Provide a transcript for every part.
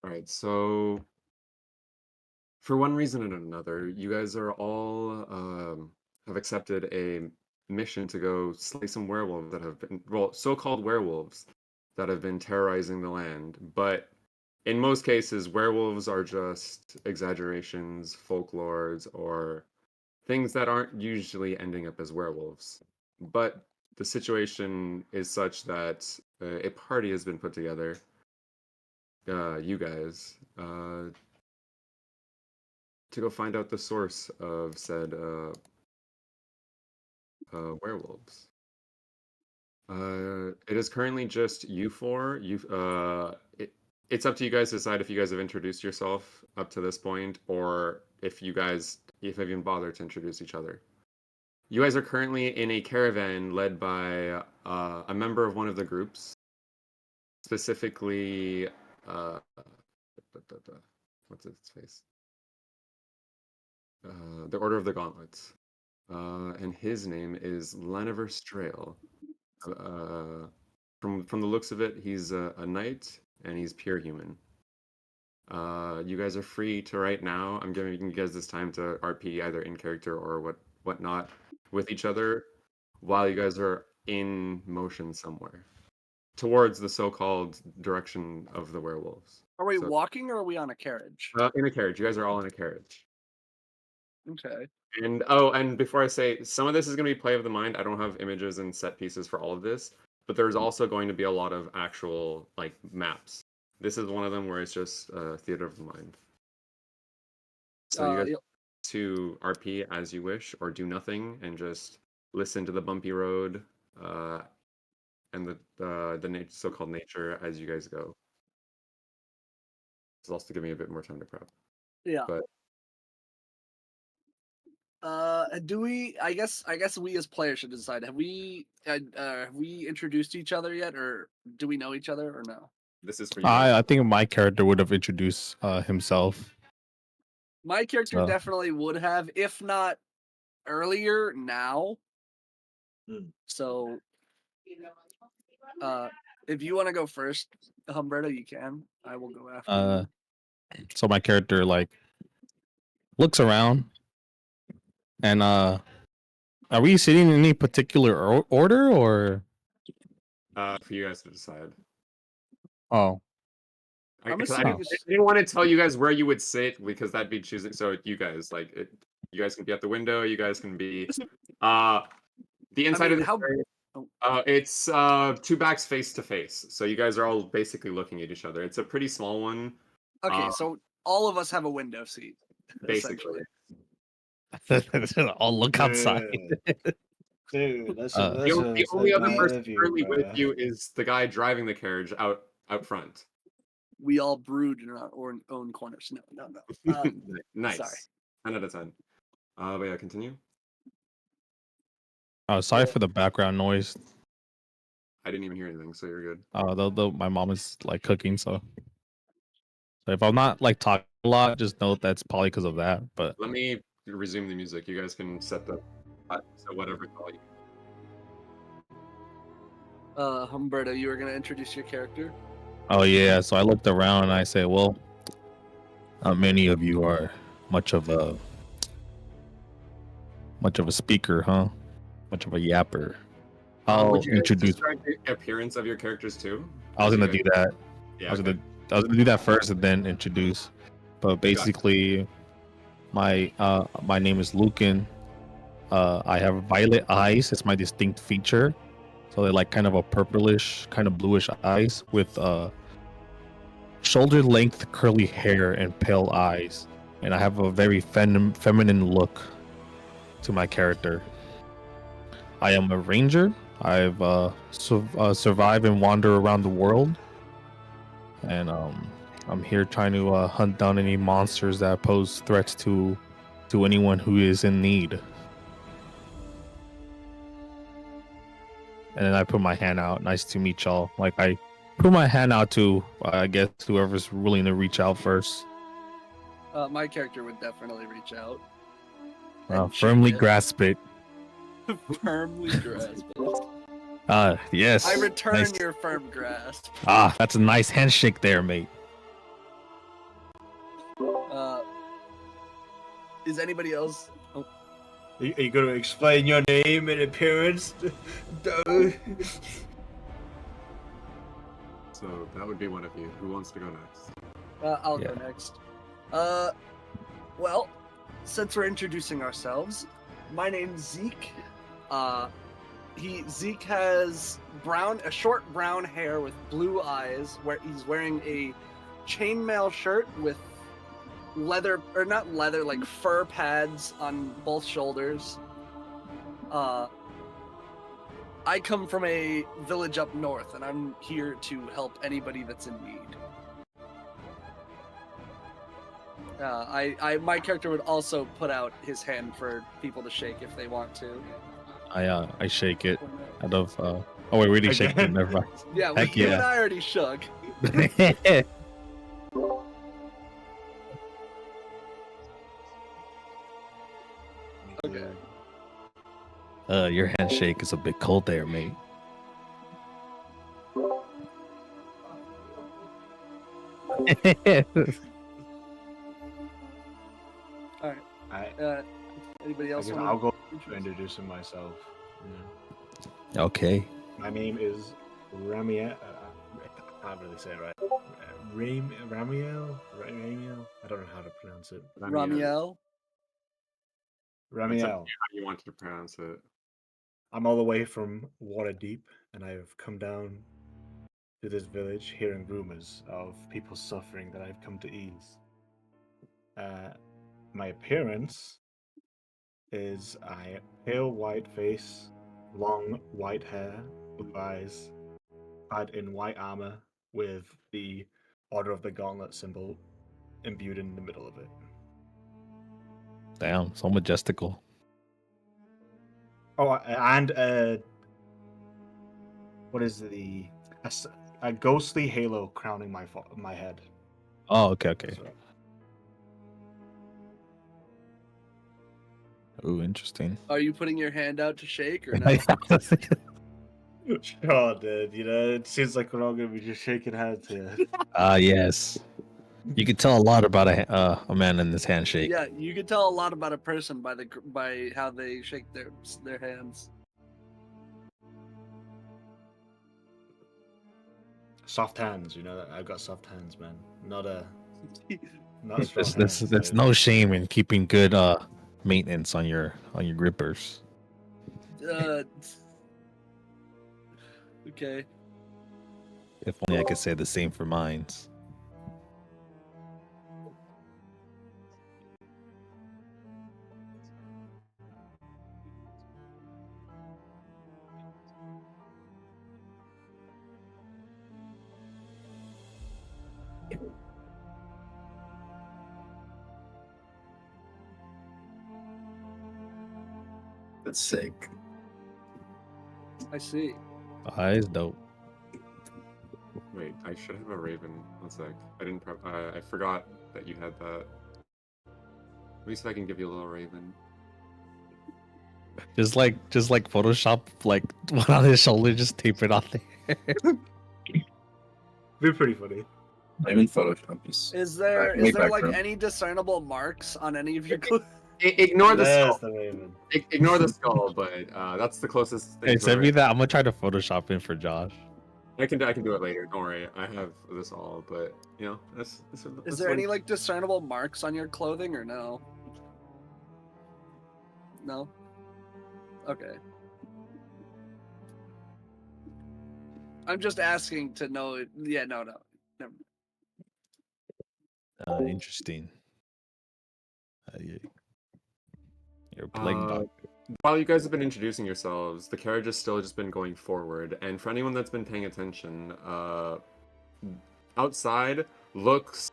All right, so for one reason and another, you guys are all have accepted a mission to go slay some werewolves that have been, well, so-called werewolves that have been terrorizing the land. But in most cases, werewolves are just exaggerations, folklores, or things that aren't usually ending up as werewolves. But the situation is such that a party has been put together, you guys, to go find out the source of said werewolves. It is currently just you four. It's up to you guys to decide if you guys have introduced yourself up to this point, or if you guys if have even bothered to introduce each other. You guys are currently in a caravan led by a member of one of the groups, specifically, what's its face? The Order of the Gauntlets. And his name is Laniver Strail. Uh, from the looks of it, he's a knight and he's pure human. You guys are free to right now. I'm giving you guys this time to RP either in character or whatnot with each other while you guys are in motion somewhere towards the so-called direction of the werewolves. Are we So, walking or are we on a carriage? in a carriage. You guys are all in a carriage. Okay. And oh, and before I say, some of this is going to be play of the mind. I don't have images and set pieces for all of this, but there's also going to be a lot of actual like maps. This is one of them where it's just theater of the mind. So you guys Yeah. to RP as you wish, or do nothing and just listen to the bumpy road and the so-called nature as you guys go. This will also give me a bit more time to prep. Yeah. But Do we? I guess we as players should decide. Have we introduced each other yet, or do we know each other, or no? this is for you guys. I think my character would have introduced himself. My character So. definitely would have, if not earlier, now. So, if you want to go first, Humberto, you can. I will go after you. So my character like looks around and are we sitting in any particular order or For you guys to decide. oh I assuming didn't want to tell you guys where you would sit because that'd be choosing. So you guys you guys can be at the window. You guys can be the inside of the carriage. It's two backs face to face. So you guys are all basically looking at each other. It's a pretty small one. Okay, so all of us have a window seat. Basically. I'll look outside. Dude, that's the only other person currently with you is the guy driving the carriage out front. We all brood in our own corners. No. Nice. Sorry. 10 out of 10. But yeah, continue. Oh, sorry for the background noise. I didn't even hear anything, so you're good. Though my mom is like cooking, so if I'm not like talking a lot, just know that's probably because of that. But let me resume the music. You guys can set the so whatever call you. Humberto, you were gonna introduce your character? Oh yeah, so I looked around and I said, well, not many of you are much of a speaker, huh? Much of a yapper. I'll would you introduce the appearance of your characters too. I was gonna do that. Yeah, I was gonna do that first and then introduce. But basically, my name is Lucan. I have violet eyes. It's my distinct feature. So they're like kind of a purplish, kind of bluish eyes with shoulder length curly hair and pale eyes. And I have a very feminine look to my character. I am a ranger. I've survived and wander around the world. And I'm here trying to hunt down any monsters that pose threats to anyone who is in need. And then I put my hand out. Nice to meet y'all. Like I put my hand out to, I guess, whoever's willing to reach out first. My character would definitely reach out. Firmly grasp it. Firmly grasp it. Yes. I return nice. your firm grasp. That's a nice handshake there, mate. Is anybody else? Oh, Are you going to explain your name and appearance? No. So that would be one of you. Who wants to go next? I'll Yeah. go next. Well, since we're introducing ourselves, my name's Zeke. Zeke has a short brown hair with blue eyes. Where he's wearing a chainmail shirt with leather, or not leather, like fur pads on both shoulders. I come from a village up north, and I'm here to help anybody that's in need. My character would also put out his hand for people to shake if they want to. I shake it out of oh wait, we already shake it. Again? Never mind. Yeah, Heck you yeah. and I already shook. Okay. Your handshake is a bit cold there, mate. All right. I, Anybody else I'll want go to for introducing myself. Yeah. Okay. My name is Ramiel. I can't really say it right. Ramiel? Ramiel? I don't know how to pronounce it. Ramiel? That's up to you Ramiel. how you wanted to pronounce it. I'm all the way from Waterdeep, and I've come down to this village hearing rumors of people suffering that I've come to ease. My appearance is a pale white face, long white hair, blue eyes, clad in white armor with the Order of the Gauntlet symbol imbued in the middle of it. Damn, so majestical. Oh, and what is a ghostly halo crowning my head. Oh, okay. as well. Oh, interesting. Are you putting your hand out to shake or no? Sure, dude. You know, it seems like we're all gonna be just shaking hands here. Yes. You can tell a lot about a man in this handshake. Yeah, you can tell a lot about a person by how they shake their hands. Soft hands, you know. I've got soft hands, man. Not strong There's hands. no shame in keeping good maintenance on your grippers. Okay. If only I could say the same for mines. That's sick. I see. Eyes dope. Wait, I should have a raven. One sec. I didn't. I forgot that you had that. At least I can give you a little raven. Just like Photoshop, like one on his shoulder, just tape it on there. Be pretty funny. Even Photoshop is Is there way back like from- any discernible marks on any of your clothes? Ignore the There's skull. the raven. Ignore the skull, but that's the closest thing. Hey, to send a me raven. that. I'm gonna try to Photoshop in for Josh. I can do it later. Don't worry. I have this all, but you know, Is there any like discernible marks on your clothing or no? No. Okay. I'm just asking to know. Yeah, no. Never. Interesting. You're a plague doctor. While you guys have been introducing yourselves, the carriage has still just been going forward, and for anyone that's been paying attention, outside looks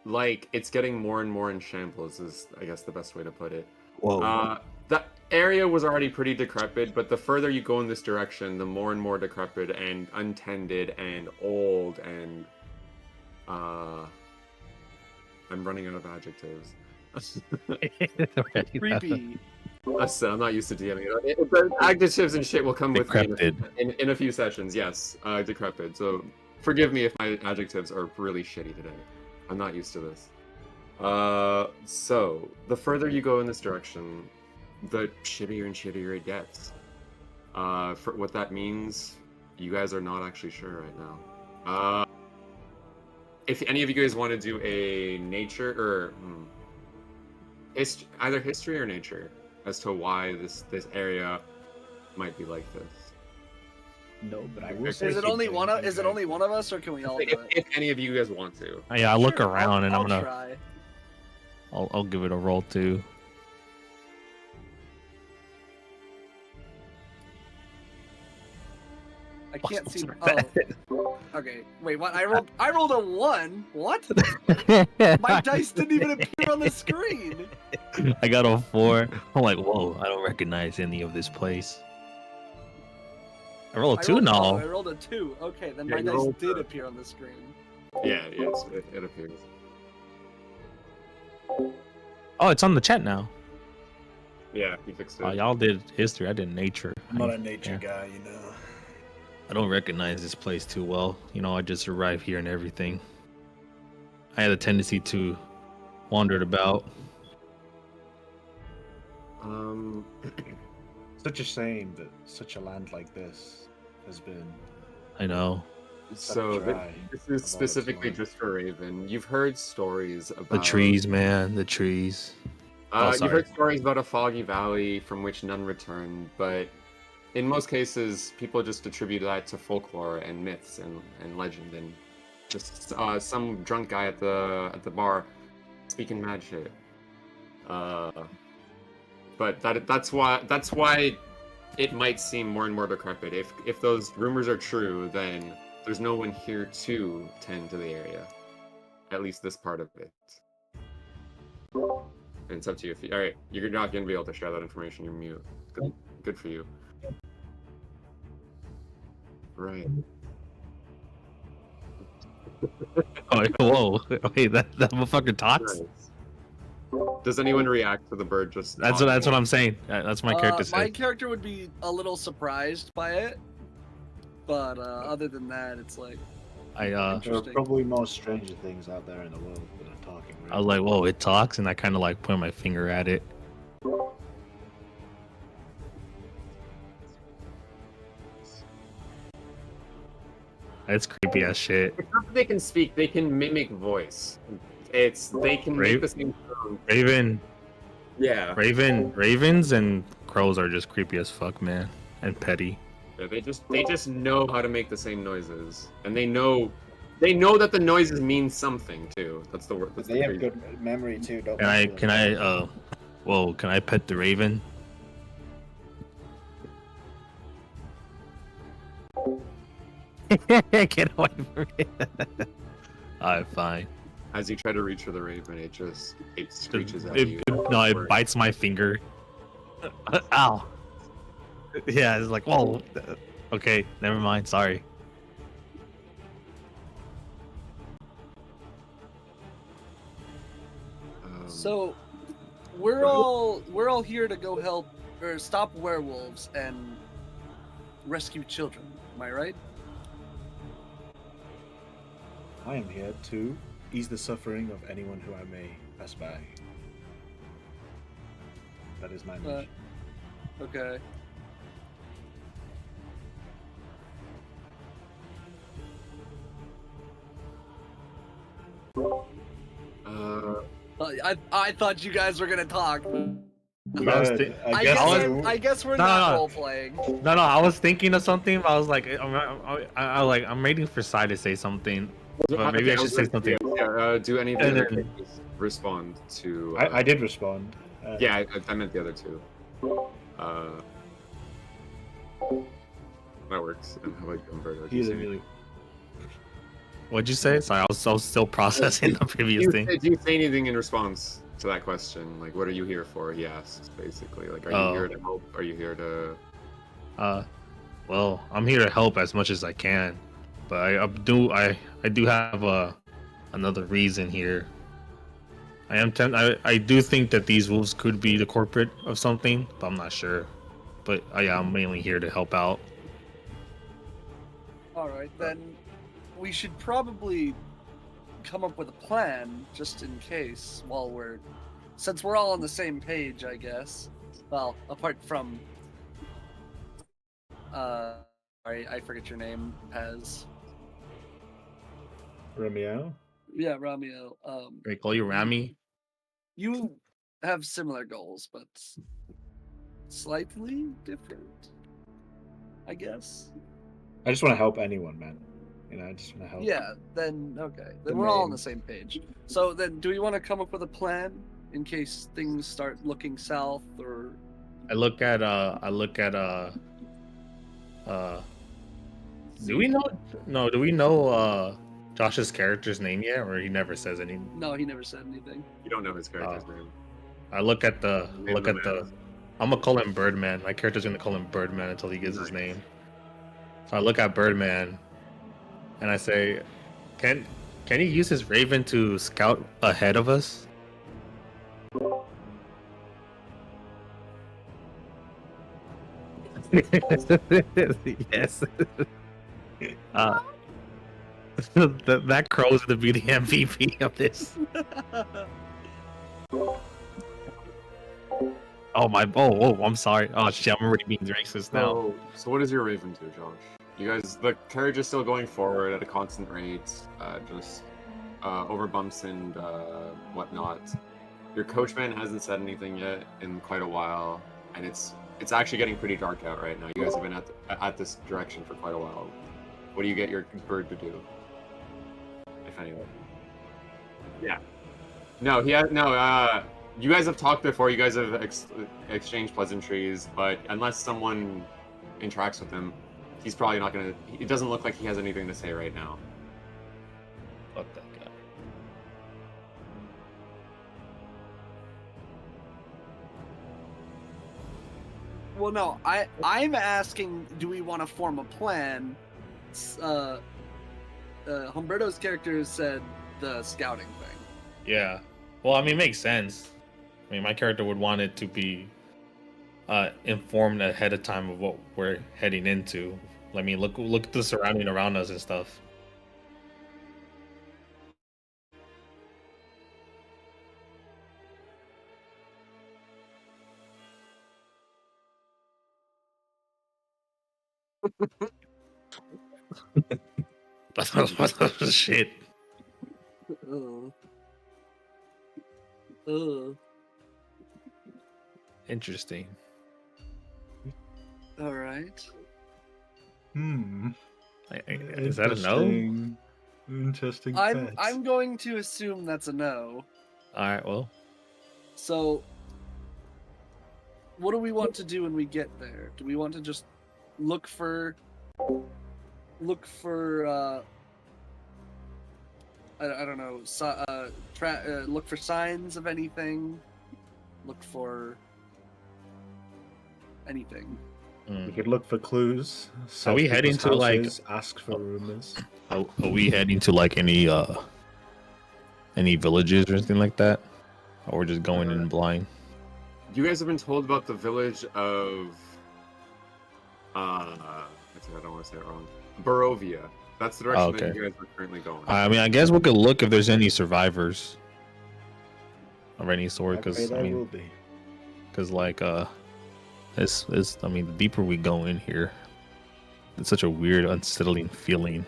like it's getting more and more in shambles, is I guess the best way to put it. Whoa. That area was already pretty decrepit, but the further you go in this direction, the more and more decrepit and untended and old and I'm running out of adjectives. Creepy. Listen, I'm not used to DMing. The adjectives and shit will come with me Decrepit. in a few sessions. Yes, decrepit. So forgive me if my adjectives are really shitty today. I'm not used to this. So the further you go in this direction, the shittier and shittier it gets. For what that means, you guys are not actually sure right now. If any of you guys want to do a nature or either history or nature as to why this area might be like this. No, but I will say. Is it keep only doing one of things is it right. only one of us, or can we all do it? If any of you guys want to. Yeah, I look Sure, around and I'll I'm gonna. try. I'll give it a roll too. I can't see. Bad. Oh, okay. Wait, what? I rolled a 1. What? My dice didn't even appear on the screen. I got a 4. I'm like, whoa, I don't recognize any of this place. I rolled a 2 I now. rolled a 2. Okay, then Yeah, my you dice rolled did a- appear on the screen. Yeah, yes, it appears. Oh, it's on the chat now. Yeah, you fixed it. Oh, y'all did history. I did nature. I'm not a nature yeah. guy, you know. I don't recognize this place too well. You know, I just arrived here and everything. I had a tendency to wander about. Such a shame that such a land like this has been. I know. So dry this is of all its specifically life. just for Raven. You've heard stories about The trees, man. The trees. Oh, You've sorry. heard stories about a foggy valley from which none return, but in most cases, people just attribute that to folklore and myths and legend, and just some drunk guy at the bar speaking mad shit. But that's why it might seem more and more decrepit. If those rumors are true, then there's no one here to tend to the area, at least this part of it. And it's up to you. All right, you're not going to be able to share that information. You're mute. Good for you. Right. Oh, whoa. Wait, that motherfucker talks? Nice. Does anyone react to the bird just That's talking? what I'm saying. That's my character My said. character would be a little surprised by it, but other than that, it's like I There are interesting. probably more stranger things out there in the world than are talking. Right? I was like, whoa, it talks, and I kind of like point my finger at it. That's creepy as shit. It's not that they can speak; they can mimic voice. They can make the same sound. Raven, Yeah. ravens and crows are just creepy as fuck, man, and petty. Yeah, they just know how to make the same noises, and they know that the noises mean something too. That's the word. That's They the have crazy. good memory too, don't Can I they? can I pet the raven? Get away from me. Alright, fine. As you try to reach for the raven, it screeches at you. It bites my finger. Ow. Yeah, it's like, whoa. Okay, never mind. Sorry. So we're all here to go help or stop werewolves and rescue children. Am I right? I am here to ease the suffering of anyone who I may pass by. That is my mission. Okay. I thought you guys were gonna talk. Good. I guess we're No, not no. role playing. No, I was thinking of something. But I was like, I'm waiting for Sai to say something. But maybe I should say something. Yeah, do any of the And other then- characters respond to? I did respond. Yeah, I meant the other two. That works. And how about you, Umberto? He's a really. What'd you say? Sorry, I was still processing the previous thing. Do you say anything in response to that question? Like, what are you here for? He asks, basically. Like, are you here to help? Are you here to? Well, I'm here to help as much as I can, but I do have another reason here. I do think that these wolves could be the corporate of something, but I'm not sure. But yeah, I'm mainly here to help out. All right, then we should probably come up with a plan just in case since we're all on the same page, I guess. Well, apart from I forget your name, Pez. Romeo? Yeah, Romeo. They call you Rami. You have similar goals, but slightly different, I guess. I just want to help anyone, man. You know, I just want to help. Yeah, then okay. The Then we're all on the main- same page. So then do we want to come up with a plan in case things start looking south or I look at do we know do we know Josh's character's name yet, or he never says any? No, he never said anything. You don't know his character's name. I look at the Name of man. I'm gonna call him Birdman. My character's gonna call him Birdman until he gives his Nice. name. So I look at Birdman and I say, Can he use his Raven to scout ahead of us? Yes. That crow's gonna be the MVP of this. I'm sorry. Oh shit, I'm already being racist now. So what does your Raven do, Josh? You guys, the carriage is still going forward at a constant rate, just over bumps and whatnot. Your coachman hasn't said anything yet in quite a while, and it's actually getting pretty dark out right now. You guys have been at this direction for quite a while. What do you get your bird to do, if anything? Yeah. No, he has no. You guys have talked before. You guys have exchanged pleasantries, but unless someone interacts with him, he's probably not gonna. It doesn't look like he has anything to say right now. Fuck that guy. Well, no, I'm asking, do we want to form a plan? Humberto's character said the scouting thing. Yeah. Well, I mean, it makes sense. I mean, my character would want it to be informed ahead of time of what we're heading into. I mean, look at the surrounding around us and stuff. Shit. Interesting. All right. Is that a no? Interesting. I'm going to assume that's a no. All right. Well, So, what do we want to do when we get there? Do we want to just look for I don't know, look for signs of anything? Look for anything. We could look for clues. Are we heading to houses, ask for rumors? are we heading to like any villages or anything like that, or we're just going in blind? You guys have been told about the village of I don't want to say it wrong. Barovia. That's the direction that you guys are currently going. I mean, I guess we could look if there's any survivors of any sort, because I mean, because like it's I mean, the deeper we go in here, it's such a weird, unsettling feeling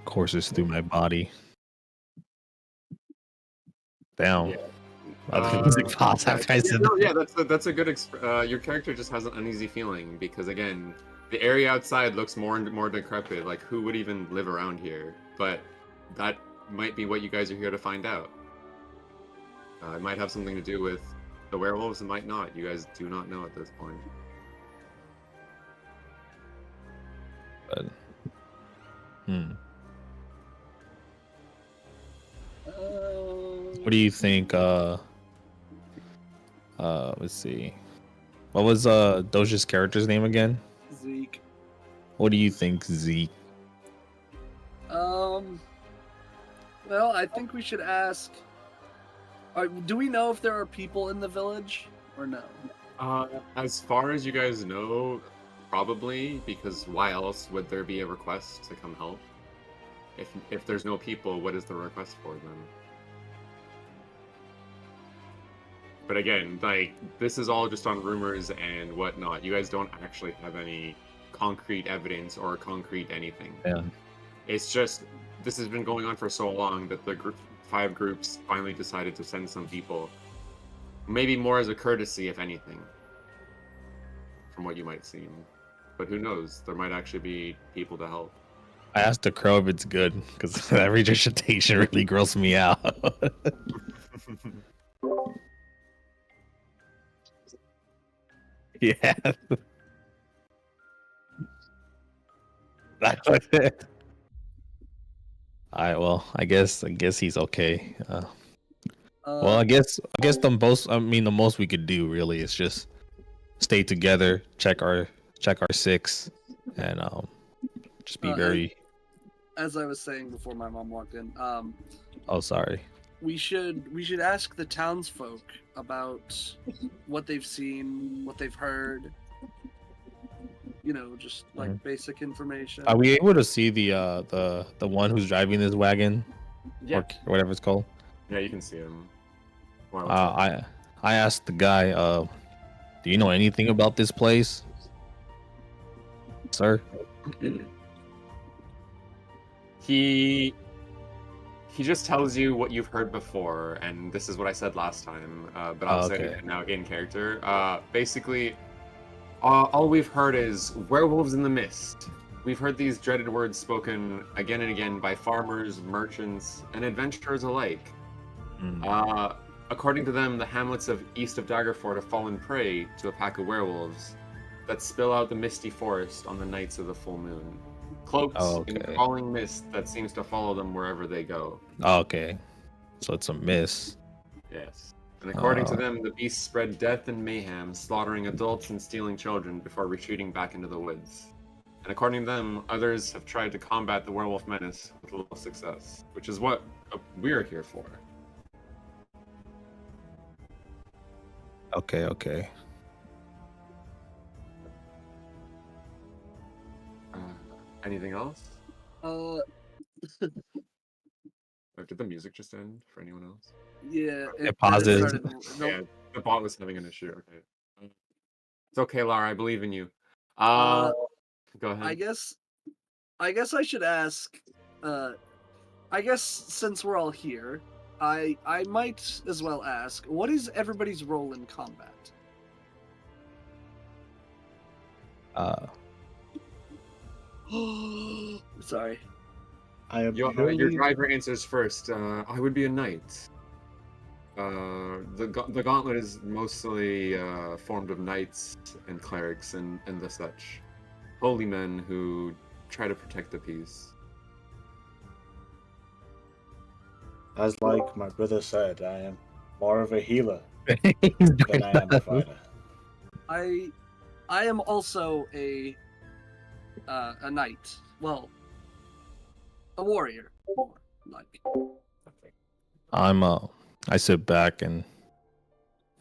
courses through my body. Down. Yeah. That's a good. Your character just has an uneasy feeling because again, the area outside looks more and more decrepit. Like who would even live around here? But that might be what you guys are here to find out. It might have something to do with the werewolves. It might not. You guys do not know at this point. But, What do you think? Let's see. What was Doja's character's name again? Zeke. What do you think, Zeke? Well, I think we should ask. Do we know if there are people in the village or no? As far as you guys know, probably, because why else would there be a request to come help? If there's no people, what is the request for then? But again, like, this is all just on rumors and whatnot. You guys don't actually have any concrete evidence or concrete anything. Yeah. It's just this has been going on for so long that the 5 groups finally decided to send some people. Maybe more as a courtesy, if anything, from what you might seem. But who knows? There might actually be people to help. I asked the crow if it's good because that regurgitation really grossed me out. Yeah. That's what it. All right. Well, I guess he's okay. Well, I guess the most. I mean, the most we could do really is just stay together, check our 6, and just be very. As I was saying before my mom walked in, Oh, sorry. we should ask the townsfolk about what they've seen, what they've heard. You know, just like basic information. Are we able to see the one who's driving this wagon? Yeah. Or whatever it's called. Yeah, you can see him. I asked the guy, do you know anything about this place, sir? He just tells you what you've heard before, and this is what I said last time, but I'll say it again now in character. Basically, all we've heard is werewolves in the mist. We've heard these dreaded words spoken again and again by farmers, merchants, and adventurers alike. According to them, the hamlets of east of Daggerford have fallen prey to a pack of werewolves that spill out the misty forest on the nights of the full moon. Cloaked in falling mist that seems to follow them wherever they go. Okay. So it's a mist. Yes. And according to them, the beasts spread death and mayhem, slaughtering adults and stealing children before retreating back into the woods. And according to them, others have tried to combat the werewolf menace with little success, which is what we're here for. Okay. Anything else? Did the music just end for anyone else? Yeah, it pauses. Yeah, the bot was having an issue. Okay, it's okay, Lara. I believe in you. Go ahead. I guess I should ask. I guess since we're all here, I might as well ask, what is everybody's role in combat? Sorry. Your driver answers first. I would be a knight. The gauntlet is mostly formed of knights and clerics and the such. Holy men who try to protect the peace. As like my brother said, I am more of a healer than I am a fighter. I am also a knight. Well, a warrior, more like. I sit back and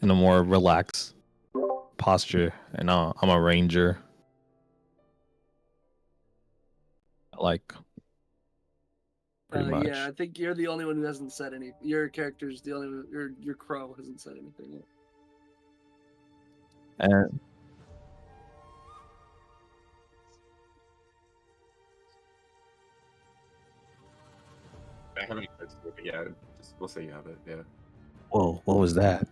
in a more relaxed posture, and I'm a ranger. Like pretty much. Yeah, I think you're the only one who hasn't said any. Your character's the only one. Your crow hasn't said anything yet. And I haven't heard it, but yeah, we'll say you have it. Yeah. whoa, what was that?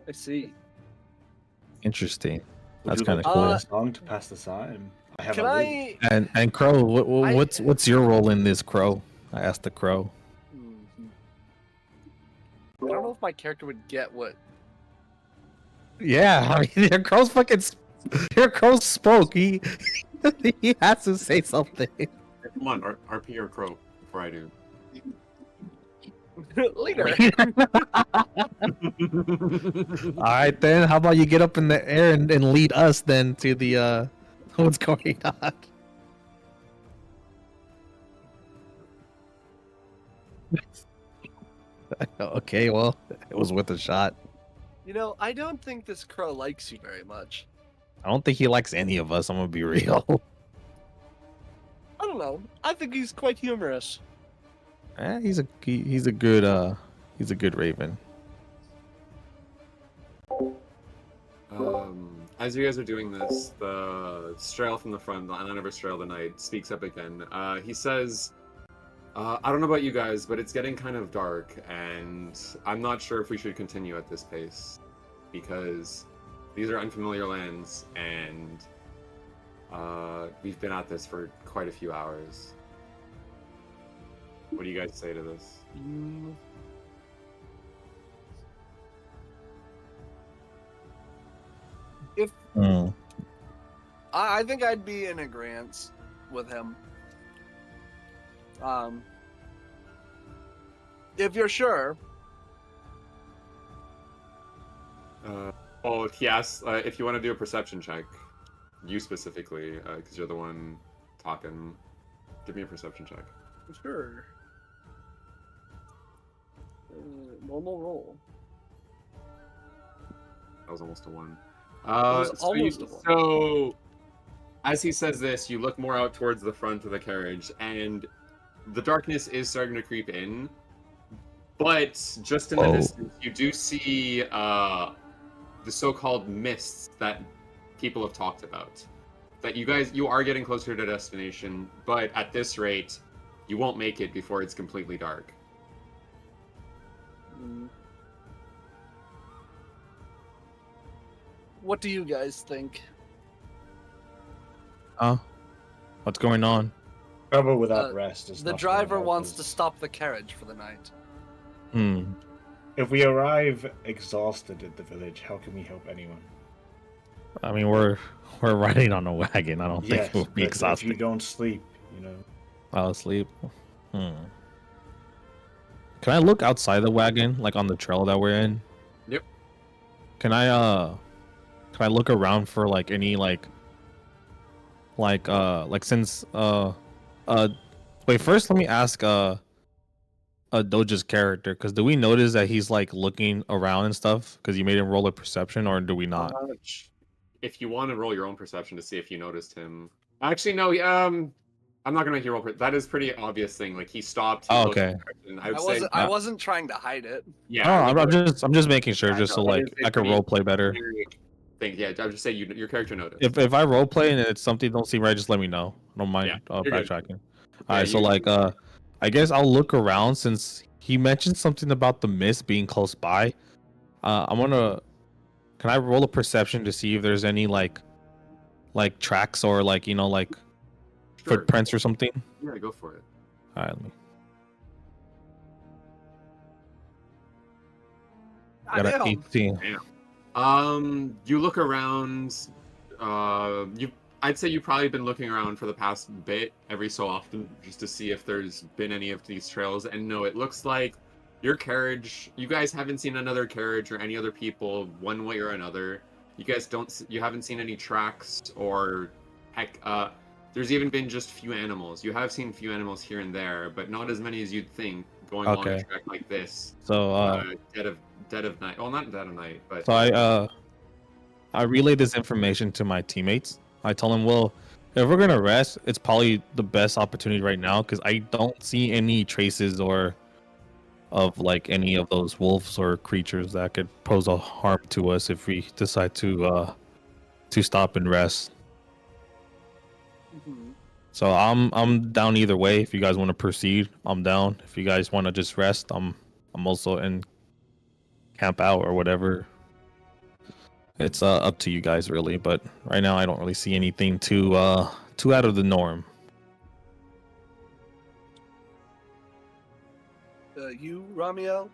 I see. Interesting. Would That's you kind of like cool. a song to pass the time. I have Can a lead. And Crow, what's your role in this, Crow? I asked the Crow. I don't know if my character would get what. Yeah, I mean, your Crow spoke. He has to say something. Come on, RP or Crow before I do. Leader. All right, then. How about you get up in the air and lead us then to the what's going on? Okay, well, it was worth a shot. You know, I don't think this crow likes you very much. I don't think he likes any of us. I'm gonna be real. I don't know. I think he's quite humorous. He's a he's a good Raven. As you guys are doing this, the Strahd from the front, the Island of Strahd the Knight, speaks up again. He says, I don't know about you guys, but it's getting kind of dark, and I'm not sure if we should continue at this pace, because these are unfamiliar lands, and we've been at this for quite a few hours. What do you guys say to this? If Mm. I think I'd be in agreement with him. If you're sure. Well, he asks if you want to do a perception check. You specifically, because you're the one talking. Give me a perception check. Sure. Normal roll. That was almost a 1. was almost a 1. So, as he says this, you look more out towards the front of the carriage, and the darkness is starting to creep in. But just in the distance, you do see the so-called mists that people have talked about. That you are getting closer to destination, but at this rate, you won't make it before it's completely dark. What do you guys think? What's going on? Trouble without rest is The not driver gonna help wants us. to stop the carriage for the night. If we arrive exhausted at the village, how can we help anyone? I mean, we're riding on a wagon. I don't Yes, think we'll be but exhausted. if you don't sleep, I'll sleep. Can I look outside the wagon, like on the trail that we're in? Yep. Can I look around for like any like since wait, first let me ask Doja's character, because do we notice that he's like looking around and stuff because you made him roll a perception, or do we not? If you want to roll your own perception to see if you noticed him. Actually, no. I'm not gonna make you roll. That is pretty obvious thing. Like he stopped. He looked Okay. and I would say. I wasn't trying to hide it. Yeah. Oh, I would go- I'm just making sure, Yeah, just no, so that like is a I can pretty role play better. clear thing. Yeah, I would just say your character noticed. If I role play and it's something don't seem right, just let me know. I don't mind Yeah, you're good. backtracking. Yeah, Alright, so like I guess I'll look around since he mentioned something about the mist being close by. Can I roll a perception to see if there's any like tracks or like Sure. footprints or something? Yeah, go for it. Alright, let me. I got an 18. You look around. I'd say you've probably been looking around for the past bit every so often just to see if there's been any of these trails. And no, it looks like your carriage. You guys haven't seen another carriage or any other people one way or another. You haven't seen any tracks or heck. There's even been just few animals. You have seen few animals here and there, but not as many as you'd think going along a track like this. So Dead of night. Well, not dead of night, but so I relay this information to my teammates. I tell them, well, if we're gonna rest, it's probably the best opportunity right now because I don't see any traces of like any of those wolves or creatures that could pose a harm to us if we decide to stop and rest. So I'm down either way. If you guys want to proceed, I'm down. If you guys want to just rest, I'm also in camp out or whatever. It's up to you guys really, but right now I don't really see anything too out of the norm. You, Ramiel?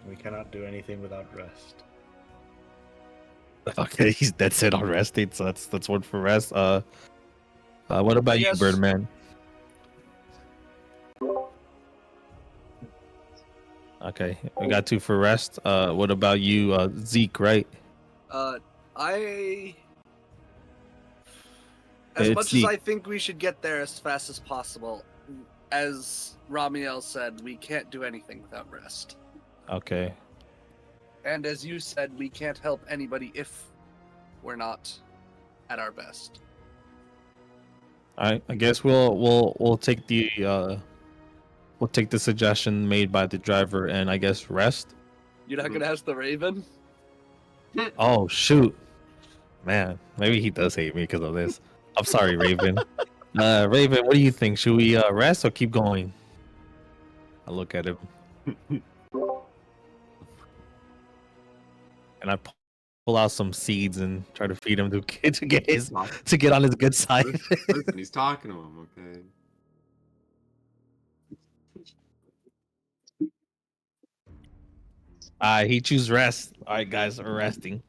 we cannot do anything without rest. Okay, he's dead set on resting, so that's one for rest. What about you, Yes. Birdman? Okay, we got 2 for rest. What about you, Zeke? Right? As It's much as Zeke. I think we should get there as fast as possible, as Ramiel said, we can't do anything without rest. Okay. And as you said, we can't help anybody if we're not at our best. I guess we'll take the suggestion made by the driver and I guess rest. You're not gonna ask the Raven? Oh shoot, man, maybe he does hate me because of this. I'm sorry, Raven. Raven, what do you think? Should we rest or keep going? I look at him and I pull out some seeds and try to feed him to get on his good side. Listen, he's talking to him, okay? He choose rest. All right, guys, we're resting.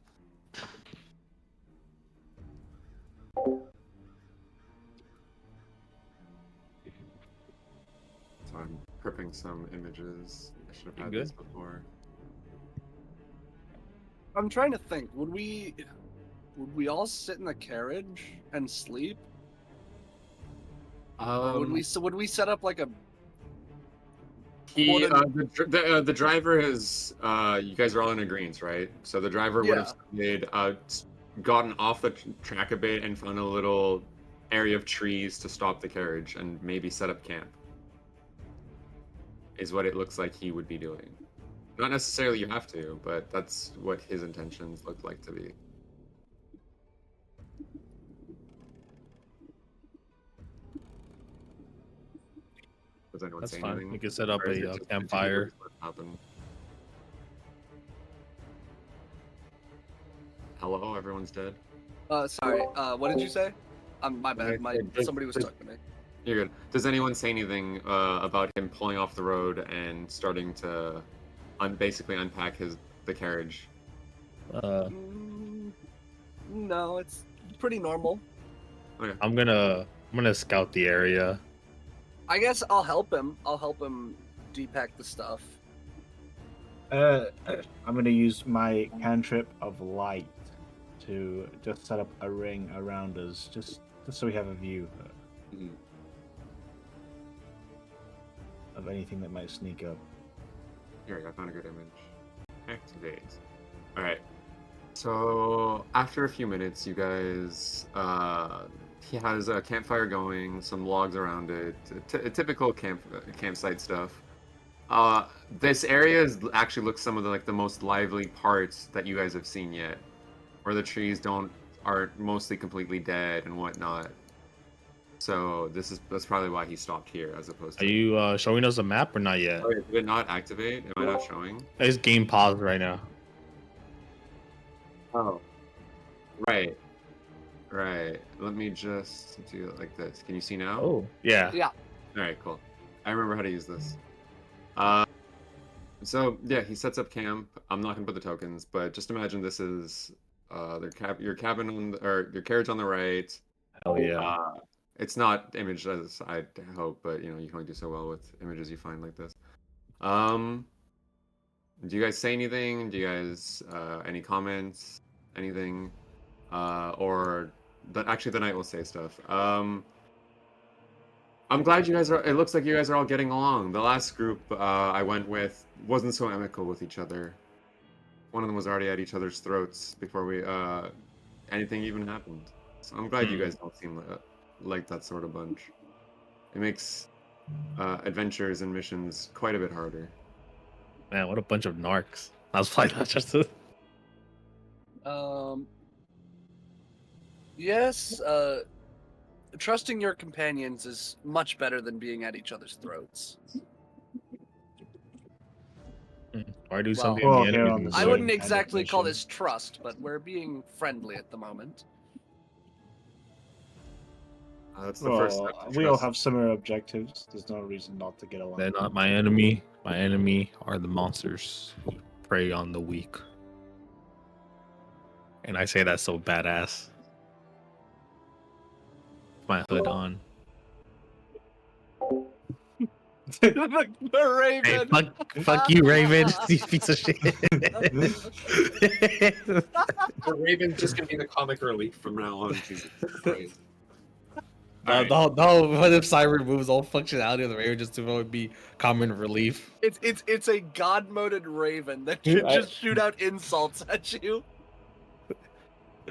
So I'm prepping some images. I should have You had good? these before. I'm trying to think. Would we all sit in the carriage and sleep? Or would we set up like a The driver is you guys are all in agreement, right? So the driver would have made gotten off the track a bit and found a little area of trees to stop the carriage and maybe set up camp. Is what it looks like he would be doing. Not necessarily you have to, but that's what his intentions look like to be. Does anyone That's say fine. anything? We can set up Or is it a just campfire. what happened? Hello, everyone's dead. sorry. What did you say? My bad. Okay, Somebody was talking to me. You're good. Does anyone say anything about him pulling off the road and starting to basically unpack the carriage? No, it's pretty normal. Okay. I'm gonna scout the area. I guess I'll help him. I'll help him depack the stuff. I'm gonna use my cantrip of light to just set up a ring around us, just so we have a view Mhm. of anything that might sneak up. Here, I found a good image. Activate. Alright. So, after a few minutes, you guys, he has a campfire going, some logs around it, typical campsite stuff. This area actually looks some of the most lively parts that you guys have seen yet, where the trees are mostly completely dead and whatnot. So that's probably why he stopped here as opposed to. Are you showing us a map or not yet? Oh, did it not activate? Am I not showing? It's game paused right now. Oh. Right. Right. Let me just do it like this. Can you see now? Oh, yeah. Yeah. Alright, cool. I remember how to use this. So yeah, he sets up camp. I'm not gonna put the tokens, but just imagine this is your cabin or your carriage on the right. Hell yeah. It's not imaged as I'd hope, but you can only do so well with images you find like this. Do you guys say anything? Do you guys any comments? Anything? Actually the knight will say stuff. I'm glad you guys are. It looks like you guys are all getting along. The last group I went with wasn't so amicable with each other. One of them was already at each other's throats before anything even happened. So I'm glad you guys don't seem like that sort of bunch. It makes adventures and missions quite a bit harder. Man, what a bunch of narcs. I was like, that's just Yes. Trusting your companions is much better than being at each other's throats. or do Well, something well, the here enemy on the does. I Sorry, wouldn't I exactly call mission. this trust, but we're being friendly at the moment. That's the first Well, step to we all trust. have similar objectives. There's no reason not to get along. They're not my enemy. My enemy are the monsters who prey on the weak. And I say that so badass. My hood on. The Raven. Hey, fuck you, Raven. You piece of shit. The Raven's just gonna be the comic relief from now on. Jesus Christ. Alright. What if Cyber removes all functionality of the Raven just to be common relief? It's a god-moded raven that should just shoot out insults at you.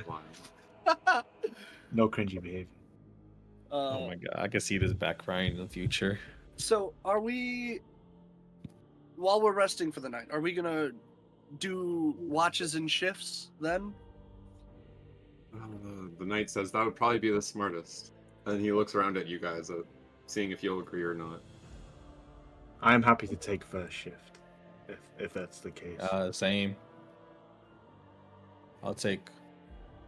Wow. No cringy behavior. Oh my god, I can see this backfiring in the future. So are we, while we're resting for the night, are we gonna do watches and shifts then? The knight says that would probably be the smartest. And he looks around at you guys, seeing if you'll agree or not. I'm happy to take first shift, if that's the case. Same. I'll take.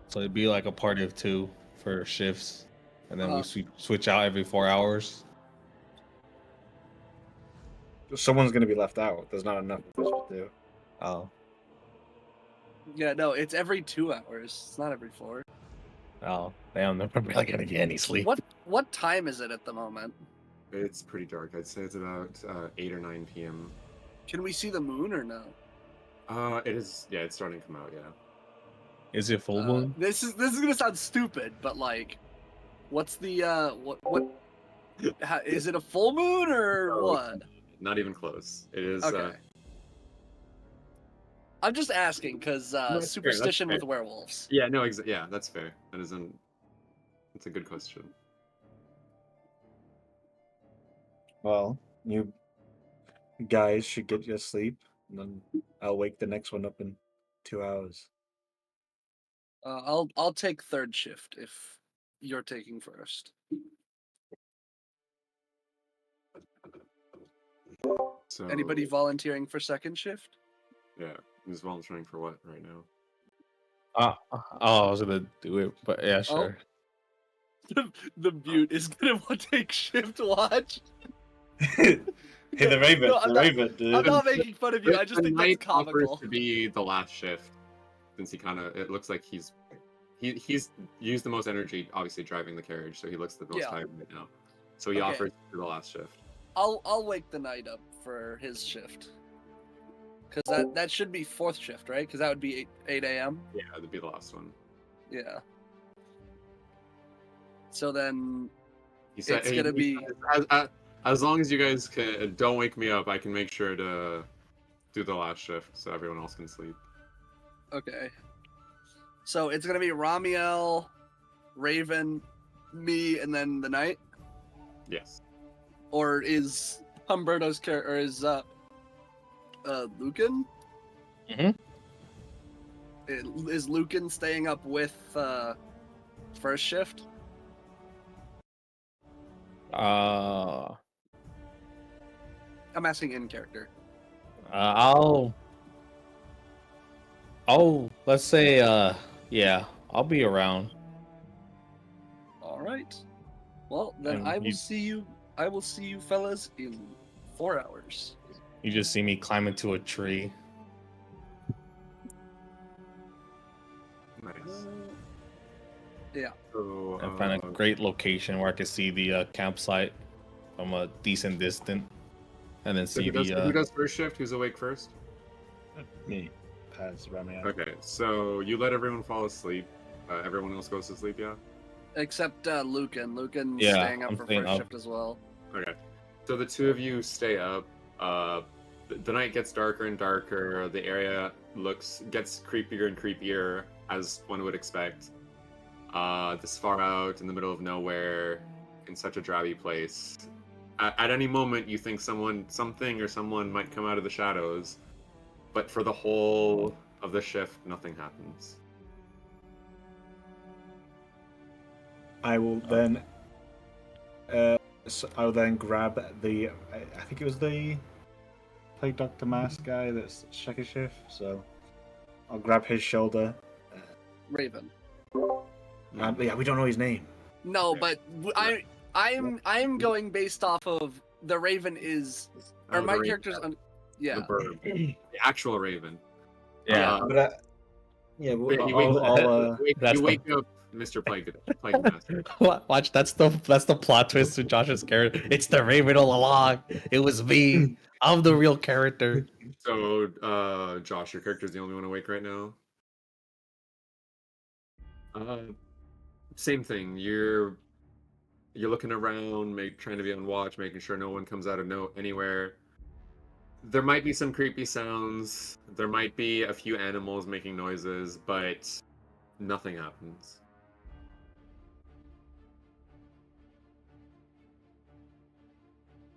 So it'd be like a party of 2 for shifts, and then we switch out every 4 hours. Someone's going to be left out. There's not enough of us to do. Oh, Yeah, no, it's every 2 hours. It's not every 4. oh, damn! They're probably not gonna get any sleep. What time is it at the moment? It's pretty dark. I'd say it's about 8 or 9 p.m. Can we see the moon or no? It is. Yeah, it's starting to come out. Yeah. Is it full moon? This is gonna sound stupid, but like, what's the is it a full moon or No, what? Not even close. It is. Okay. I'm just asking because that's superstition fair. with werewolves. Yeah. No. Yeah. That's fair. That isn't. It's a good question. Well, you guys should get your sleep, and then I'll wake the next one up in 2 hours. I'll take third shift if you're taking first. So. Anybody volunteering for second shift? Yeah. He's volunteering for what right now? I was gonna do it, but yeah, sure. The mute is gonna take shift watch. Hey, the Raven, No, I'm the not- Raven, dude. I'm not making fun of you. I just The think that's knight offers comical. to be the last shift, since he kind of. It looks like he's used the most energy, obviously driving the carriage, so he looks the most Yeah. tired right now. So he Okay. offers to the last shift. I'll wake the knight up for his shift. Because that should be fourth shift, right? Because that would be 8 a.m. Yeah, that'd be the last one. Yeah. So then He said, it's gonna be as long as you guys don't wake me up, I can make sure to do the last shift so everyone else can sleep. okay. So it's gonna be Ramiel, Raven, me, and then the knight. Yes. Or is Humberto's character, or is Lucan? Mhm. Is Lucan staying up with first shift? I'm asking in character. I'll let's say yeah, I'll be around. All right. Well, then And I will you- see you. I will see you fellas in 4 hours. You just see me climb into a tree. Nice. Yeah. So, And find a great location where I can see the campsite from a decent distance, and then so see who does first shift? Who's awake first? Me, as Ramiel. Okay, so you let everyone fall asleep. Everyone else goes to sleep, yeah? Except Lucan. Lucan's Yeah, staying up I'm for staying first up. shift as well. Okay. So the two of you stay up. The night gets darker and darker. The area gets creepier and creepier, as one would expect. This far out in the middle of nowhere, in such a drabby place. At any moment, you think something or someone might come out of the shadows, but for the whole of the shift, nothing happens. I will then. So I'll then grab the. I think it was the Plague Doctor Mask guy that's second shift. So I'll grab his shoulder. Raven. Yeah, we don't know his name. No, but I'm going based off of the Raven is, or Oh, my the character's yeah. The bird. The actual raven. Yeah. But yeah, Wait, you That's wake up, Mr. Plague Master. Watch, that's the plot twist to Josh's character. It's the Raven all along. It was me. I'm the real character. So, Josh, your character's the only one awake right now. Same thing. You're looking around, trying to be on watch, making sure no one comes out of anywhere. There might be some creepy sounds. There might be a few animals making noises, but nothing happens.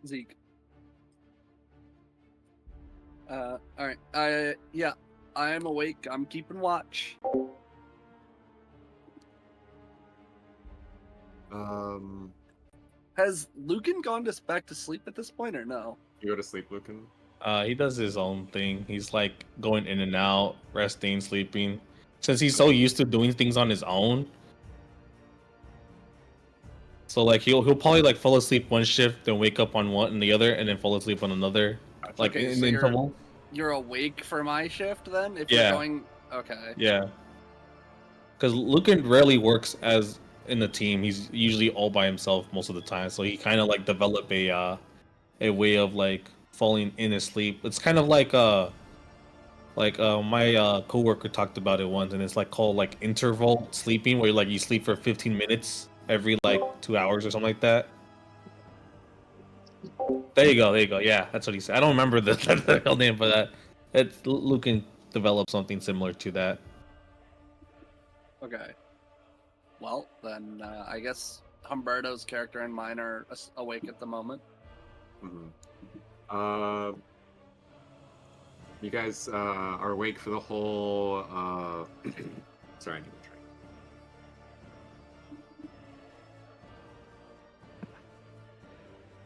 Zeke. All right. Yeah, I am awake. I'm keeping watch. Um, Has Lucan gone back to sleep at this point, or no? you go to sleep, Lucan. He does his own thing. He's like going in and out, resting, sleeping. Since he's so used to doing things on his own, so like he'll probably like fall asleep one shift, then wake up on one and the other, and then fall asleep on another, like Okay, in so interval. you're awake for my shift then? If you're Yeah. going, okay. Yeah, because Lucan rarely works as in a team. He's usually all by himself most of the time. So he kind of like develop a way of like falling in his sleep. It's kind of like my coworker talked about it once, and it's like called like interval sleeping, where like you sleep for 15 minutes every like 2 hours or something like that. There you go, there you go. Yeah, that's what he said. I don't remember the real name for that. It's Lucan developed something similar to that. Okay. Well, then I guess Humberto's character and mine are awake at the moment. Mhm. Uh, you guys are awake for the whole. Sorry, I need to try.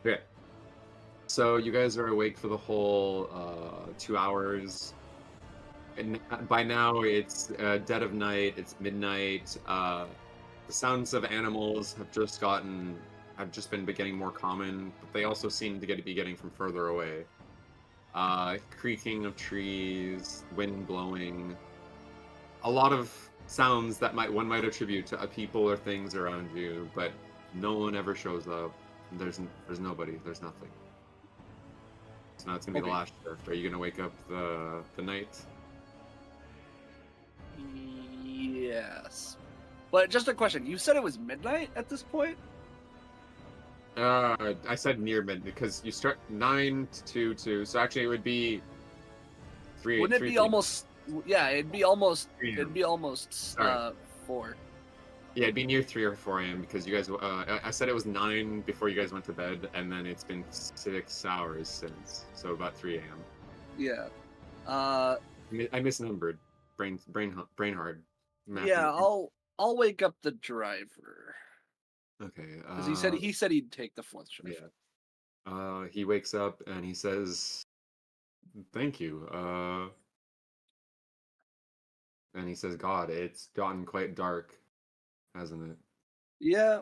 Okay. So you guys are awake for the whole 2 hours. And by now it's dead of night. It's midnight. The sounds of animals have just been getting more common, but they also seem to be getting from further away. Creaking of trees, wind blowing, a lot of sounds that one might attribute to people or things around you, but no one ever shows up. There's nobody. There's nothing. So now it's gonna be the Okay. last shift. Are you gonna wake up the night? Yes. But just a question. You said it was midnight at this point? I said near midnight because you start 9 to 2, so actually it would be 3. Wouldn't it 3 be p.m. almost? Yeah, it'd be almost. 3 a.m. It'd be almost Sorry. 4. Yeah, it'd be near 3 or 4 a.m. because you guys. I said it was 9 before you guys went to bed, and then it's been 6 hours since, so about 3 a.m. Yeah. I misnumbered. Brain hard. Math. Yeah. I'll wake up the driver Okay. because he said he'd take the 4th shift. Yeah. He wakes up and he says, "Thank you." And he says, "God, it's gotten quite dark, hasn't it?" Yeah.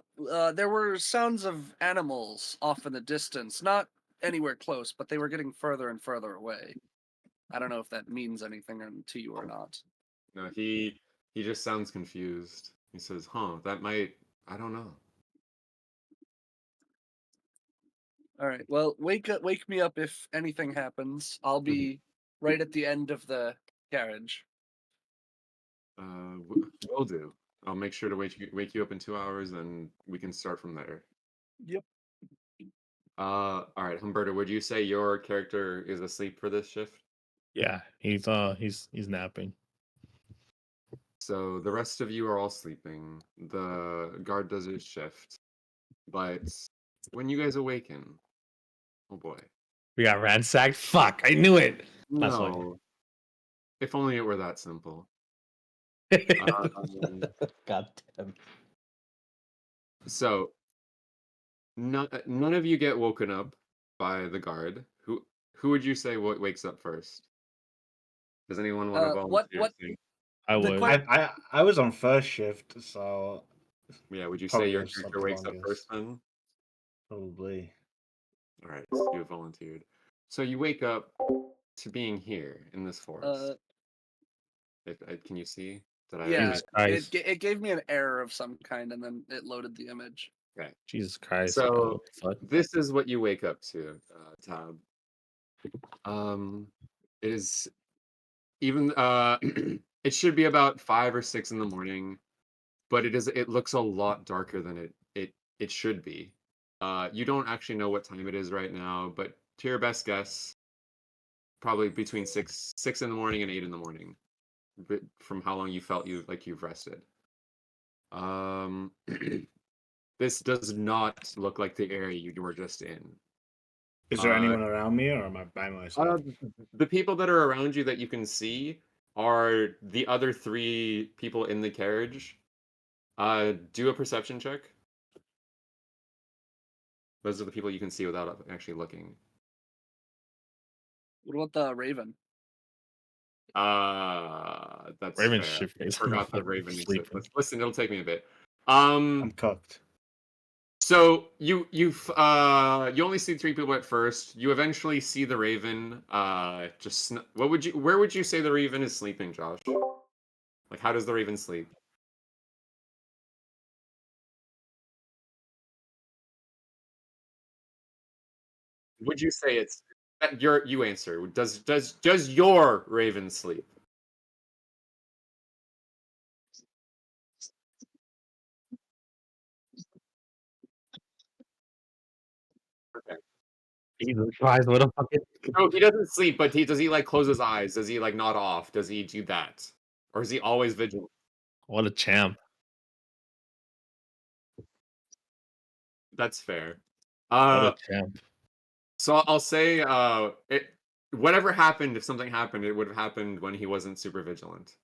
There were sounds of animals off in the distance, not anywhere close, but they were getting further and further away. I don't know if that means anything to you or not. No, he just sounds confused. He says, "Huh, that might. I don't know." All right. Well, wake me up if anything happens. I'll be right at the end of the carriage. Will do. I'll make sure to wake you up in 2 hours, and we can start from there. Yep. All right, Humberto, would you say your character is asleep for this shift? Yeah, he's napping. So the rest of you are all sleeping. The guard does his shift, but when you guys awaken, oh boy, We got ransacked. Fuck, I knew it. That's why. no! If only it were that simple. Um, God damn. so none of you get woken up by the guard. Who would you say wakes up first? Does anyone want to volunteer? What I the would. I was on first shift, so Yeah, would you say probably your have slept character the wakes up first longest. then? Probably. All right, so you have volunteered. So you wake up to being here in this forest. Can you see? Did I? yeah, Jesus Christ. it gave me an error of some kind, and then it loaded the image. Okay. Jesus Christ. What So the fuck? this is what you wake up to, Tab. It is even it should be about 5 or 6 in the morning, but it looks a lot darker than it it should be. You don't actually know what time it is right now, but to your best guess, probably between six in the morning and 8 in the morning, from how long you felt you've rested. This does not look like the area you were just in. Is there Uh, anyone around me, or am I by myself? the people that are around you that you can see are the other 3 people in the carriage. Do a perception check. Those are the people you can see without actually looking. What about the Raven? That's Raven fair. shit I face. forgot the Raven exists. Sleeping. Listen, it'll take me a bit. I'm cooked. So you only see 3 people at first. You eventually see the Raven. Where would you say the Raven is sleeping, Josh? Like, how does the Raven sleep? Would you say it's you answer? Does your Raven sleep? Okay. Jesus Christ, what a fucking No, he doesn't sleep, but does he like close his eyes? Does he like nod off? Does he do that? Or is he always vigilant? what a champ. That's fair. What a Uh, champ. so I'll say whatever happened, if something happened, it would have happened when he wasn't super vigilant.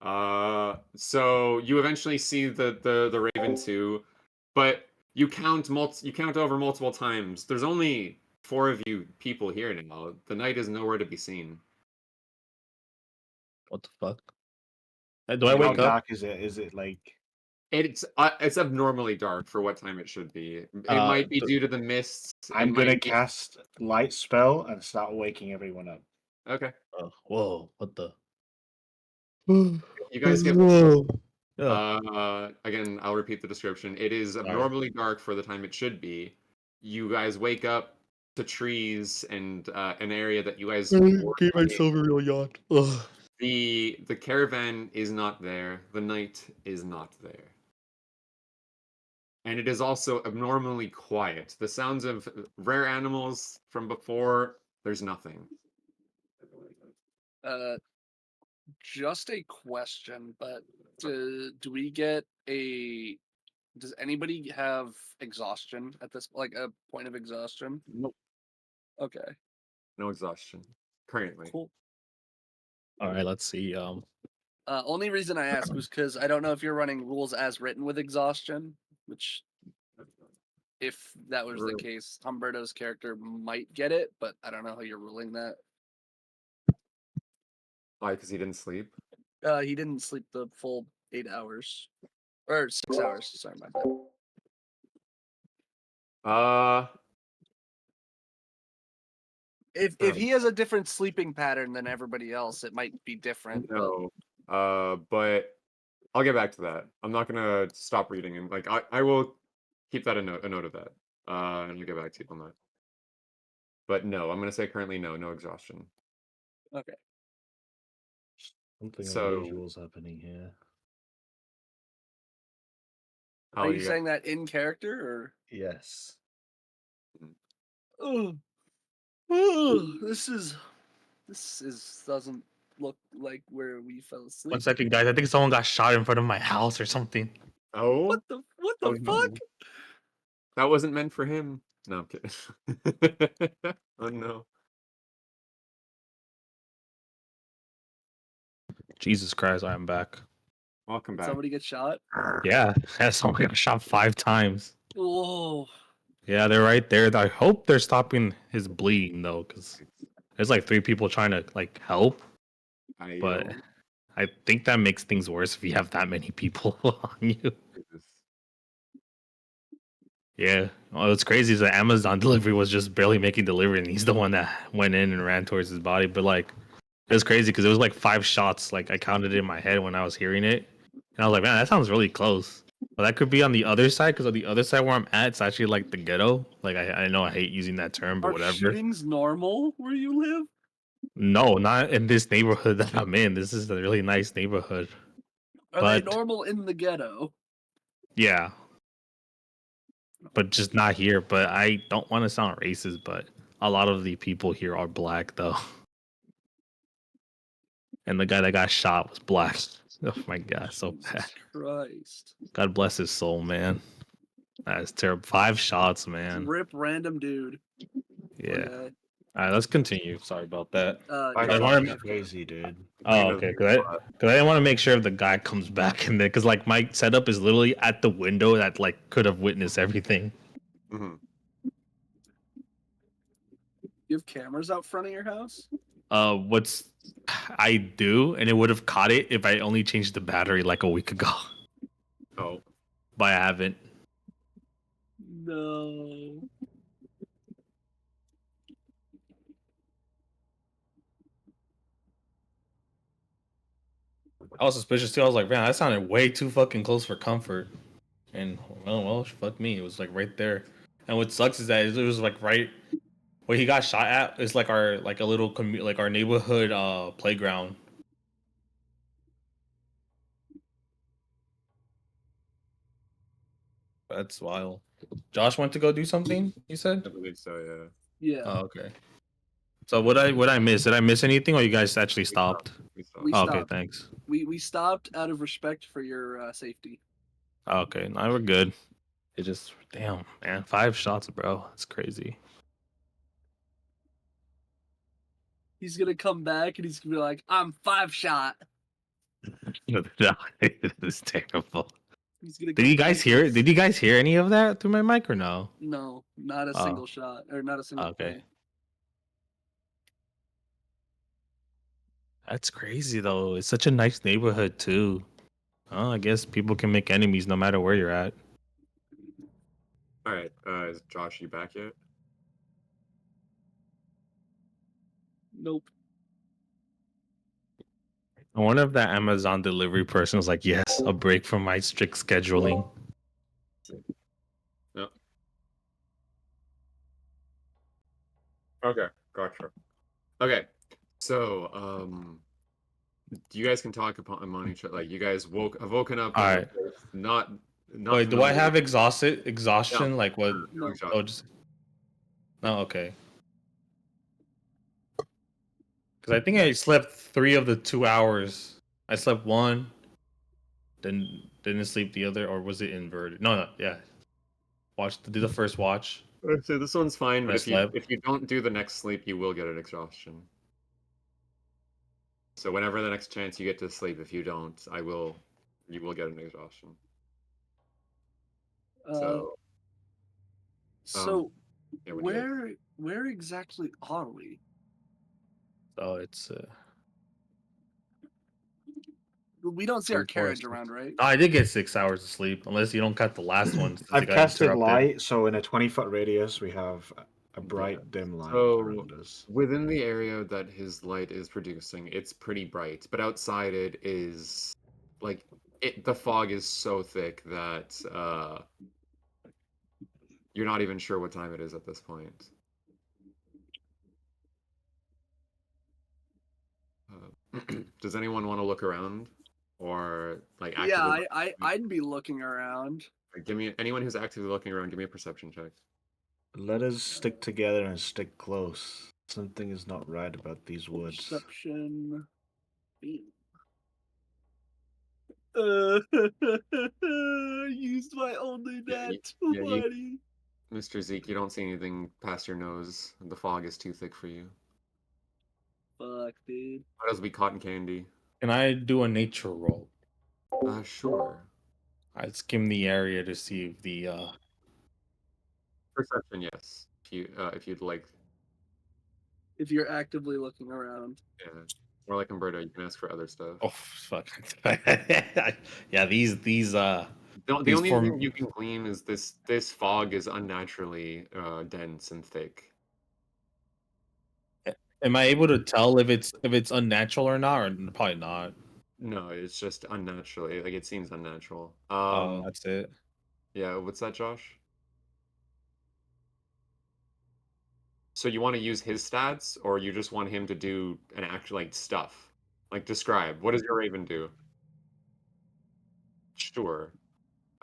So you eventually see the Raven too, but you count over multiple times. There's only 4 of you people here now. The knight is nowhere to be seen. What the fuck? Do I You How wake know, up? dark is it? Is it like it's abnormally dark for what time it should be. It might be due to the mists. It I'm gonna might be cast light spell and start waking everyone up? okay. Whoa, what the? You guys get Whoa. Yeah. again, I'll repeat the description. It is Sorry. abnormally dark for the time it should be. You guys wake up to trees and an area that you guys were Gave not in. myself a real yawn. Ugh. The caravan is not there. The knight is not there. And it is also abnormally quiet. The sounds of rare animals from before, there's nothing. Uh, just a question, but do we get a? Does anybody have exhaustion at this, like a point of exhaustion? Nope. Okay, No exhaustion currently. cool. All right, let's see. Only reason I ask was because I don't know if you're running rules as written with exhaustion, which if that was the case, Humberto's character might get it, but I don't know how you're ruling that. Why? Because he didn't sleep. He didn't sleep the full 8 hours or 6 hours. Sorry, my bad. Uh, If he has a different sleeping pattern than everybody else, it might be different. But no. But I'll get back to that. I'm not gonna stop reading and like I will keep that a note of that. And I'll get back to you on that. But no, I'm gonna say currently no exhaustion. okay, Something So unusual is happening here. how are you you saying that in character Yes. or? Oh, this is doesn't look like where we fell asleep. 1 second, guys. I think someone got shot in front of my house or something. Oh, What oh the no. fuck? That wasn't meant for him. No, I'm kidding. Oh no. Jesus Christ, I am back. Welcome Did back. somebody get shot? Yeah, someone got shot 5 times. Whoa. Yeah, they're right there. I hope they're stopping his bleeding though, because there's like 3 people trying to like help, I but I think that makes things worse if you have that many people on you. Yeah. Well, what's crazy is that Amazon delivery was just barely making delivery, and he's the one that went in and ran towards his body. But like, it was crazy because it was like 5 shots. Like I counted it in my head when I was hearing it, and I was like, man, that sounds really close. But that could be on the other side because on the other side where I'm at, it's actually like the ghetto. Like I know I hate using that term, but Are whatever. shootings normal where you live? No, not in this neighborhood that I'm in. This is a really nice neighborhood. Are they But normal in the ghetto? Yeah, but just not here. But I don't want to sound racist, but a lot of the people here are black though, and the guy that got shot was black. Oh my god, so bad. Jesus Christ. God bless his soul, man. That's terrible. 5 shots, man. Rip random dude. Poor Yeah. guy. All right, let's continue. Sorry about that. Five I Josh, wanna- shots you is have to- crazy, dude. Oh, okay. Because I didn't want to make sure if the guy comes back in there, because like my setup is literally at the window that like could have witnessed everything. Hmm. You have cameras out front of your house? What's I do, and it would have caught it if I only changed the battery like a week ago, Oh, but I haven't. No. I was suspicious too. I was like, man, that sounded way too fucking close for comfort. And well, fuck me. It was like right there. And what sucks is that it was like right where he got shot at. It's like our like a little like our neighborhood playground. That's wild. Josh went to go do something. You said? I believe so. Yeah. Yeah. Oh, okay. So what I miss? Did I miss anything, or you guys actually stopped? We saw. We Oh, okay, stopped. thanks. We stopped out of respect for your safety. Oh, okay, now we're good. It just damn man, 5 shots, bro. That's crazy. He's gonna come back and he's gonna be like, "I'm 5 shot." It is terrible. He's gonna. Did you guys hear? Did you guys hear any of that through my mic or no? No, not a Oh. single shot or not a single Okay. play. That's crazy though. It's such a nice neighborhood too. Oh, I guess people can make enemies no matter where you're at. All right. Is Josh you back yet? Nope. I wonder if that Amazon delivery person was like, "Yes, a break from my strict scheduling." No. Okay. Gotcha. Okay. So, you guys can talk among each other. Like, you guys have woken up. All in a right. place not. Wait, do I familiar have with- exhaustion? No. Like what? No, No. Josh. Oh, just no. Okay. Because I think I slept 3 of the 2 hours. I slept 1, then didn't sleep the other, or was it inverted? No. Yeah. Do the first watch. So this one's fine, but I slept. if you don't do the next sleep, you will get an exhaustion. So whenever the next chance you get to sleep, if you don't, you will get an exhaustion. So So yeah, what do you guys- where exactly are we? So it's. We don't see our 3, 4, carriage 6. around, right? Oh, I did get 6 hours of sleep, unless you don't cut the last one. Since I've it got casted interrupted. light, so in a 20-foot radius, we have a bright, Yeah. dim light So around us. within the area that his light is producing, it's pretty bright, but outside it is like the fog is so thick that you're not even sure what time it is at this point. Does anyone want to look around or like Yeah, actively? I'd be looking around. Give me anyone who's actively looking around. Give me a perception check. Let us stick together and stick close. Something is not right about these woods. Perception. Used my only Yeah, net yeah, you- 20. Mr. Zeke, you don't see anything past your nose. The fog is too thick for you. Fuck, dude. Might as well be cotton candy. Can I do a nature roll? Sure. I skim the area to see if the Perception, yes. If you'd like, If you're actively looking around. yeah. Or like Umberto, you can ask for other stuff. oh fuck. Yeah, these The these only form- thing you can glean is this fog is unnaturally dense and thick. am I able to tell if it's unnatural or not, or probably not? No, it's just unnaturally. Like it seems unnatural. That's it. Yeah, what's that, Josh? So you want to use his stats, or you just want him to do an actual like stuff? Like describe. What does your Raven do? Sure.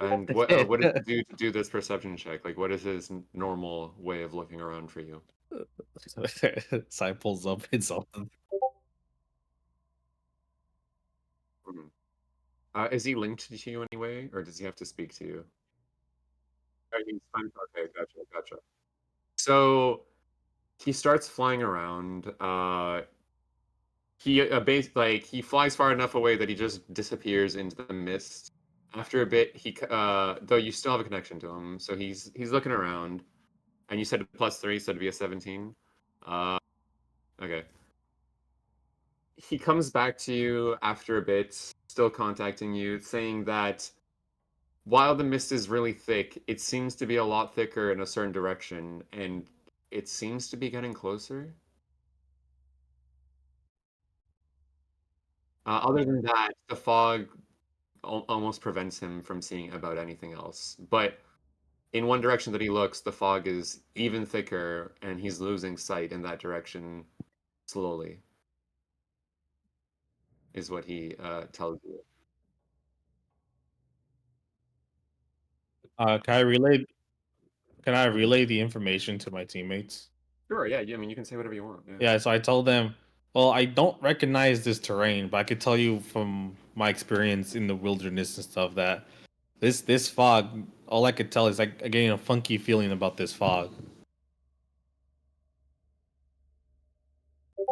And what does he do to do this perception check? Like, what is his normal way of looking around for you? Sai pulls up in something. Is he linked to you anyway, or does he have to speak to you? Oh, he's fine. Okay, gotcha. So he starts flying around. He flies far enough away that he just disappears into the mist. After a bit, though you still have a connection to him, so he's looking around. And you said +3, so it'd be a 17. Okay. He comes back to you after a bit, still contacting you, saying that while the mist is really thick, it seems to be a lot thicker in a certain direction, and it seems to be getting closer. Other than that, the fog almost prevents him from seeing about anything else. But in one direction that he looks, the fog is even thicker, and he's losing sight in that direction slowly, is what he tells you. Can I relay? Can I relay the information to my teammates? Sure, yeah, I mean, you can say whatever you want. Yeah, so I told them, well, I don't recognize this terrain, but I could tell you from my experience in the wilderness and stuff that this fog, all I could tell is like getting a funky feeling about this fog.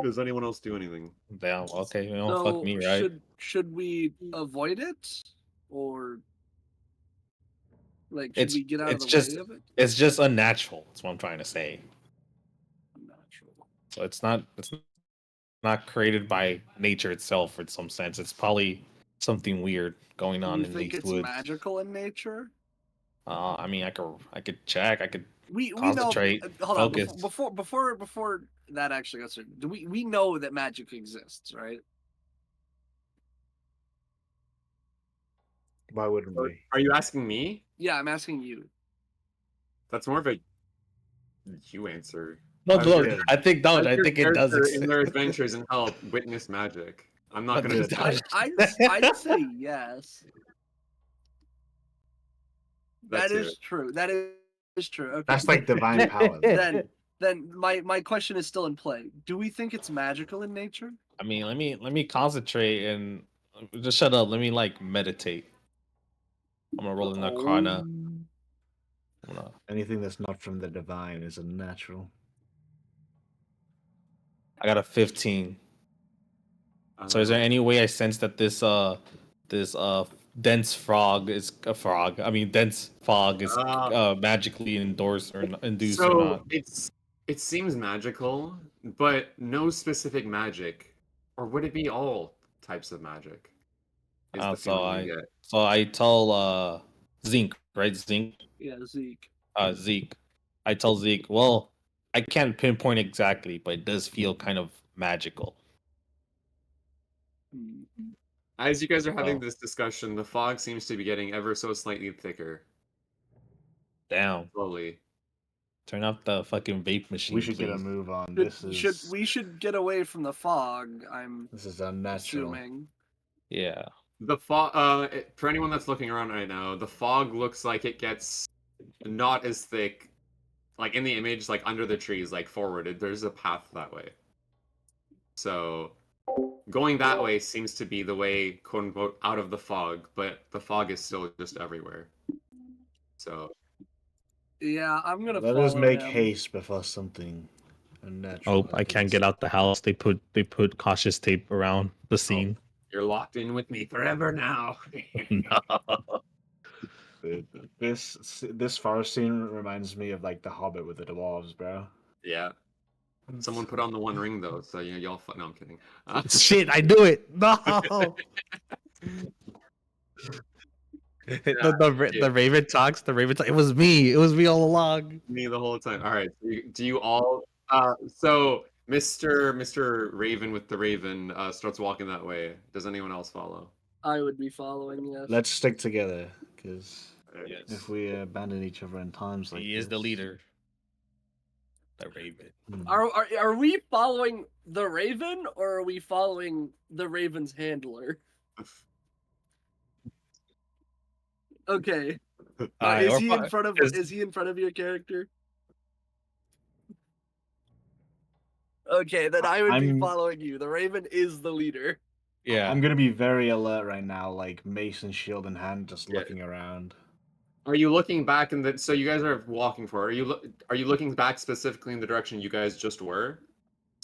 Does anyone else do anything? Damn, okay, you know, So fuck me, right? should we avoid it, or like should we get out of the way of it? It's just unnatural. That's what I'm trying to say. Unnatural. So it's not created by nature itself in some sense. It's probably something weird going Do on you in think these it's woods. magical in nature? I mean, I could check. I could We know. concentrate. Hold focus. on. Before that actually goes through. We know that magic exists, right? Why wouldn't we? Are you asking me? Yeah, I'm asking you. That's more of a you answer. No, As no, your- I think as I your think it does character exist. in their adventures and help witness magic. I'm not But gonna the- decide. I'd say yes. That is true. That is true. Okay. That's like divine power. Then my question is still in play. Do we think it's magical in nature? I mean, let me concentrate and just shut up. Let me like meditate. I'm gonna roll in the Arcana. Anything that's not from the divine is unnatural. I got a 15. So is there any way I sense that this dense frog is a frog? I mean, dense fog is magically endorsed or induced or not? It seems magical, but no specific magic, or would it be all types of magic? Is the feeling you get? So I tell Zeke, right? Zeke. Yeah, Zeke. Zeke. I tell Zeke, well, I can't pinpoint exactly, but it does feel kind of magical. As you guys are having this discussion, the fog seems to be getting ever so slightly thicker. Damn. Slowly. Turn off the fucking vape machine. We should please. get a move on. We should get away from the fog. This is unnatural. Assuming. Yeah. The fog. For anyone that's looking around right now, the fog looks like it gets not as thick. Like in the image, like under the trees, like forwarded. There's a path that way. So going that way seems to be the way, quote unquote, out of the fog, but the fog is still just everywhere. So yeah, I'm gonna. Let us make haste before something unnatural. Oh, I can't get out the house. They put cautious tape around the scene. You're locked in with me forever now. No. This forest scene reminds me of like the Hobbit with the dwarves, bro. Yeah. Someone put on the One Ring though, so y'all. No, I'm kidding. Shit, I knew it. No. The Raven talks. The Raven talks. It was me. It was me all along. Me the whole time. All right. Do you all? So Mr. Raven with the Raven starts walking that way. Does anyone else follow? I would be following. Yes. Let's stick together, because Yes. if we abandon each other in times like He is the leader. The Raven. Are we following the Raven, or are we following the Raven's handler? Okay. Alright, Is or he fi- in front of? is- Is he in front of your character? Okay, then I would be I'm- following you. The Raven is the leader. Yeah. I'm gonna be very alert right now, like mace and shield in hand, just Yeah. looking around. Are you looking back in the? So you guys are walking forward. Are you looking back specifically in the direction you guys just were?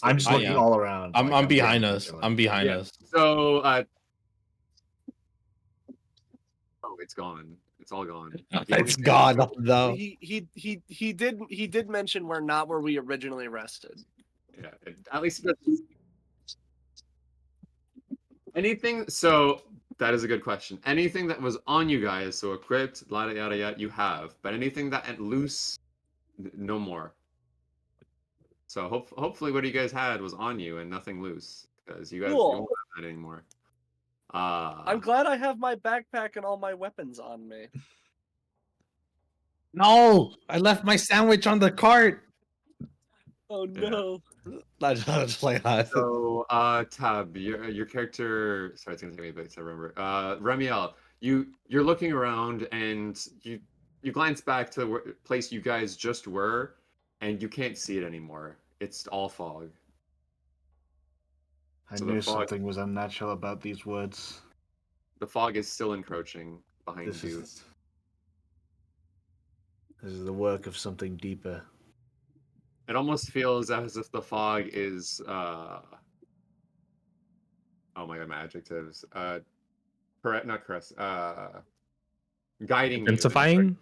I'm just I looking am. all around. I'm like, behind very us. I'm vigilant. behind Yeah. us. So oh, it's gone. It's all gone. The only It's thing- gone though. He did mention we're not where we originally rested. Yeah, at least anything. So that is a good question. Anything that was on you guys, so equipped, yada yada yada, you have. But anything that went loose, no more. So hopefully, what you guys had was on you and nothing loose, because you guys you Cool. won't have that anymore. I'm glad I have my backpack and all my weapons on me. No, I left my sandwich on the cart. Oh Yeah. no. Just like that. So, Tab, your character. Sorry, it's gonna take me a bit to remember. Remiel, you're looking around and you glance back to the place you guys just were, and you can't see it anymore. It's all fog. I So the knew fog- something was unnatural about these woods. The fog is still encroaching behind This you. is the work of something deeper. It almost feels as if the fog is oh my god, my adjectives. Correct, not correct. Guiding you. Intensifying?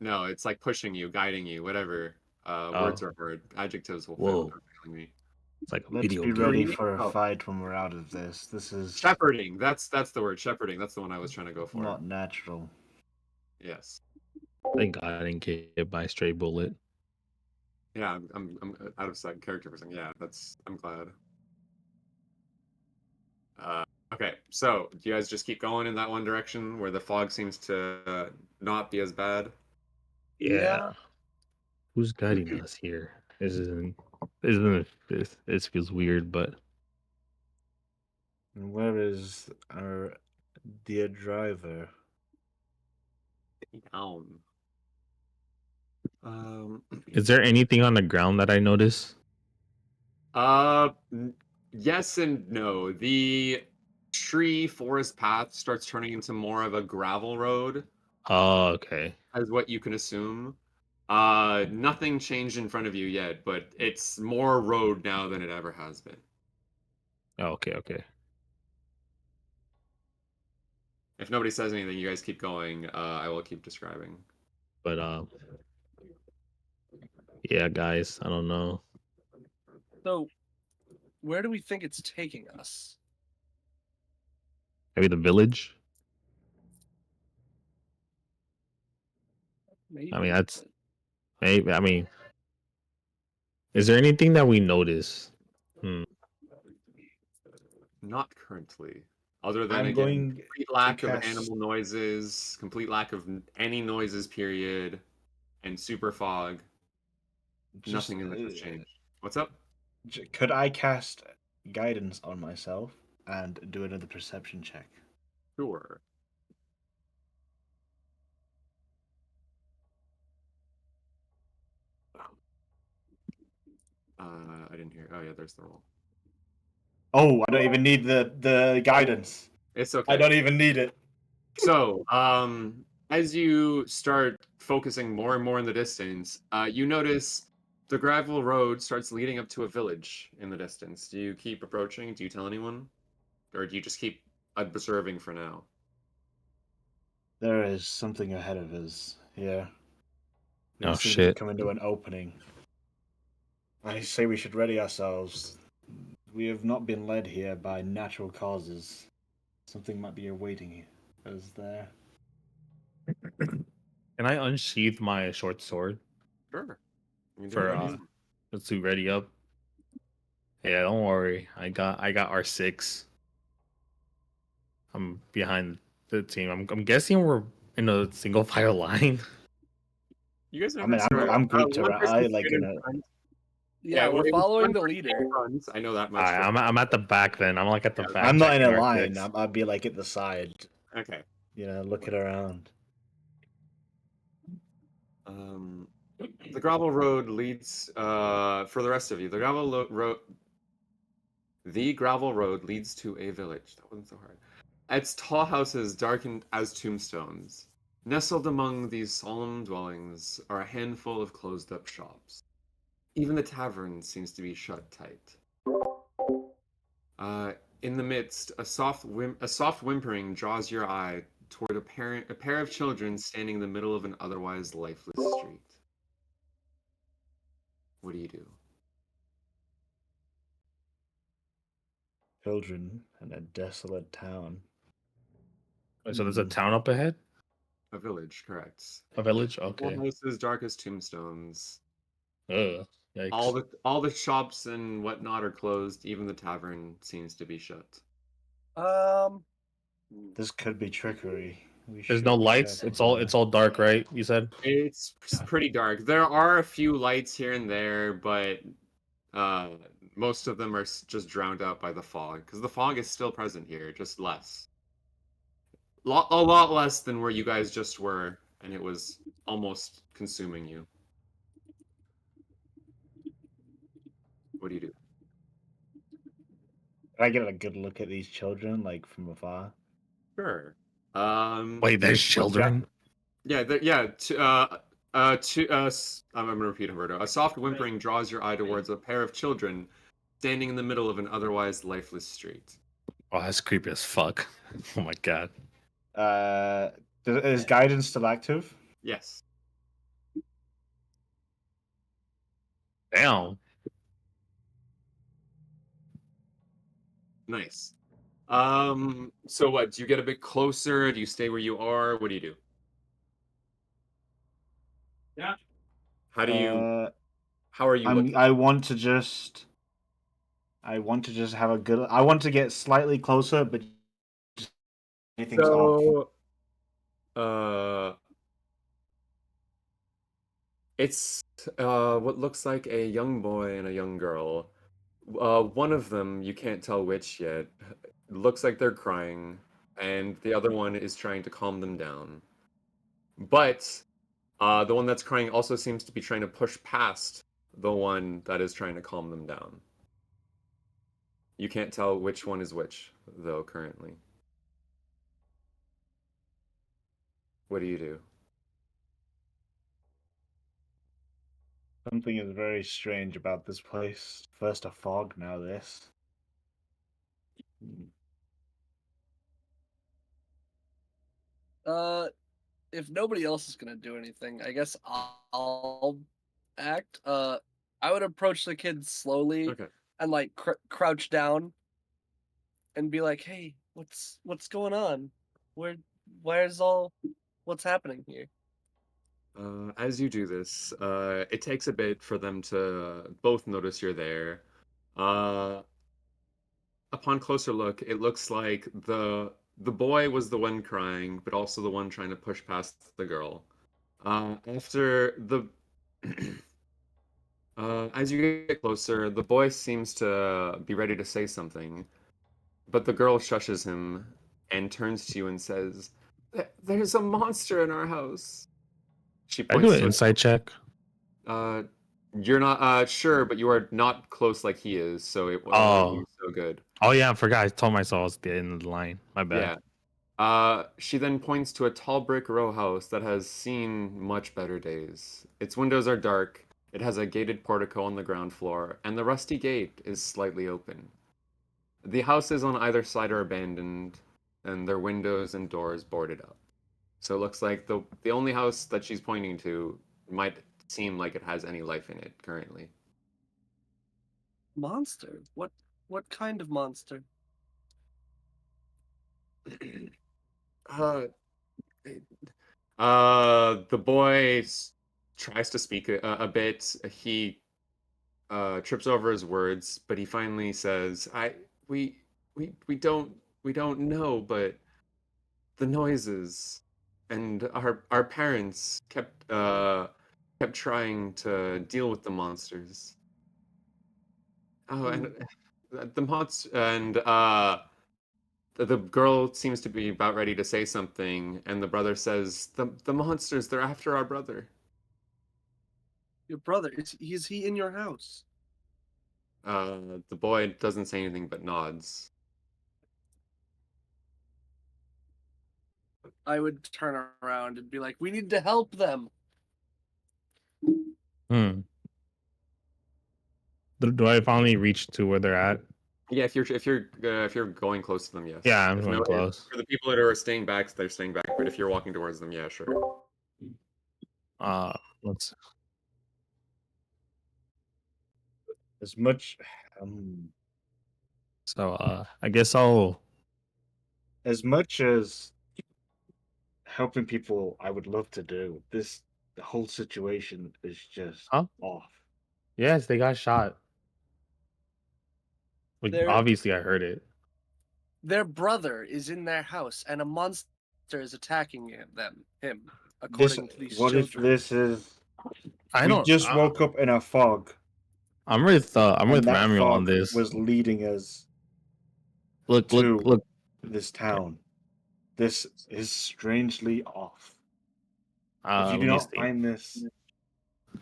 No, it's like pushing you, guiding you, whatever. Words are hard. Adjectives will Whoa. are failing me. It's like a Let's video be game. ready for a Oh. fight when we're out of this. This is Shepherding. That's the word. Shepherding. That's the one I was trying to go for. not natural. Yes. Thank God I didn't get hit by a stray bullet. Yeah, I'm out of sight character for a second. Yeah, I'm glad. Okay, so do you guys just keep going in that one direction where the fog seems to not be as bad? Yeah. Who's guiding us here? Isn't this feels weird, but And where is our dear driver? Down. is there anything on the ground that I notice? Yes and no. The tree forest path starts turning into more of a gravel road, Oh, okay. as what you can assume. Nothing changed in front of you yet, but it's more road now than it ever has been. Oh, okay. If nobody says anything, you guys keep going. I will keep describing. But yeah, guys, I don't know. So, where do we think it's taking us? Maybe the village. Maybe. I mean, maybe. I mean, is there anything that we notice? Not currently. Other than I'm again, going complete lack of cast- animal noises, complete lack of any noises, period, and super fog. Nothing in this has changed. What's up? Could I cast guidance on myself and do another perception check? Sure. I didn't hear. Oh yeah, there's the roll. Oh, I don't even need the guidance. It's okay. I don't even need it. So, as you start focusing more and more in the distance, you notice the gravel road starts leading up to a village in the distance. Do you keep approaching? Do you tell anyone? Or do you just keep observing for now? There is something ahead of us here. We Oh, seem to shit. come into an opening. I say we should ready ourselves. We have not been led here by natural causes. Something might be awaiting us there. Can I unsheath my short sword Sure. You can do for whatever you want. to ready up? Yeah, don't worry. I got R6. I'm behind the team. I'm guessing we're in a single file line. You guys I never mean, I'm grouped one around. person's Like straight in in a. front. Yeah, we're it was following one the person leader. in front, I know that much. Alright, I'm at the back then. I'm like at the Yeah, back. I'm not in a checking line. R6. I'd be like at the side, Okay. looking around. Um, the gravel road leads for the rest of you. The gravel road leads to a village. That wasn't so hard. Its tall houses darkened as tombstones. Nestled among these solemn dwellings are a handful of closed-up shops. Even the tavern seems to be shut tight. Uh, in the midst, a soft whimpering draws your eye toward a pair of children standing in the middle of an otherwise lifeless street. What do you do? Children in a desolate town. Wait, so there's a Hmm. town up ahead? A village, correct. A village? All Okay. houses dark as tombstones. Ugh. Yikes. All the shops and whatnot are closed. Even the tavern seems to be shut. Um, This could be trickery. We There's no should lights. check. It's all dark, right? You said. It's pretty dark. There are a few lights here and there, but uh, most of them are just drowned out by the fog because the fog is still present here, just less. A lot less than where you guys just were, and it was almost consuming you. What do you do? Can I get a good look at these children, like from afar? Sure. Wait, there's Would Jack- children. Yeah, I'm gonna repeat, Humberto. A soft whimpering draws your eye towards a pair of children standing in the middle of an otherwise lifeless street. Oh, that's creepy as fuck. Oh my god. Is guidance still active? Yes. Damn. Nice. So what? Do you get a bit closer? Do you stay where you are? What do you do? Yeah. How do you? Uh, How are you looking? I want to just. I want to just have a good. I want to get slightly closer, but just anything's off. So, uh, it's what looks like a young boy and a young girl. One of them, you can't tell which yet, looks like they're crying, and the other one is trying to calm them down. But the one that's crying also seems to be trying to push past the one that is trying to calm them down. You can't tell which one is which, though, currently. What do you do? Something is very strange about this place. First a fog, now this. uh, if nobody else is gonna do anything, I guess I'll act. I would approach the kids slowly Okay. and like crouch down and be like, "Hey, what's going on? Where where's all what's happening here?" As you do this, it takes a bit for them to both notice you're there. Uh, upon closer look, it looks like the boy was the one crying, but also the one trying to push past the girl. After the as you get closer, the boy seems to be ready to say something, but the girl shushes him and turns to you and says, There's a monster in our house." She I do points an to it. insight check. Uh, you're not sure, but you are not close like he is, so it won't be Oh. so good. Oh yeah, I forgot. I told myself I was at the end of the line. My bad. Yeah. She then points to a tall brick row house that has seen much better days. Its windows are dark, it has a gated portico on the ground floor, and the rusty gate is slightly open. The houses on either side are abandoned, and their windows and doors boarded up. So it looks like the only house that she's pointing to might seem like it has any life in it currently. Monster? What kind of monster? Uh, the boy tries to speak a bit. He trips over his words, but he finally says, we, we don't know, but the noises, and our parents kept trying to deal with the monsters. Oh, and the monster, and the girl seems to be about ready to say something, and the brother says, the monsters, they're after our brother." Your brother, is he in your house? The boy doesn't say anything but nods. I would turn around and be like, we need to help them. Hmm. Do I finally reach to where they're at? Yeah, if you're going close to them, yes. Yeah, I'm If going no, close. for the people that are staying back, they're staying back. But if you're walking towards them, yeah, sure. Uh, let's. As much, um, So, I guess I'll. as much as helping people, I would love to do the whole situation is just Huh? off. Yes, they got shot. Like, Their obviously, I heard it. their brother is in their house, and a monster is attacking him, This, according to these what if children. this is? I We don't. just woke up in a fog, I'm and with that Manuel on fog this. was leading us Look, look, to look. this town. This is strangely off. If you do Let me not see. find this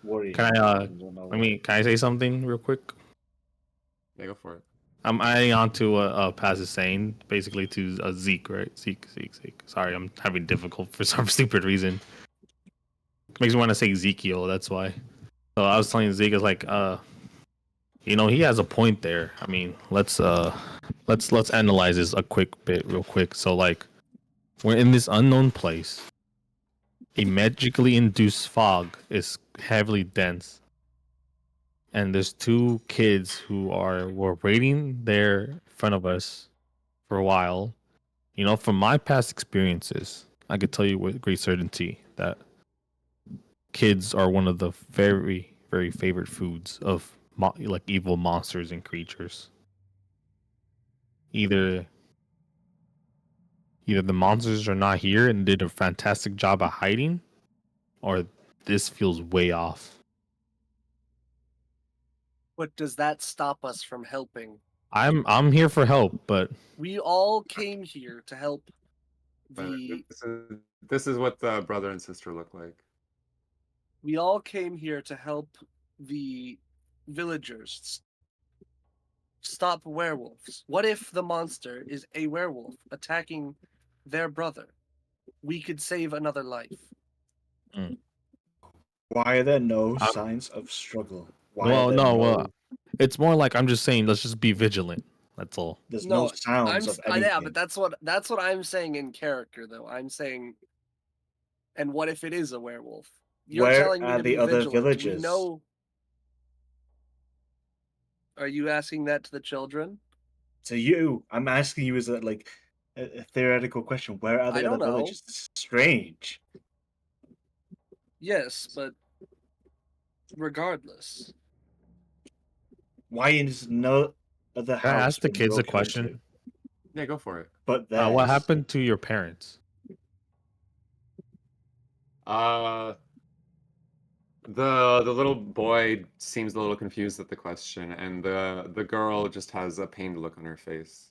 worrying, Can I? I don't know. Can I say something real quick? Yeah, go for it. I'm adding on to what Paz is saying, basically to Zeke, right? Zeke. Sorry, I'm having difficult for some stupid reason. Makes me want to say Ezekiel. That's why. So I was telling Zeke, is like, he has a point there. I mean, let's analyze this a quick bit, real quick. So like, we're in this unknown place. A magically induced fog is heavily dense, and there's two kids who were waiting there in front of us for a while. From my past experiences, I could tell you with great certainty that kids are one of the very, very favorite foods of like evil monsters and creatures. Either either the monsters are not here and did a fantastic job at hiding, or this feels way off. But does that stop us from helping? I'm here for help, but We all came here to help But the. this is what the brother and sister look like. We all came here to help the villagers stop werewolves. What if the monster is a werewolf attacking their brother? We could save another life. Why are there no I'm, signs of struggle? Why are well, there no, no? it's more like I'm just saying, let's just be vigilant. That's all. There's no No, sounds of yeah, anything. but that's what I'm saying in character though. I'm saying, and what if it is a werewolf? You're Where telling me are to the be other vigilant. We villagers? know. Are you asking that to the children? To you, I'm asking you as a theoretical question. Where are I the other don't know. villagers? This is strange. Yes, but regardless, Why is no other Can I house ask the when you kids a broke into, question? Yeah, go for it. but What theirs? happened to your parents? Uh, the little boy seems a little confused at the question, and the girl just has a pained look on her face.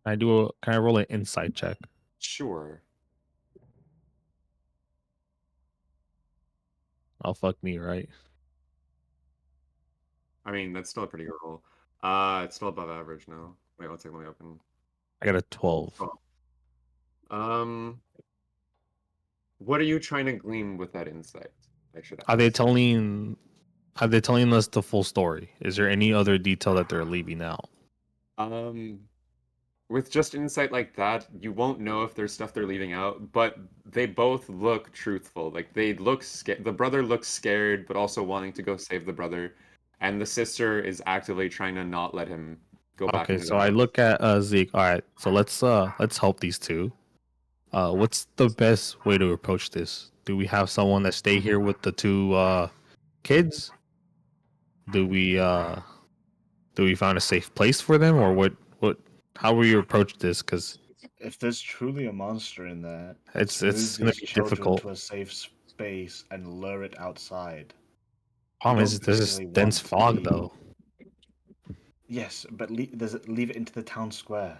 Can I roll an insight check? Sure. Oh, fuck me, right? I mean, that's still a pretty good roll. It's still above average now. Wait, one second, let me open. I got a 12. Oh. What are you trying to glean with that insight? I should Are they ask. telling Are they telling us the full story? Is there any other detail that they're leaving out? Um, with just insight like that, you won't know if there's stuff they're leaving out, but they both look truthful. Like they look scared. The brother looks scared, but also wanting to go save the brother, and the sister is actively trying to not let him go back Okay, into the so I house. look at Zeke. All right, so let's help these two. What's the best way to approach this? Do we have someone that stay here with the two kids? Do we find a safe place for them, or what? How will you approach this? Because If there's truly a monster in there, it's let's move gonna these be children difficult. to a safe space and lure it outside. We Problem is, don't there's this particularly dense want to fog be. though. Yes, but leave it into the town square.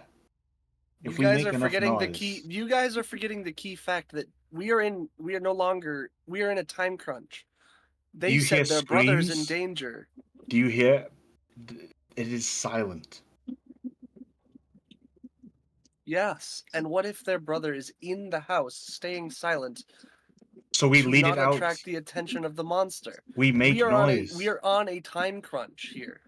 you If we guys make are enough forgetting the noise, key. You guys are forgetting the key fact that we are in. We are no longer. We are in a time crunch. They You hear said their brother's in screams? danger. Do you hear? It is silent. Yes. And what if their brother is in the house, staying silent, So we to lead not it out. attract the attention of the monster? We make we are noise. we are on a time crunch here.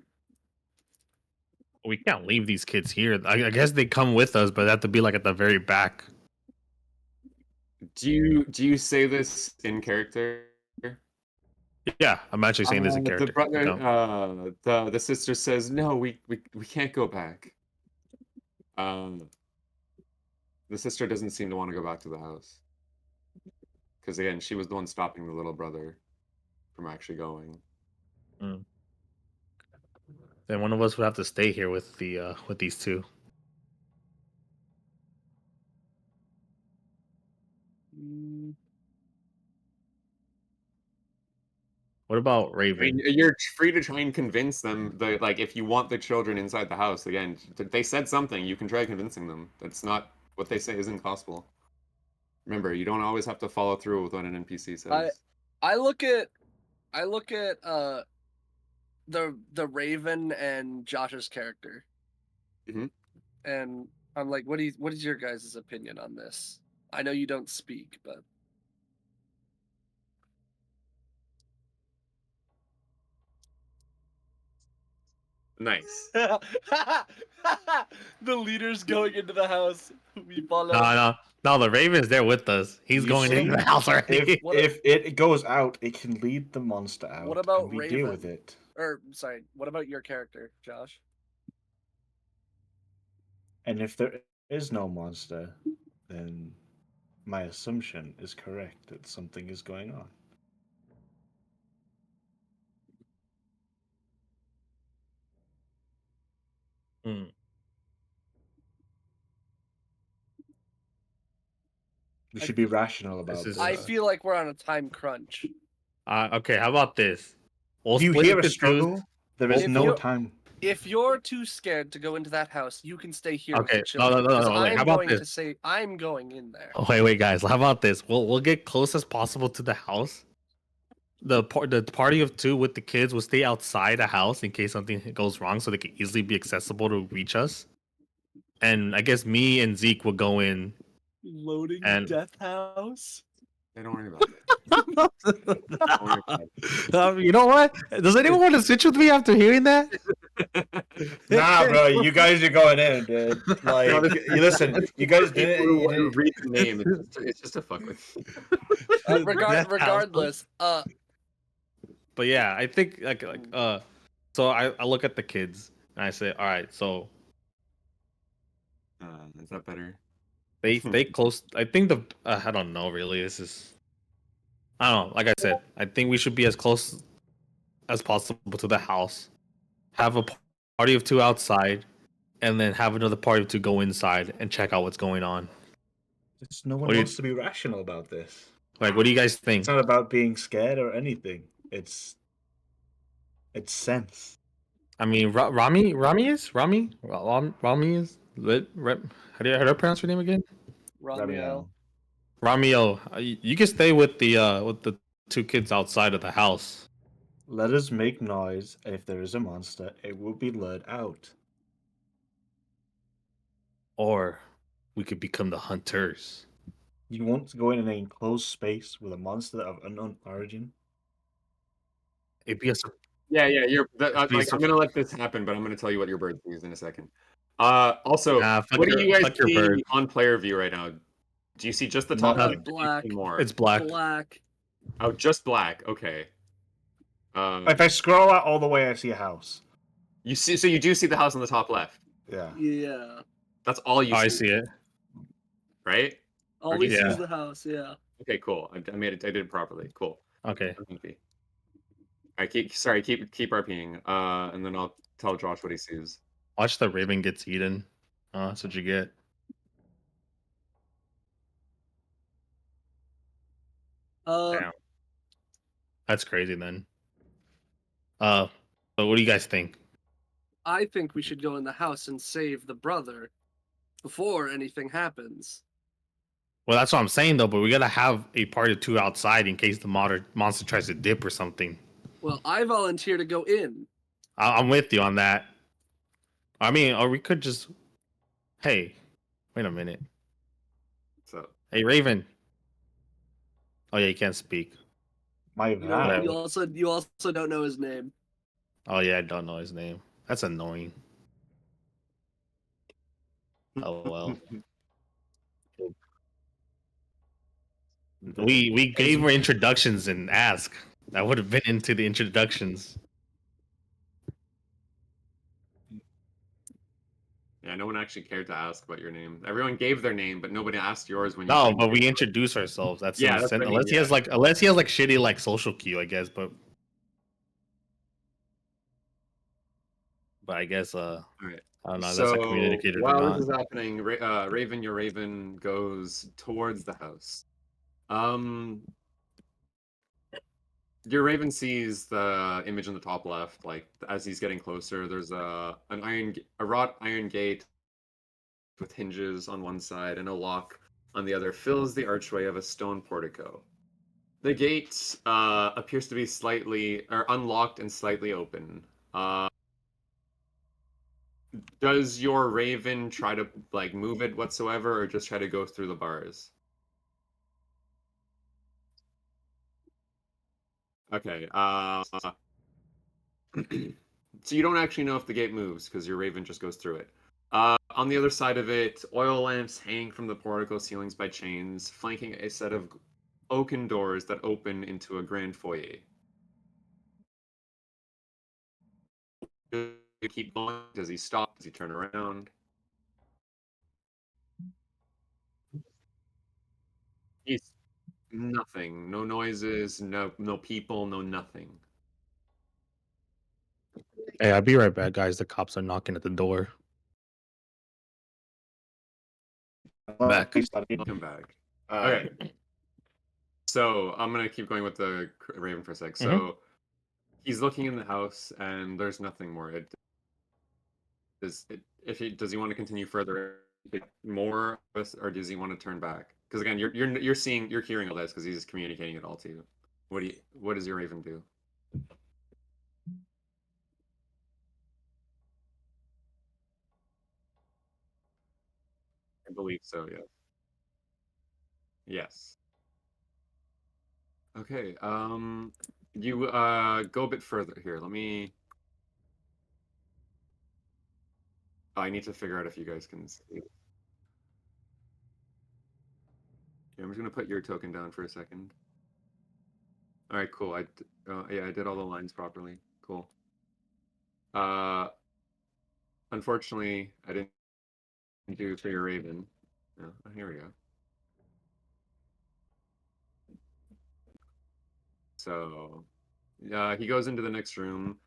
We can't leave these kids here. I guess they come with us, but they have to be like at the very back. Do you say this in character? Yeah, I'm actually saying this in The character. brother, No. the sister says, "No, we can't go back." The sister doesn't seem to want to go back to the house because again, she was the one stopping the little brother from actually going. Mm. Then one of us would have to stay here with these two. Mm, What about I Raven? mean, you're free to try and convince them that, like, if you want the children inside the house, again, they said something, you can try convincing them. That's not what they say isn't possible. Remember, you don't always have to follow through with what an NPC says. I look at the Raven and Josh's character. Mhm. And I'm like, what is your guys' opinion on this? I know you don't speak, but Nice. the leader's going into the house. We follow. No. The Raven's there with us. He's You going see, into the house already. If it goes out, it can lead the monster out. What about and we Raven? deal with it. Or sorry, what about your character, Josh? And if there is no monster, then my assumption is correct that something is going on. Hmm. We should be rational about This this. is, I feel like we're on a time crunch. Okay, how about this? We'll If you split hear a into twos. struggle, there is If no you're- time. If you're too scared to go into that house, you can stay here with Okay, the children. no, 'cause wait, I'm how about going this? to say I'm going in there. Oh, wait, guys. How about this? We'll get close as possible to the house. The party of two with the kids will stay outside the house in case something goes wrong, so they can easily be accessible to reach us. And I guess me and Zeke will go in. Loading And- death house. Hey, don't worry about that. Don't worry about it. You know what? Does anyone want to switch with me after hearing that? Nah, bro, you guys are going in, dude. Like, No, this- you listen, you guys People didn't. who You didn't read the name. It's just a fuck with. Regardless, But yeah, I think so I look at the kids and I say, all right, so Is that better? they stay close. I think I don't know really. I don't know. Like I said, I think we should be as close as possible to the house. Have a party of two outside, and then have another party of two go inside and check out what's going on. no one What do you- wants to be rational about this. Like, what do you guys think? It's not about being scared or anything. It's sense. I mean, Rami is how do you pronounce your name again? Ramiel. Ramio, you can stay with the two kids outside of the house. Let us make noise. If there is a monster, it will be lured out. Or we could become the hunters. You want to go in an enclosed space with a monster of unknown origin? It'd be a Yeah, you're. It's Like, I'm gonna let this happen, but I'm gonna tell you what your bird sees in a second. Also, fuck what do you guys fuck your see bird. on player view right now? Do you see just the top Nothing. left? Do you Black. see more? It's black. Black. Oh, just black. Okay. If I scroll out all the way, I see a house. You see, so you do see the house on the top left. Yeah. Yeah. That's all you see. I see it. Right? All Or we do see you- is the house. Yeah. Okay, cool. I made it. I did it properly. Cool. Okay. I'm happy. All right, keep RPing. And then I'll tell Josh what he sees. Watch the raven gets eaten. That's what you get. Damn. That's crazy then. But what do you guys think? I think we should go in the house and save the brother before anything happens. Well, that's what I'm saying though. But we gotta have a party 2 outside in case the monster tries to dip or something. Well, I volunteer to go in. I'm with you on that. I mean, or we could just. Hey, wait a minute. So Hey, Raven. Oh yeah, you can't speak. My You know, Whatever. you also don't know his name. Oh yeah, I don't know his name. That's annoying. Oh well. We gave her introductions and ask. That would have been into the introductions. yeah, no one actually cared to ask about your name. Everyone gave their name, but nobody asked yours when you. No, came but to we your- introduce ourselves. That's Yeah, in the that's what sense. I mean, Unless he has like shitty like social cue, I guess. But I guess All right. I don't know. If that's not So communicated or while this not. is happening, Raven, your Raven goes towards the house. Um, your Raven sees the image in the top left. Like as he's getting closer, there's a wrought iron gate with hinges on one side and a lock on the other fills the archway of a stone portico. The gate appears to be slightly or unlocked and slightly open. Uh, does your Raven try to like move it whatsoever, or just try to go through the bars? Okay. So you don't actually know if the gate moves because your Raven just goes through it. On the other side of it, oil lamps hang from the portico ceilings by chains, flanking a set of oaken doors that open into a grand foyer. Does he keep going? Does he stop? Does he turn around? He's nothing. No noises, no people, no nothing. Hey, I'll be right back, guys. The cops are knocking at the door. Back. Come back. Okay. So I'm gonna keep going with the Raven for a sec. So he's looking in the house and there's nothing more. Does he want to continue further more or does he want to turn back? Because again, you're hearing all this because he's communicating it all to you. What does your Raven do? I believe so, yes. Yes. Okay. You go a bit further here. Let me. Oh, I need to figure out if you guys can see. Okay, I'm just gonna put your token down for a second. All right, cool. Yeah, I did all the lines properly. Cool. Uh, unfortunately, I didn't do for your Raven. Oh, here we go. So, he goes into the next room.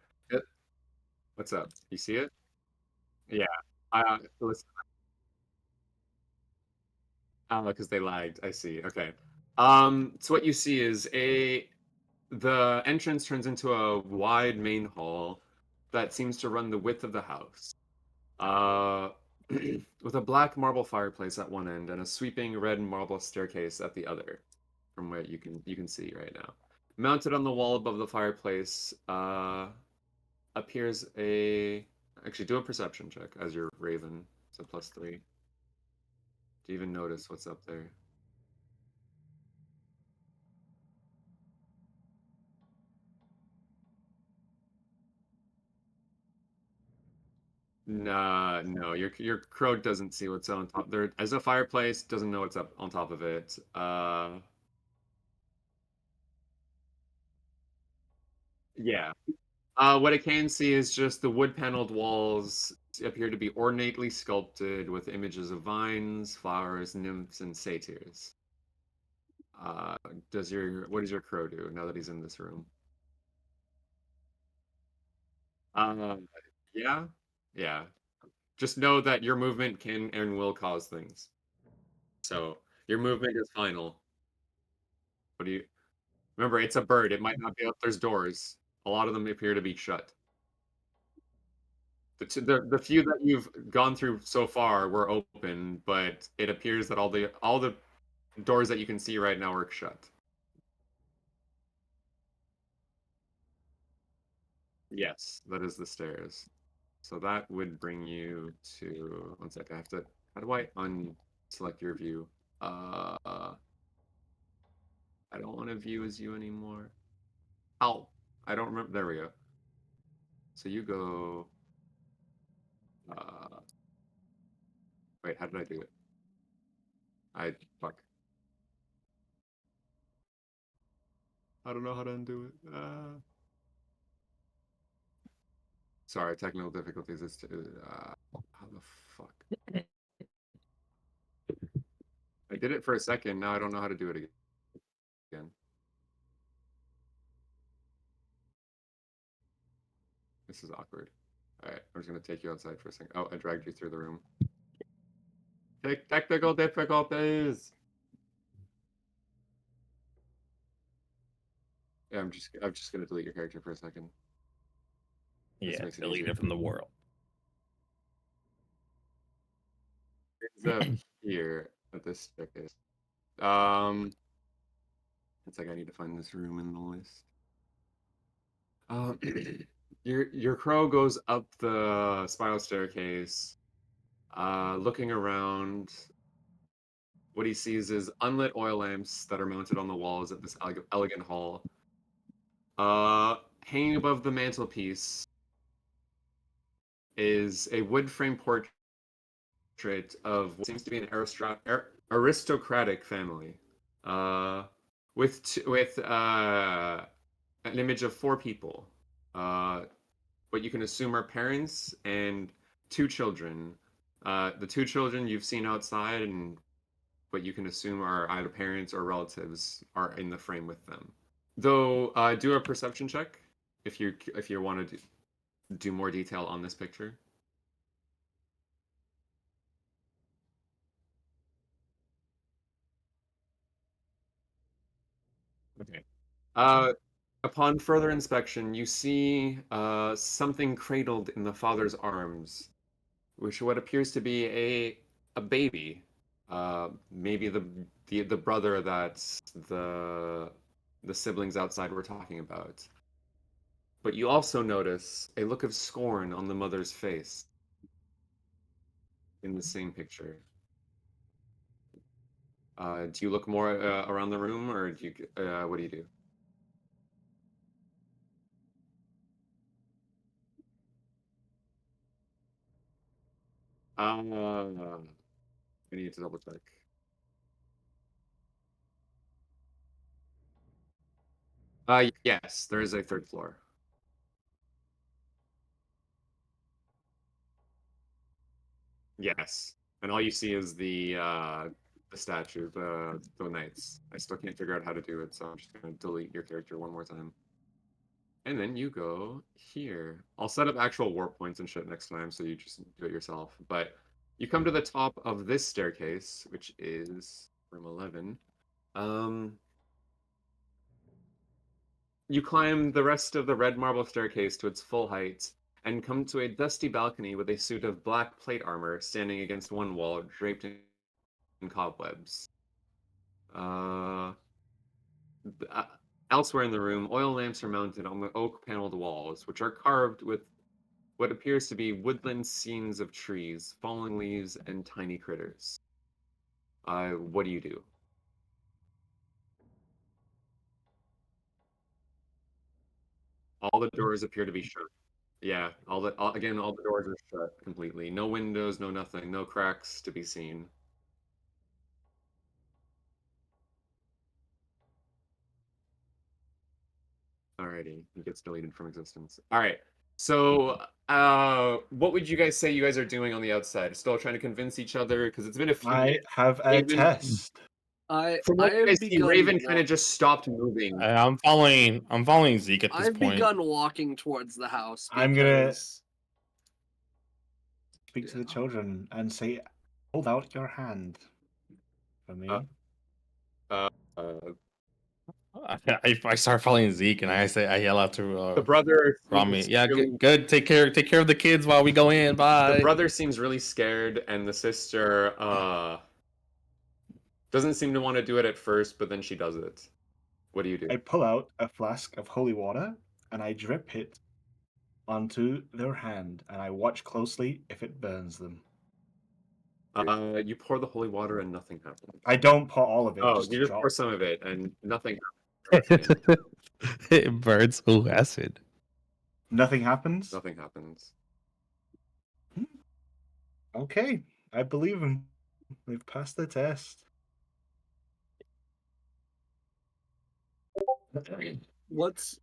What's up? You see it? Yeah. Listen, because they lagged. I see. Okay. So what you see is the entrance turns into a wide main hall that seems to run the width of the house. Uh, with a black marble fireplace at one end and a sweeping red marble staircase at the other, from what you can see right now. Mounted on the wall above the fireplace, appears a. Actually, do a perception check as your Raven. It's a +3. Do you even notice what's up there? Nah, no, your crow doesn't see what's on top. There as a fireplace, doesn't know what's up on top of it. Yeah. What it can see is just the wood-paneled walls appear to be ornately sculpted with images of vines, flowers, nymphs, and satyrs. Uh, what does your crow do now that he's in this room? Um, yeah, yeah. Just know that your movement can and will cause things. So your movement is final. What do you remember? It's a bird. It might not be up. There's doors. A lot of them appear to be shut. The few that you've gone through so far were open, but it appears that all the doors that you can see right now are shut. Yes, that is the stairs. So that would bring you to, one sec, I have to, how do I unselect your view? I don't want to view as you anymore. Oh, I don't remember, there we go. So you go, uh, wait, how did I do it? Fuck. I don't know how to undo it. Sorry, technical difficulties. How the fuck? I did it for a second. Now I don't know how to do it again. This is awkward. All right, I'm just gonna take you outside for a second. Oh, I dragged you through the room. Technical difficulties. Yeah, I'm just gonna delete your character for a second. This Yeah, makes it delete easier. it from the world. It's up here at this staircase. It's like I need to find this room in the list. Um, your crow goes up the spiral staircase, looking around. What he sees is unlit oil lamps that are mounted on the walls of this elegant hall. Hanging above the mantelpiece is a wood frame portrait of what seems to be an aristocratic family, uh, with an image of four people, what you can assume are parents and two children. The two children you've seen outside, and what you can assume are either parents or relatives are in the frame with them. Though, do a perception check if you want to do more detail on this picture. Okay. Uh, Upon further inspection, you see something cradled in the father's arms, which what appears to be a baby. Maybe the brother that the siblings outside were talking about. But you also notice a look of scorn on the mother's face in the same picture. Do you look more around the room, or do you what do you do? I need to double check. Yes, there is a third floor. Yes, and all you see is the statue, the knights. I still can't figure out how to do it, so I'm just gonna delete your character one more time. And then you go here. I'll set up actual warp points and shit next time, so you just do it yourself. But you come to the top of this staircase, which is room 11. You climb the rest of the red marble staircase to its full height and come to a dusty balcony with a suit of black plate armor standing against one wall, draped in cobwebs. Uh, uh, Elsewhere in the room, oil lamps are mounted on the oak paneled walls, which are carved with what appears to be woodland scenes of trees, falling leaves, and tiny critters. What do you do? All the doors appear to be shut. Yeah, again, all the doors are shut completely. No windows, no nothing, no cracks to be seen. Alrighty, it gets deleted from existence. All right. So, what would you guys say you guys are doing on the outside? Still trying to convince each other because it's been a few I days. have a Raven, test. from what you I've guys see, begun Raven kind walk- of just stopped moving. I'm following Zeke at this I've point. begun walking towards the house. I'm gonna because- speak to the Yeah. children and say, "Hold out your hand for me." Uh, uh, I start following Zeke and I yell out to the brother Rami, seems yeah, really, good. Take care of the kids while we go in. the Bye. brother seems really scared, and the sister Doesn't seem to want to do it at first, but then she does it. What do you do? I pull out a flask of holy water and I drip it onto their hand, and I watch closely if it burns them. You pour the holy water and nothing happens. I don't pour all of it. Oh, Just you a just drop. pour some of it and nothing happens. It burns. Oh, acid. Nothing happens. Nothing happens. Okay, I believe them. They've passed the test. What's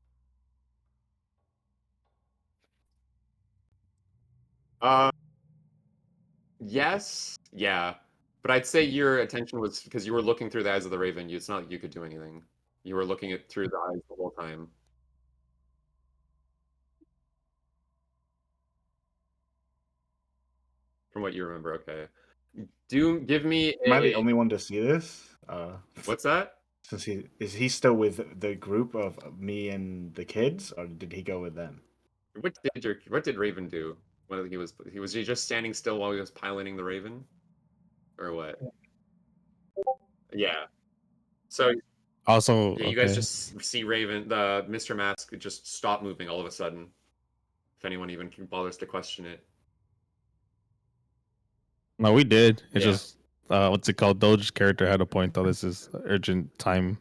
Yes, yeah, but I'd say your attention was because you were looking through the eyes of the raven. It's not like you could do anything. You were looking it through the eyes the whole time. From what you remember, okay. Give me Am I the a only one to see this? what's that? Since he still with the group of me and the kids, or did he go with them? What did Raven do when he was just standing still while he was piloting the Raven, or what? Yeah. So Also, yeah, you guys okay. just see Raven, the Mr. Mask, just stop moving all of a sudden. If anyone even bothers to question it. No, we did. It's Yeah. just what's it called? Doge's character had a point though. This is urgent time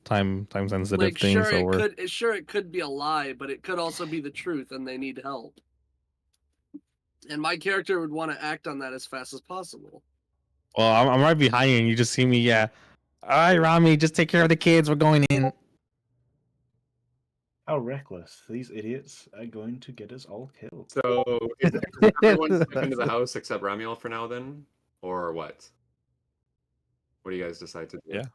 sensitive like thing. So we're sure it could be a lie, but it could also be the truth, and they need help. And my character would want to act on that as fast as possible. well. I'm right behind you. And you just see me. Yeah. All right, Rami, just take care of the kids. We're going in. How reckless! These idiots are going to get us all killed. So is does everyone step into the house except Ramiel for now then? Or what? What do you guys decide to do? Yeah.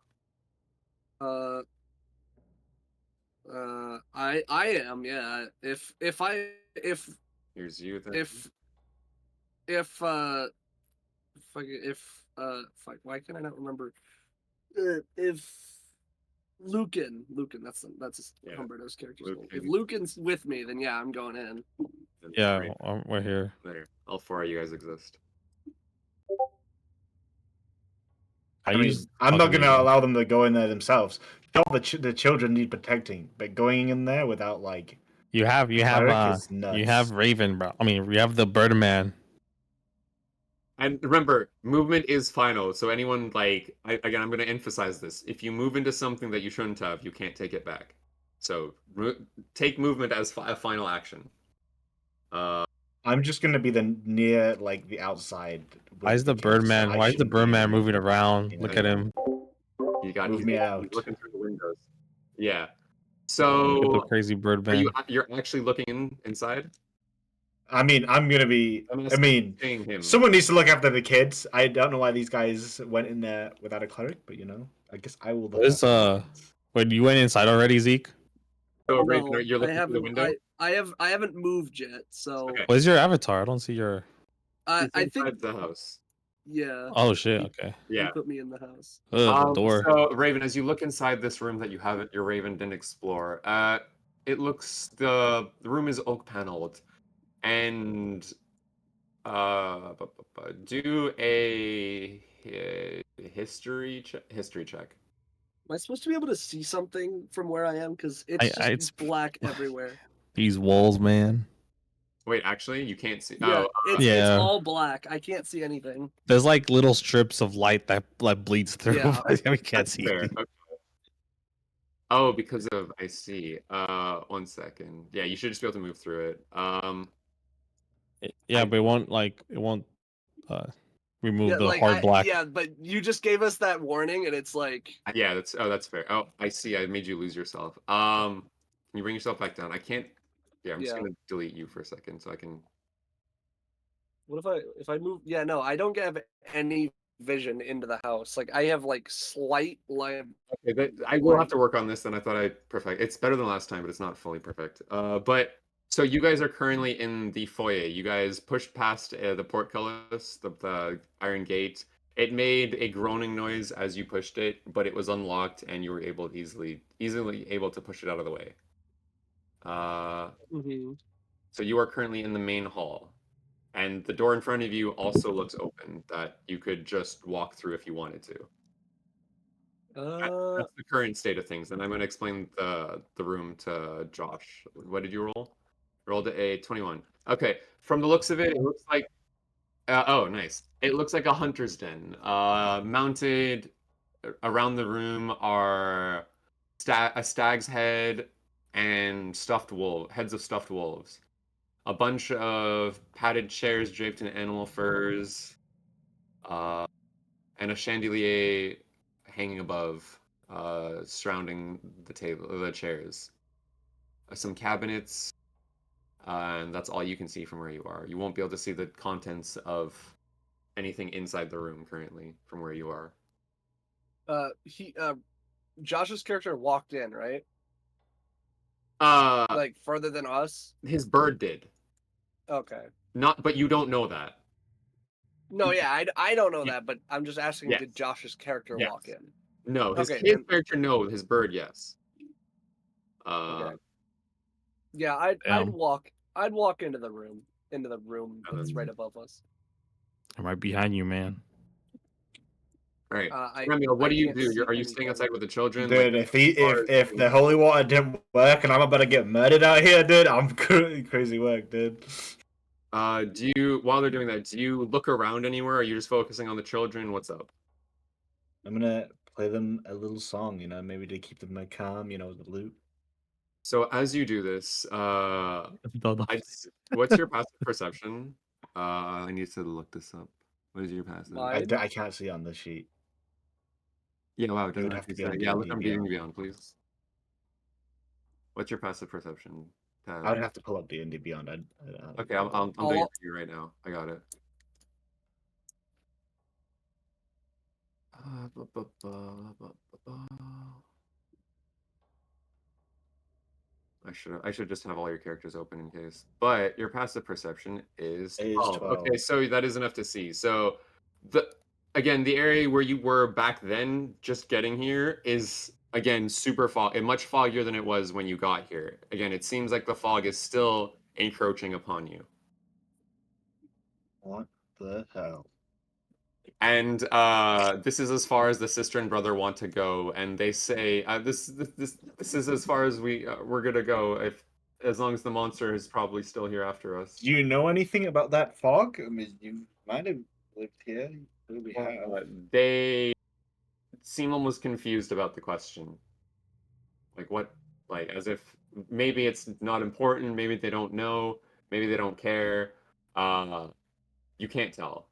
I am, yeah. If Here's you then. if fuck, why can I not remember? If Lucan, that's Yeah, Humberto's character's name. If Lucan. Lucan's with me, then yeah, I'm going in. And Yeah, Raven. we're here. There. All four of you guys exist. I I mean, use I'm not fucking going to Raven. allow them to go in there themselves. Sure, the children need protecting, but going in there without like You have cleric is nuts. Raven, bro. I mean, you have the Birdman. And remember, movement is final. So anyone again, I'm going to emphasize this. If you move into something that you shouldn't have, you can't take it back. So take movement as a final action. I'm just going to be the near like the outside. Why is the kids, so Birdman? I Why is the shouldn't be in Birdman there, moving around? you Look know? at him. Move He's me out. looking through the windows. Yeah. Look at the So crazy Birdman. you're actually looking inside? I mean, I'm gonna be. I mean, Seeing him. someone needs to look after the kids. I don't know why these guys went in there without a cleric, but I guess I will look What is after the kids. Wait, you went inside already, Zeke? So Raven, No, you're I looking through the haven't. window? I haven't moved yet, so Okay. What is your avatar? I don't see your. I He's think inside the house. yeah. Oh shit. Okay. He Yeah. put me in the house. Ugh, the door. So Raven, as you look inside this room that your Raven didn't explore, it looks the room is oak paneled, and do a history check. Am I supposed to be able to see something from where I am? Because it's just it's black everywhere. these walls, man. Wait, actually, you can't see. Yeah, Oh, it's Yeah. all black. I can't see anything. There's like little strips of light that like bleeds through. Yeah. we can't that's see. fair. Okay. Oh, because of I see. 1 second. Yeah, you should just be able to move through it. Yeah, I- but it won't remove Yeah, the like hard black. yeah, but you just gave us that warning, and it's like Yeah, that's fair. Oh, I see. I made you lose yourself. Can you bring yourself back down? I can't. Yeah, I'm just Yeah. gonna delete you for a second so I can. what if I move? Yeah, no, I don't have any vision into the house. Like I have like slight line. Okay, I will have to work on this. Then I thought I perfect. It's better than last time, but it's not fully perfect. But so you guys are currently in the foyer. You guys pushed past the portcullis, the iron gate. It made a groaning noise as you pushed it, but it was unlocked, and you were easily able to push it out of the way. Mm-hmm. So you are currently in the main hall, and the door in front of you also looks open that you could just walk through if you wanted to. That's the current state of things, and I'm going to explain the room to Josh. What did you roll? Rolled a 21. Okay, from the looks of it, it looks like oh, nice. It looks like a hunter's den. Mounted around the room are a stag's head and heads of stuffed wolves. A bunch of padded chairs draped in animal furs, uh, and a chandelier hanging above, surrounding the chairs. Some cabinets, and that's all you can see from where you are. You won't be able to see the contents of anything inside the room currently from where you are. He Josh's character walked in, right? Uh, Like further than us. his bird did. Okay. Not, but you don't know that. No, yeah, I don't know Yeah. that, but I'm just asking, Yes. did Josh's character Yes. walk in? No, his Okay, his then. character no, his bird yes. Okay. Yeah, I'd walk into the room that's right above us. I'm right behind you, man. All right. I Samuel, what do you can't do? see Are you staying anything. outside with the children? Dude, Like, if the holy water didn't work and I'm about to get murdered out here, dude, I'm crazy work, dude. do you while they're doing that, do you look around anywhere? Or are you just focusing on the children? What's up? I'm gonna play them a little song, maybe to keep them calm, the loot. So as you do this, No. what's your passive perception? I need to look this up. What is your passive? Mine? I can't see on this sheet. Yeah, wow, it It doesn't would have to actually be on say. Yeah, look D&D on Beyond. D&D Beyond, please. What's your passive perception tab? I would have to pull up D&D Beyond. Okay, I'm doing it for you right now. I got it. Ba, ba, ba, ba, ba, ba. I should just have all your characters open in case. But your passive perception is It is 12. 12. Okay, so that is enough to see. So the area where you were back then, just getting here, is again super fog, much foggier than it was when you got here. Again, it seems like the fog is still encroaching upon you. What the hell? And this is as far as the sister and brother want to go, and they say this is as far as we're gonna go, if as long as the monster is probably still here after us. Do you know anything about that fog? I mean, you might have lived here. You probably have. They seem almost confused about the question, like what, like as if maybe it's not important, maybe they don't know, maybe they don't care. You can't tell.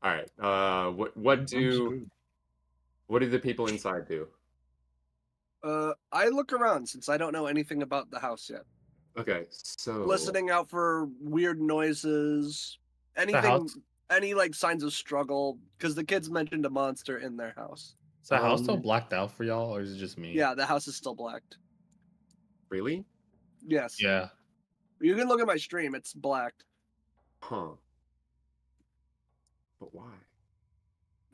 All right. I'm screwed. What do the people inside do? I look around since I don't know anything about the house yet. Okay, so Listening out for weird noises, anything, house- any like signs of struggle, because the kids mentioned a monster in their house. Is the house still blacked out for y'all, or is it just me? Yeah, the house is still blacked. really? Yes. Yeah. You can look at my stream; it's blacked. Huh. But why?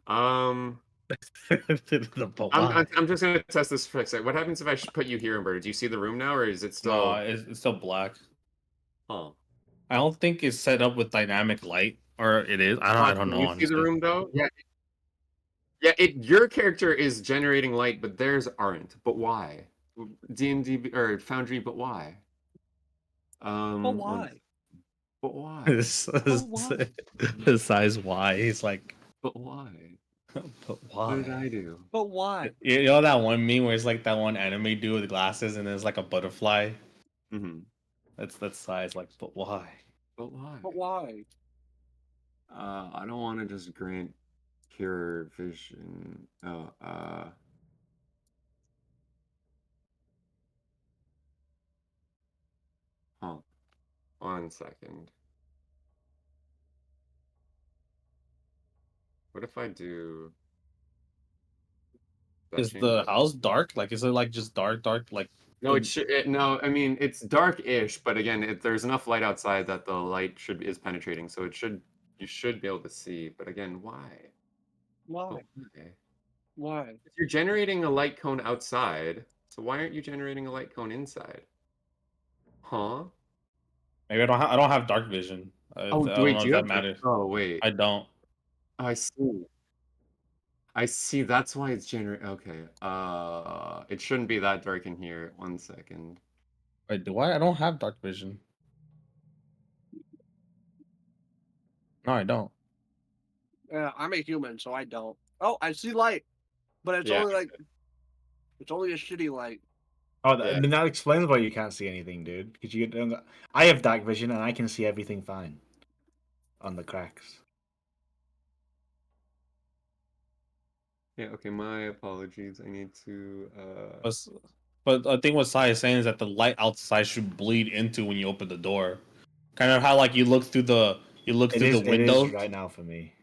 Um, But why? I'm just gonna test this for a second. What happens if I put you here, Umber? Do you see the room now, or is it still? No, it's still black. Huh. I don't think it's set up with dynamic light, or it is. I don't Can know. you see the Honestly. room though? Yeah. Yeah. Your character is generating light, but theirs aren't. But why? D&D or Foundry, but why? But why? But why? His size Y. He's like, But why? but What did why? I do? But why? You know that one meme where it's like that one anime dude with glasses and there's like a butterfly. Mm-hmm. That's that size. Like, but why? But why? But why? I don't want to just grant cure vision. Oh, huh. 1 second. What if I do that Is change? the house dark? Like, is it like just dark? Like, No, it should. No, I mean it's dark-ish, but again, there's enough light outside that the light is penetrating, so you should be able to see. But again, why? Why? But why? Why? If you're generating a light cone outside, so why aren't you generating a light cone inside? Huh? maybe I don't have dark vision. I Oh, don't wait, know do if you that have dark? matters. Oh, wait. I don't. I see. I see. That's why it's January. Okay. It shouldn't be that dark in here. 1 second. Wait, do I? I don't have dark vision. No, I don't. Yeah, I'm a human, so I don't. Oh, I see light, but it's Yeah. only like it's only a shitty light. Oh, Yeah. then that explains why you can't see anything, dude. Because you don't. I have dark vision and I can see everything fine on the cracks. Yeah. Okay. My apologies. I need to. But I think what Sai is saying is that the light outside should bleed into when you open the door. Kind of how like you look through the It is windows. right now for me.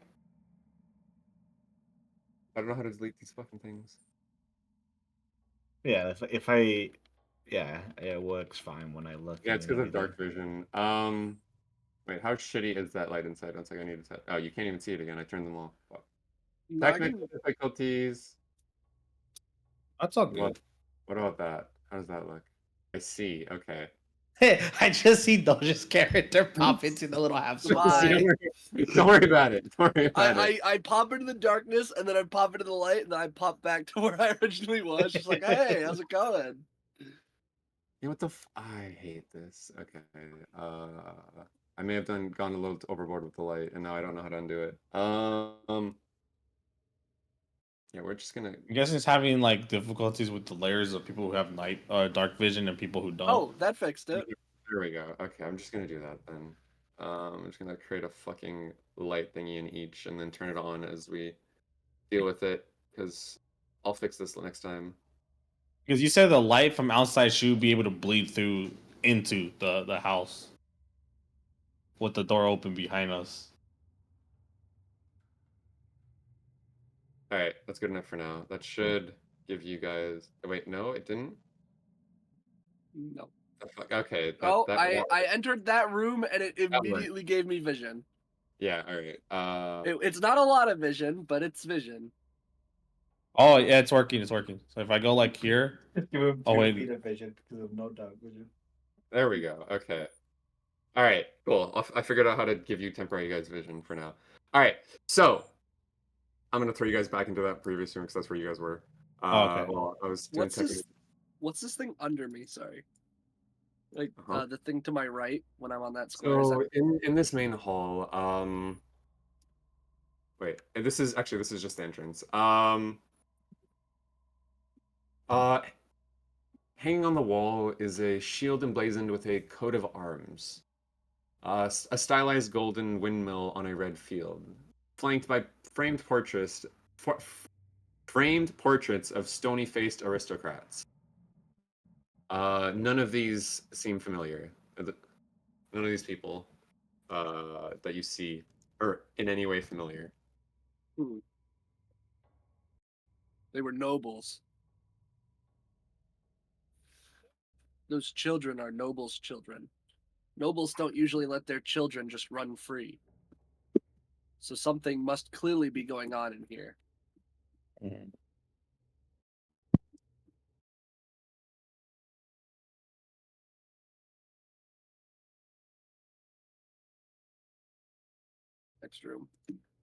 I don't know how to delete these fucking things. Yeah, if I, yeah, it works fine when I look Yeah, and it's because of everything. dark vision. Wait. How shitty is that light inside? One second. I need to set. Oh, you can't even see it again. I turned them off. Fuck. No, I Technical can. difficulties. That's all What? good. What about that? How does that look? I see. Okay. Hey, I just see Doja's character pop into the little half Don't Bye. worry about it. Don't worry about it. I pop into the darkness and then I pop into the light and then I pop back to where I originally was. Just like, hey, how's it going? Yeah, what the I hate this. Okay. I may have gone a little overboard with the light, and now I don't know how to undo it. Yeah, we're just gonna. I guess it's having like difficulties with the layers of people who have dark vision and people who don't. Oh, that fixed it. There we go. Okay, I'm just gonna do that then. I'm just gonna create a fucking light thingy in each, and then turn it on as we deal with it, because I'll fix this next time. Because you said the light from outside should be able to bleed through into the house with the door open behind us. All right, that's good enough for now. That should give you guys. Oh, wait, no, it didn't. No. The fuck? Okay, Oh, that I entered that room and it that worked. immediately gave me vision. Yeah. All right. It's not a lot of vision, but it's vision. Oh yeah, it's working. It's working. So if I go like here, Give him oh wait, vision because of no dark vision. There we go. Okay. All right. Cool. I figured out how to give you temporary guys vision for now. All right. So I'm gonna throw you guys back into that previous room because that's where you guys were. oh, okay. Well, I was doing technical. What's this thing under me? Sorry. Like Uh-huh. the thing to my right when I'm on that square. So in this main hall, wait, and this is just the entrance. Uh, hanging on the wall is a shield emblazoned with a coat of arms. A stylized golden windmill on a red field, flanked by for, framed portraits of stony-faced aristocrats. None of these seem familiar. None of these people that you see are in any way familiar. Hmm. They were nobles. Those children are nobles' children. Nobles don't usually let their children just run free. So something must clearly be going on in here. Mhm. Next room.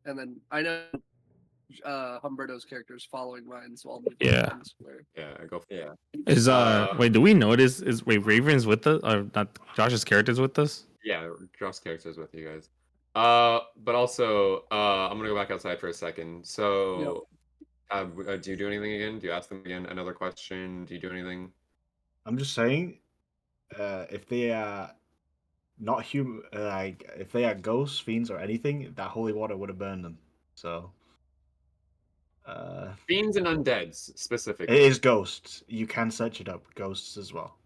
And then I know Humberto's character is following mine, so I'll move to Yeah. one square. Yeah, I go. Yeah. Is wait, do we notice is wait Raven's with us or not Josh's character's with us? Yeah, Josh characters with you guys. But also, I'm gonna go back outside for a second. Yep. So, do you do anything again? Do you ask them again another question? Do you do anything? I'm just saying, if they are not human, like if they are ghosts, fiends, or anything, that holy water would have burned them. So, uh, Fiends and undeads it specifically. is ghosts. You can search it up. Ghosts as well.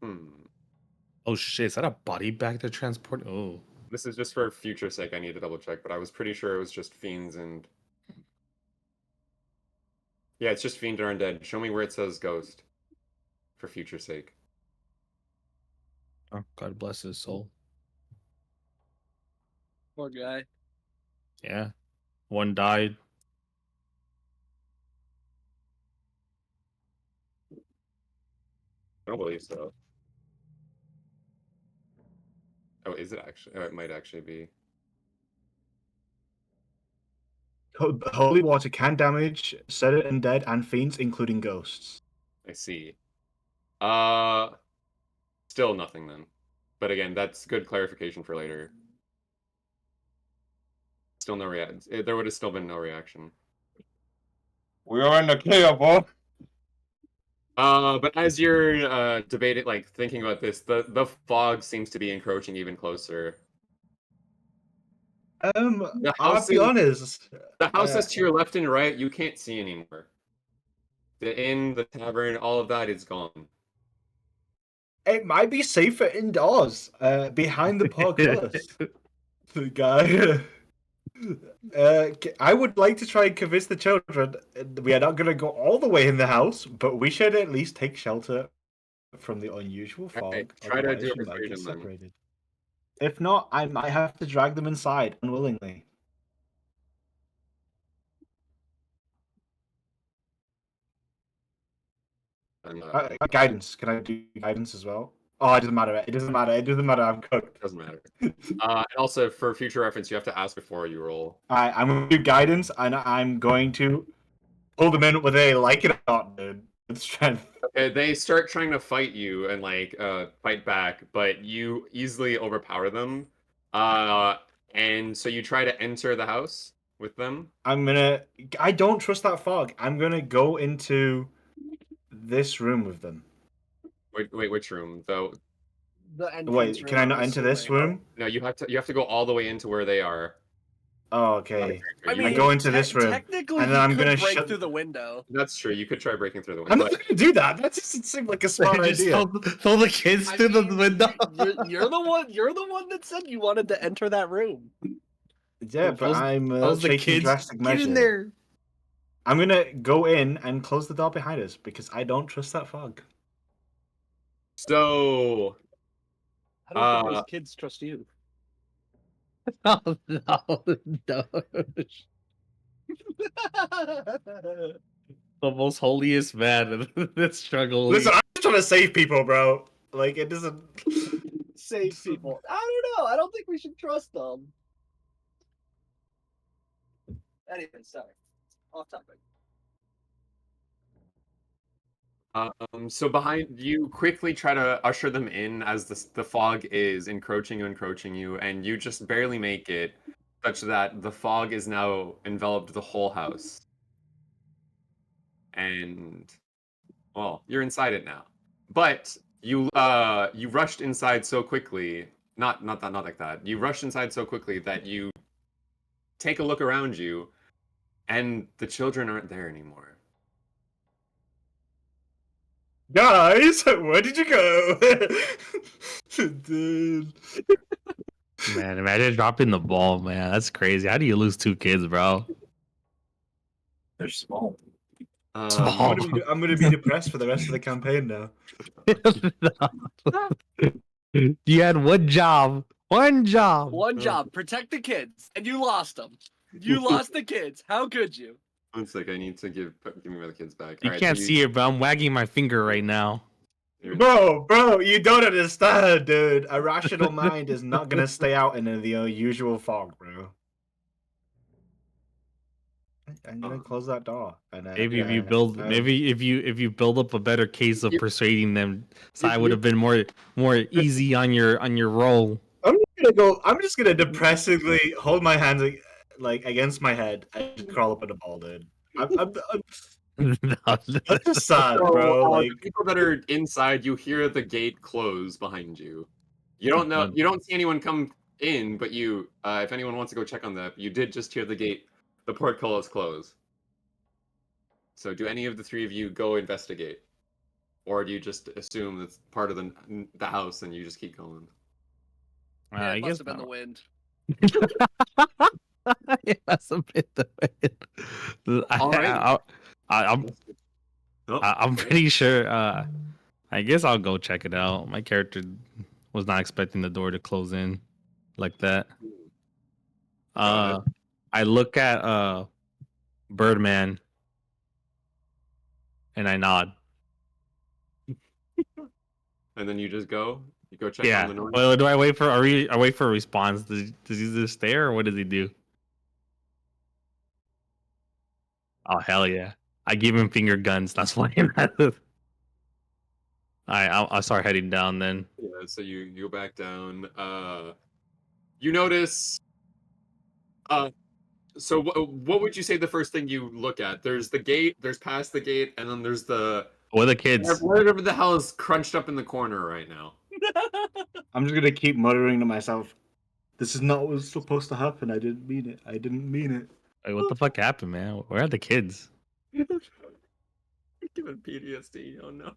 Hmm. Oh shit, is that a body bag to transport? Oh. This is just for future sake. I need to double check, but I was pretty sure it was just fiends and yeah, it's just fiend or undead. Show me where it says ghost for future sake. Oh, God bless his soul. Poor guy. Yeah. One died. I don't believe so. Oh, is it actually? Oh, it might actually be. Holy water can damage certain undead and fiends, including ghosts. I see. Still nothing then. But again, that's good clarification for later. Still no reaction. There would have still been no reaction. We are in the clear, boy. But as you're debating, like thinking about this, the fog seems to be encroaching even closer. The I'll be houses, honest. the houses to your left and right, you can't see anymore. The inn, the tavern, all of that is gone. It might be safer indoors, behind the portcullis. The guy. I would like to try and convince the children we are not going to go all the way in the house, but we should at least take shelter from the unusual fog. Alright, try to Otherwise, do a we might get persuasion then. separated. If not, I might have to drag them inside unwillingly. And Guidance. Can I do guidance as well? Oh, it doesn't matter. It doesn't matter. It doesn't matter. I'm cooked. doesn't matter. And also for future reference, you have to ask before you roll. Alright, I'm going to do guidance, and I'm going to pull them in with a like it or not, dude. With strength. Okay, they start trying to fight you and like fight back, but you easily overpower them. And so you try to enter the house with them. I don't trust that fog. I'm gonna go into this room with them. Wait, which room? Though The entrance Wait, can I room, not I'm enter this assuming. room? no, you have to go all the way into where they are. Oh, okay. I You mean, can- go into this room, Technically, and then you I'm could gonna break shut- through the window. That's true. You could try breaking through the I'm window. not gonna do that. That doesn't seem like a smart Just idea. throw the kids I through the mean, window. You're the one. You're the one that said you wanted to enter that room. Yeah, but I'm Those the taking kids. drastic Get measures. in there. I'm gonna go in and close the door behind us because I don't trust that fog. So I don't think Uh, those kids trust you. Oh no, no. The most holiest man that's struggling. Listen, I'm just trying to save people, bro. Like it doesn't. Save people. I don't know. I don't think we should trust them. Anyway, sorry. Off topic. So behind you quickly try to usher them in as the fog is encroaching you, and you just barely make it, such that the fog is now enveloped the whole house. And well, you're inside it now. But you rushed inside so quickly, not like that. You rushed inside so quickly that you take a look around you, and the children aren't there anymore. Guys, where did you go? Dude. Man, imagine dropping the ball, man. That's crazy. How do you lose 2 kids, bro? They're small. Small. I'm gonna be depressed for the rest of the campaign now. You had one job. One job. One job: protect the kids, and you lost them. You lost the kids. How could you? One sec, I need to give me my kids back. You Alright, can't so see it, but I'm wagging my finger right now. Bro, you don't understand, dude. A rational mind is not gonna stay out in the usual fog, bro. I'm gonna close that door. And, Maybe if you build, maybe if you build up a better case of persuading them, so I would have been more easy on your roll. I'm just gonna depressingly hold my hands like against my head and just crawl up in a ball, dude. I'm that's just sad, So, bro. the Like, people that are inside, you hear the gate close behind you. You don't know, you don't see anyone come in, but you, if anyone wants to go check on that, you did just hear the gate, the portcullis close. So, do any of the three of you go investigate, or do you just assume that's part of the house and you just keep going? Yeah, I it guess must have been the wind. it must have been the wind. I'm pretty sure. I guess I'll go check it out. My character was not expecting the door to close in like that. ahead. I look at Birdman and I nod. And then you just go. You go check Yeah. on the north. Well, do I wait for? I wait for a response? Does he just stare, or what does he do? Oh hell yeah! I give him finger guns. That's why. All right, I'll start heading down then. Yeah, so you go back down. You notice. So what would you say the first thing you look at? There's the gate. There's past the gate, and then there's the What are the kids? whatever the hell is crunched up in the corner right now. I'm just gonna keep muttering to myself, "This is not what's supposed to happen. I didn't mean it. I didn't mean it." Like, what the fuck happened, man? Where are the kids? Given PTSD. Oh no.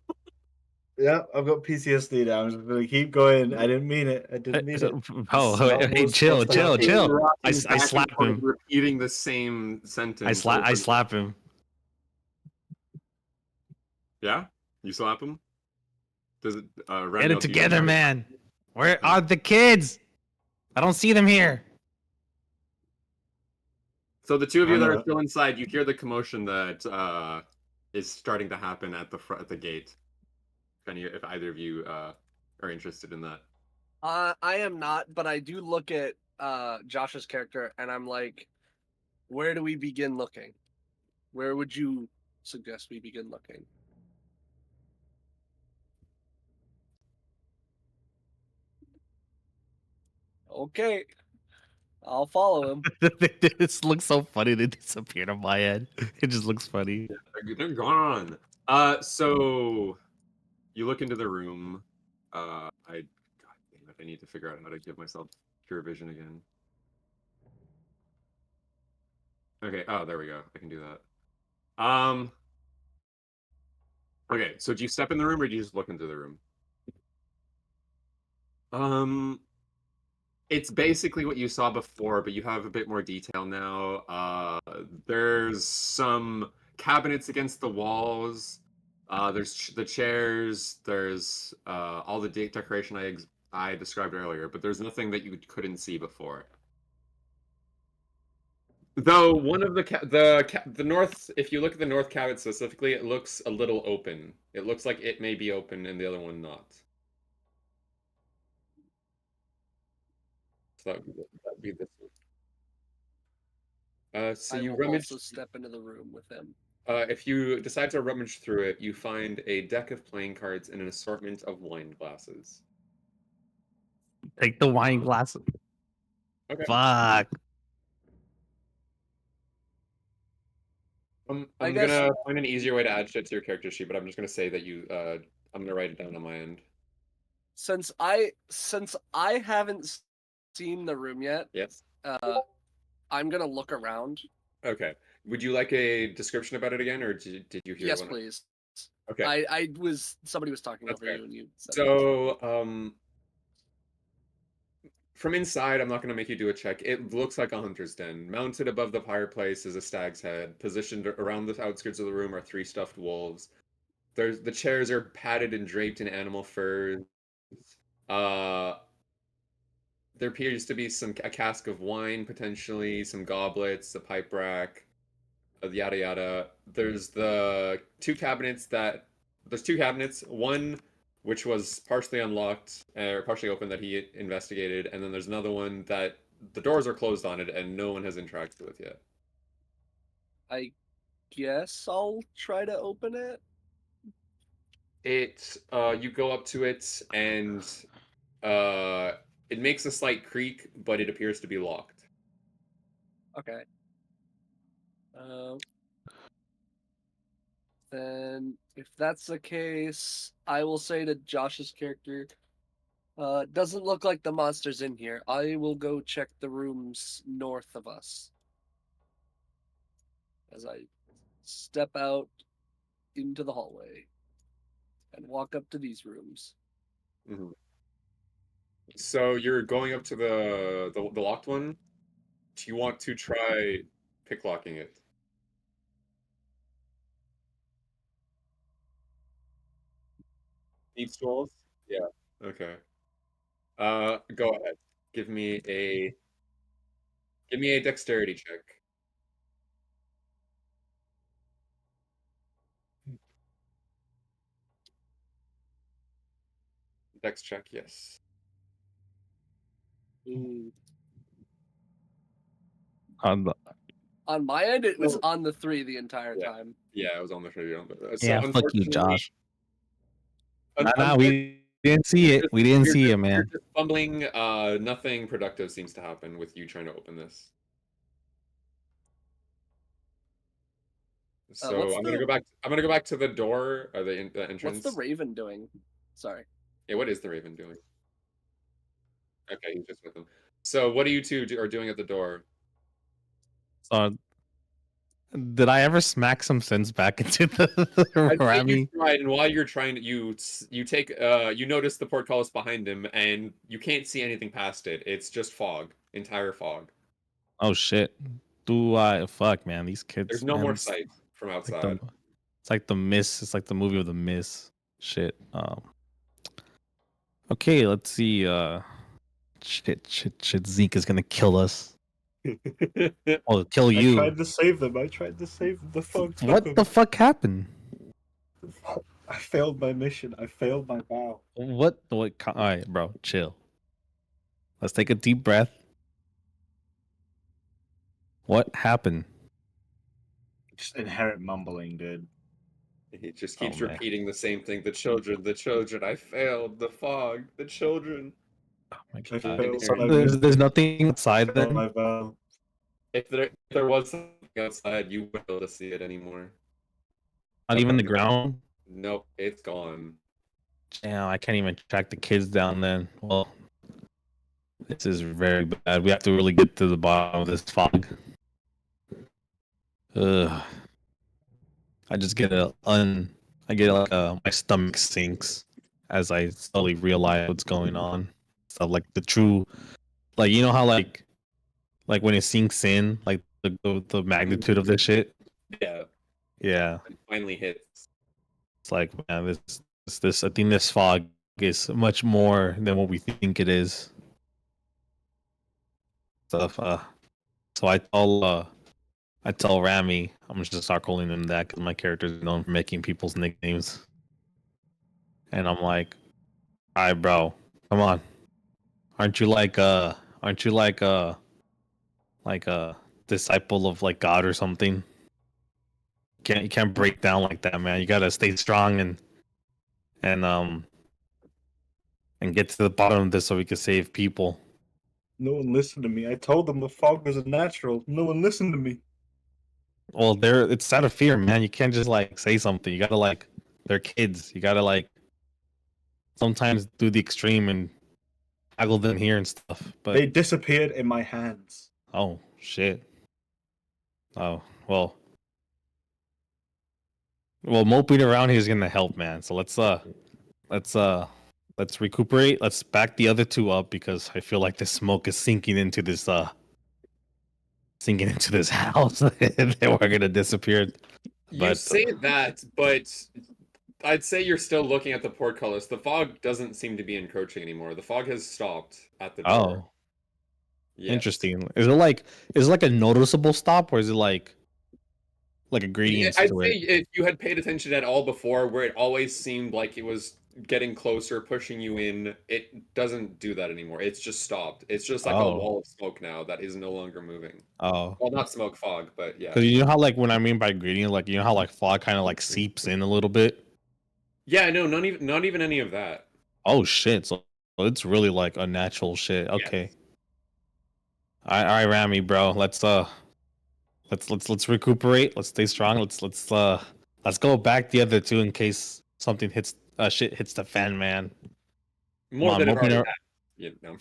Yeah, I've got PTSD now. I'm just gonna keep going. I didn't mean it. I didn't mean it. Oh, This is not hey, what's chill, supposed to chill, happen. chill. Rocking I back and slap forth, him. repeating the same sentence. I slap him. Yeah, you slap him. Does it? Get Randall, it do you together, notice- man. Where are the kids? I don't see them here. So the two of you that are Randall- still inside, you hear the commotion that is starting to happen at the front at the gate. If either of you are interested in that. I am not, but I do look at Josh's character and I'm like, where do we begin looking? Where would you suggest we begin looking? Okay. I'll follow him. This looks so funny. They disappeared on my head. It just looks funny. They're gone. So you look into the room. God damn it! I need to figure out how to give myself pure vision again. Okay. Oh, there we go. I can do that. Okay. So do you step in the room or do you just look into the room? Um. It's basically what you saw before, but you have a bit more detail now. There's some cabinets against the walls. There's the chairs. There's all the decoration I described earlier, but there's nothing that you couldn't see before. Though one of the north, if you look at the north cabinet specifically, it looks a little open. It looks like it may be open and the other one not. So that'd be this one. So I you will rummage. also step into the room with him. If you decide to rummage through it, you find a deck of playing cards and an assortment of wine glasses. Take the wine glass. Okay. Fuck. I I'm guess- gonna find an easier way to add shit to your character sheet, but I'm just gonna say that I'm gonna write it down on my end. Since I haven't seen the room yet, Yes. I'm gonna look around. Okay. Would you like a description about it again, or did you hear Yes, one? please. Okay. Somebody was talking That's over fair. you and you said So, from inside, I'm not going to make you do a check. It looks like a hunter's den. Mounted above the fireplace is a stag's head. Positioned around the outskirts of the room are three stuffed wolves. The chairs are padded and draped in animal furs. Uh, there appears to be a cask of wine, potentially some goblets, a pipe rack, yada yada. There's two cabinets. One which was partially unlocked or partially open that he investigated, and then there's another one that the doors are closed on it and no one has interacted with yet. I guess I'll try to open it. You go up to it and uh, it makes a slight creak, but it appears to be locked. Okay. Then, if that's the case, I will say to Josh's character, doesn't look like the monster's in here. I will go check the rooms north of us. As I step out into the hallway and walk up to these rooms. Mhm. So you're going up to the locked one. Do you want to try picklocking it? Need stools? Yeah. Okay. Go ahead. Give me a dexterity check. Dex check, yes. On the, On my end, it was Oh. on the 3 the entire Yeah. time. Yeah, I was on the trivia. So yeah, fuck you, unfortunately, Josh. un- Nah, unfortunately, we didn't see it. We didn't see it, you're man. just fumbling. Nothing productive seems to happen with you trying to open this. So what's I'm gonna the- go back. I'm gonna go back to the door, or the entrance. What's the Raven doing? Sorry. Yeah, what is the Raven doing? Okay, he's just with them. So what do you two are doing at the door? So, did I ever smack some sense back into the I'd say you Rami? tried, and while you're trying to, you take you notice the portcullis behind him, and you can't see anything past it. It's just fog, entire fog. Oh shit! Do I fuck, man? These kids, There's no man, more it's sight from like outside. it's like the Miss. It's like the movie of the Miss. Shit. Okay, let's see. Shit. Zeke is gonna kill us. Oh, kill I you. tried to save them. I tried to save them. The fog took What them. the fuck happened? I failed my mission. I failed my vow. What? All right, bro, chill. Let's take a deep breath. What happened? Just inherent mumbling, dude. He just Oh, keeps man. repeating the same thing. The children, the children. I failed. The fog, the children. Oh my I god. failed Inherent. my There's mission. nothing outside I failed then. my vow. If there was something outside, you wouldn't be able to see it anymore. Not even the ground. Nope, it's gone. Damn, I can't even track the kids down then. Well, this is very bad. We have to really get to the bottom of this fog. Ugh. I just get I get like my stomach sinks as I slowly realize what's going on. So like the true, like you know how like when it sinks in, like the magnitude of this shit. Yeah, Yeah, it finally hits. it's like man, this I think this fog is much more than what we think it is. Stuff. So I tell Rami I'm just gonna start calling him that because my character is known for making people's nicknames, and I'm like, all right, bro, come on. Aren't you like a disciple of like God or something? You can't break down like that, man. You gotta stay strong and um and get to the bottom of this so we can save people. No one listened to me. I told them the fog was a natural. No one listened to me. Well, it's out of fear, man. You can't just like say something. You gotta like they're kids. You gotta like sometimes do the extreme and toggle them here and stuff. But They disappeared in my hands. oh shit. Oh well. Well, moping around here is gonna help, man. So let's let's recuperate. Let's back the other two up because I feel like the smoke is sinking into this house and they were gonna disappear. You But say that, but I'd say you're still looking at the portcullis. The fog doesn't seem to be encroaching anymore. The fog has stopped at the door. oh, Yes. interesting. Is it like a noticeable stop or is it like a gradients I'd to say it? if you had paid attention at all before, where it always seemed like it was getting closer, pushing you in, it doesn't do that anymore. It's just stopped. It's just like a Oh, wall of smoke now that is no longer moving. oh. Well, not smoke, fog, but yeah. Because you know how like when I mean by gradient, like you know how like fog kind of like seeps in a little bit. Yeah, no, not even any of that. Oh shit! So it's really like unnatural shit. Okay. Yes. All right, Rami, bro. Let's recuperate. Let's stay strong. Let's go back the other two in case something hits shit hits the fan, man. Come More on, than it moping. already had. Yeah, no.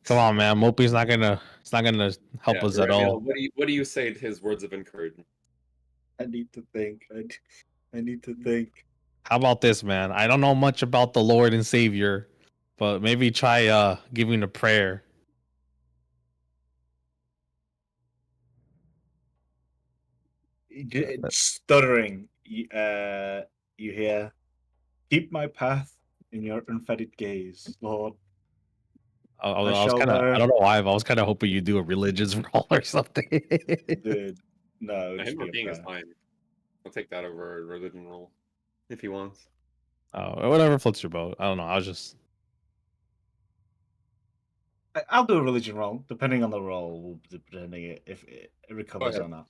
Come on, man. Moping's not gonna. It's not gonna help Yeah, us at Ramiel, all. what do you say to his words of encouragement? I need to think. I need to think. How about this, man? I don't know much about the Lord and Savior, but maybe try giving a prayer. Stuttering. You hear? Keep my path in your unfettered gaze, Lord. I I was shall kind of. I learn. don't know why, but I was kind of hoping you do a religious roll or something. Dude, no, Him just be a being is prayer. fine. I'll take that over a religion roll if he wants. Whatever floats your boat. I don't know. I was just. I'll do a religion roll, depending on the roll, depending if it recovers ahead. or not.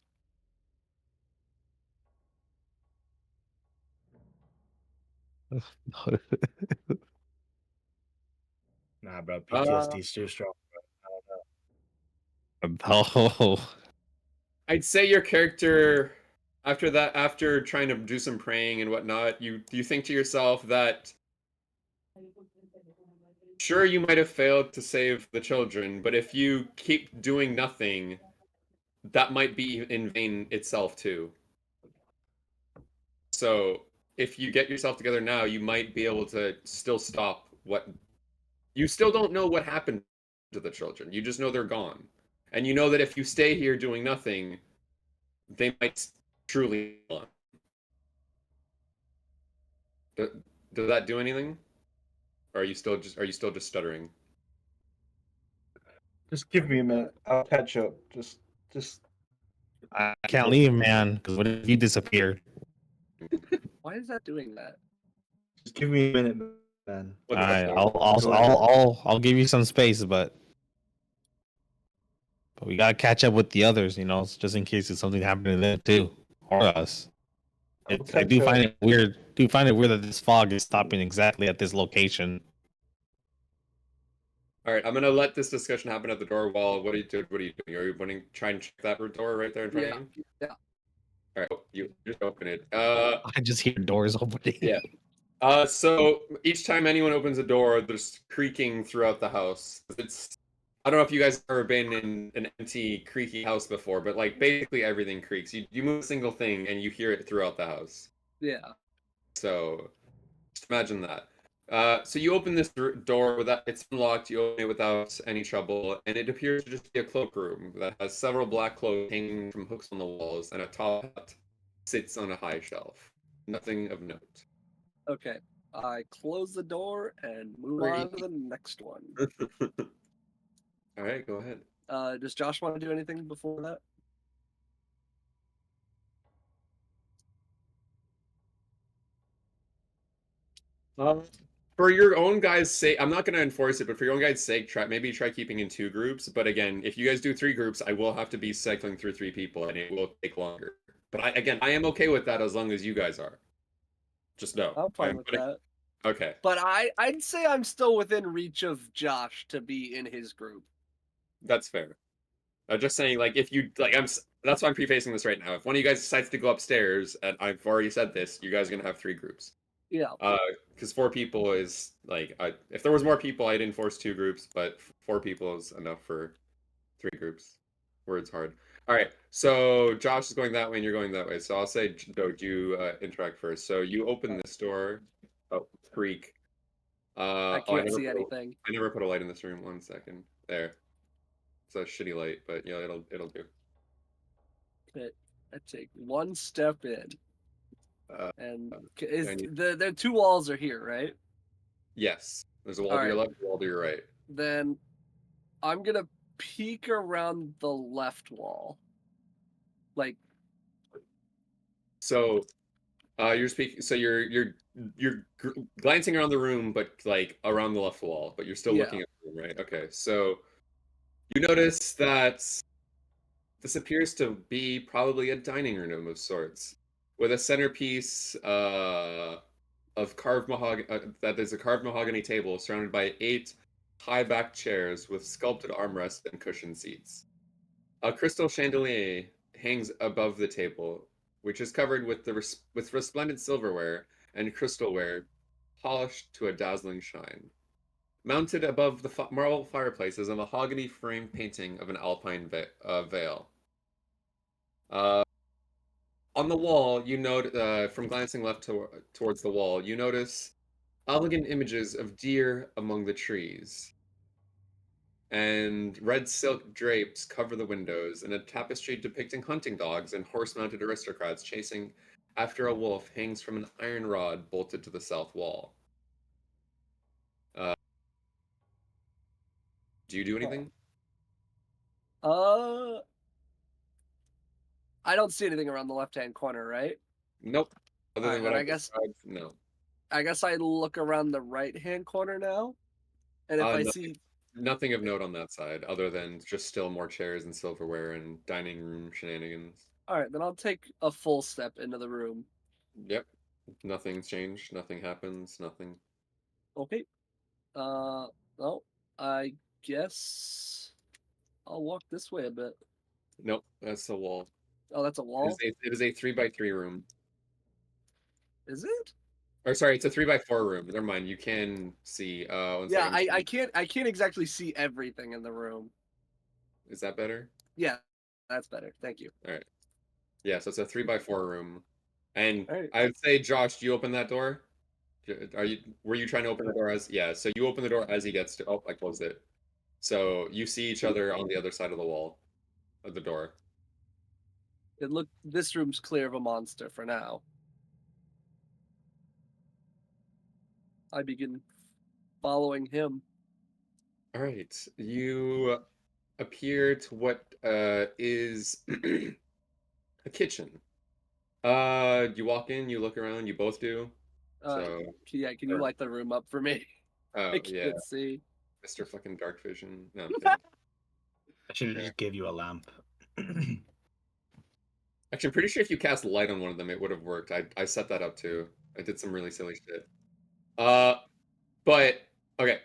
Nah, bro, PTSD is too strong. Oh, I'd say your character, after trying to do some praying and whatnot, you think to yourself that sure you might have failed to save the children, but if you keep doing nothing, that might be in vain itself too. So if you get yourself together now, you might be able to still stop what you still don't know what happened to the children. You just know they're gone. And you know that if you stay here doing nothing, they might truly be gone. Does that do anything? Or are you still just stuttering? Just give me a minute. I'll catch up. Just. I can't leave, man. Because what if you disappear? Why is that doing that? Just give me a minute, man. All What the right, fuck? I'll give you some space, but we gotta catch up with the others. You know, just in case it's something happening to them too or us. I'll I catch do up. find it weird. Do find it weird that this fog is stopping exactly at this location. All right, I'm gonna let this discussion happen at the door. While what are you doing? What are you doing? Are you wanting try and check that door right there in front Yeah, of you? yeah. All right, you just open it. I just hear doors opening. Yeah. So each time anyone opens a door, there's creaking throughout the house. I don't know if you guys have ever been in an empty, creaky house before, but like basically everything creaks. You move a single thing and you hear it throughout the house. Yeah. So just imagine that. So you open this door without it's unlocked. You open it without any trouble, and it appears to just be a cloakroom that has several black clothes hanging from hooks on the walls, and a top hat sits on a high shelf. Nothing of note. Okay. I close the door and move Three. on to the next one. All right, go ahead. Does Josh want to do anything before that? Um, for your own guys' sake, I'm not going to enforce it, but for your own guys' sake, maybe try keeping in 2 groups. But again, if you guys do 3 groups, I will have to be cycling through 3 people, and it will take longer. But I am okay with that as long as you guys are. Just know. I'm fine with that. Okay. But I'd say I'm still within reach of Josh to be in his group. That's fair. I'm just saying, like, if you like, that's why I'm prefacing this right now. If one of you guys decides to go upstairs, and I've already said this, you guys are gonna have 3 groups. Yeah. Because 4 people is like, if there was more people, I'd enforce 2 groups, but 4 people is enough for 3 groups. Where it's hard. All right, so Josh is going that way, and you're going that way. So I'll say, Joe, you interact first. So you open this door. Oh, creak. I Oh, can't see anything. I never put a light in this room. 1 second. There. It's a shitty light, but yeah, it'll do. But I take one step in, Uh, and I need- the 2 walls are here, right? yes, there's a wall All to your right. left, a wall to your right. Then I'm gonna peek around the left wall. Like, So, you're speaking. So you're glancing around the room, but like around the left wall, but you're still yeah. looking at the room, right? Okay. So you notice that this appears to be probably a dining room of sorts, with a centerpiece of carved mahogany. That is a carved mahogany table surrounded by 8 high-backed chairs with sculpted armrests and cushioned seats. A crystal chandelier hangs above the table, which is covered with with resplendent silverware and crystalware polished to a dazzling shine. Mounted above the marble fireplace is a mahogany framed painting of an alpine vale. Uh, on the wall, you note from glancing left towards the wall, you notice elegant images of deer among the trees, and red silk drapes cover the windows, and a tapestry depicting hunting dogs and horse-mounted aristocrats chasing after a wolf hangs from an iron rod bolted to the south wall. Uh, do you do anything? I don't see anything around the left-hand corner, right? Nope. Other All than right, what then I I guess described, no. I guess I look around the right-hand corner now, and if I Nothing, see, nothing of note on that side, other than just still more chairs and silverware and dining room shenanigans. all right, then I'll take a full step into the room. Yep, nothing's changed. Nothing happens. Nothing. Okay. Well, I guess I'll walk this way a bit. Nope, that's the wall. Oh, that's a wall. It is a 3x3 room. Is it? Or sorry, it's a 3x4 room. Never mind. You can see. One Yeah, second. I can't exactly see everything in the room. Is that better? Yeah, that's better. Thank you. All right. Yeah, so it's a 3x4 room, and All right. I would say, Josh, do you open that door? Were you trying to open the door as? Yeah. So you open the door as he gets to. Oh, I closed it. So you see each other on the other side of the wall of the door. This room's clear of a monster for now. I begin following him. All right. You appear to what is a kitchen. You walk in, you look around, you both do. Uh, So, yeah, can you or, light the room up for me? oh I yeah, can't see. Mr. fucking Dark Vision. No, I'm kidding. I should have Yeah. just gave you a lamp. Actually, I'm pretty sure if you cast light on one of them, it would have worked. I set that up too. I did some really silly shit. Uh, but okay.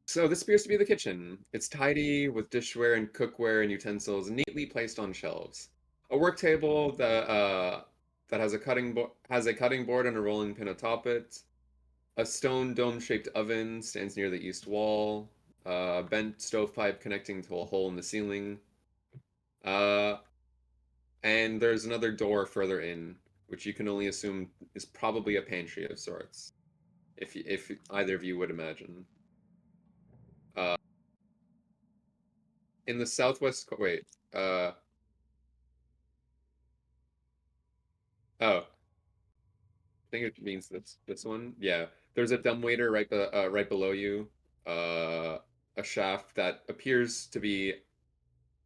So this appears to be the kitchen. It's tidy with dishware and cookware and utensils neatly placed on shelves. A work table that has a cutting board and a rolling pin atop it. A stone dome-shaped oven stands near the east wall. A bent stovepipe connecting to a hole in the ceiling. Uh, and there's another door further in, which you can only assume is probably a pantry of sorts, if either of you would imagine. Uh, in the wait, uh, oh, I think it means this one. Yeah, there's a dumbwaiter right below you. Uh, a shaft that appears to be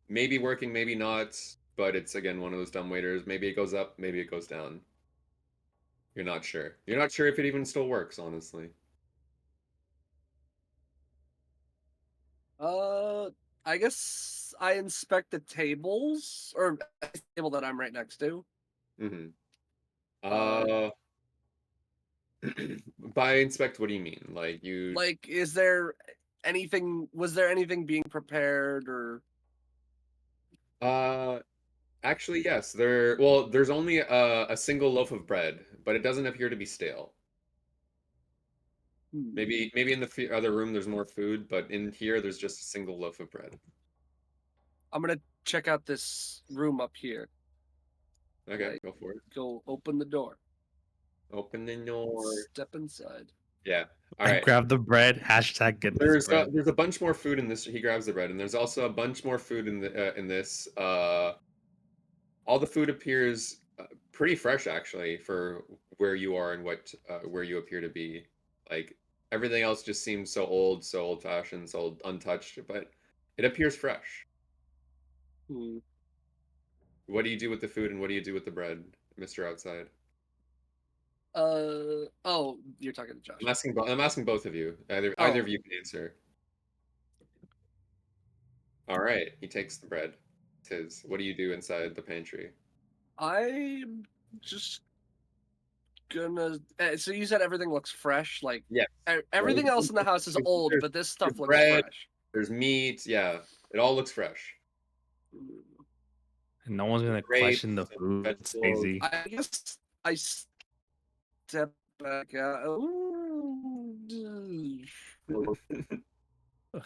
maybe working, maybe not, but it's again one of those dumbwaiters. Maybe it goes up, maybe it goes down. You're not sure. You're not sure if it even still works, honestly. Uh, I guess I inspect the tables or the table that I'm right next to. Mm-hmm. Um, By inspect, what do you mean? Like you? like, is there anything? Was there anything being prepared or? Uh, Actually, yes. There's only a single loaf of bread, but it doesn't appear to be stale. Hmm. Maybe in the other room there's more food, but in here there's just a single loaf of bread. I'm gonna check out this room up here. Okay, I go for it. go open the door, Open the door. step inside. Yeah. All I right. grab the bread. Hashtag get this bread. There's a bunch more food in this. He grabs the bread, and there's also a bunch more food in this. All the food appears pretty fresh actually for where you are and what where you appear to be. Like everything else just seems so old fashioned, so untouched, but it appears fresh. Hmm. What do you do with the food and what do you do with the bread, Mr. Outside? Oh, you're talking to Josh. I'm asking both of you. Either Oh, of you can answer. All right, he takes the bread. Tis. What do you do inside the pantry? I'm just gonna. So you said everything looks fresh. Like Yes. everything else in the house is old, but this There's stuff looks bread, fresh. there's meat, yeah. It all looks fresh. Hmm. And no one's gonna Grapes, question the food. It's vegetables. easy. I guess I step back out.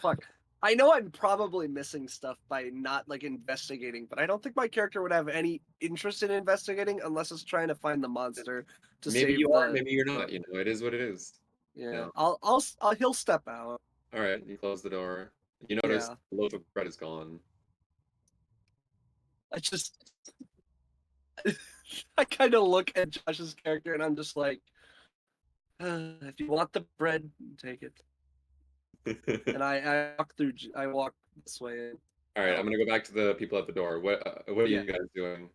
Fuck. I know I'm probably missing stuff by not like investigating, but I don't think my character would have any interest in investigating unless it's trying to find the monster to Maybe save you are, the. maybe you're not. You know, it is what it is. Yeah, No. he'll step out. All right, you close the door. You notice Yeah, the loaf of bread is gone. I just I kind of look at Josh's character and I'm just like, if you want the bread, take it. And I walk this way. All right, I'm Out. gonna go back to the people at the door. What are Yeah. you guys doing?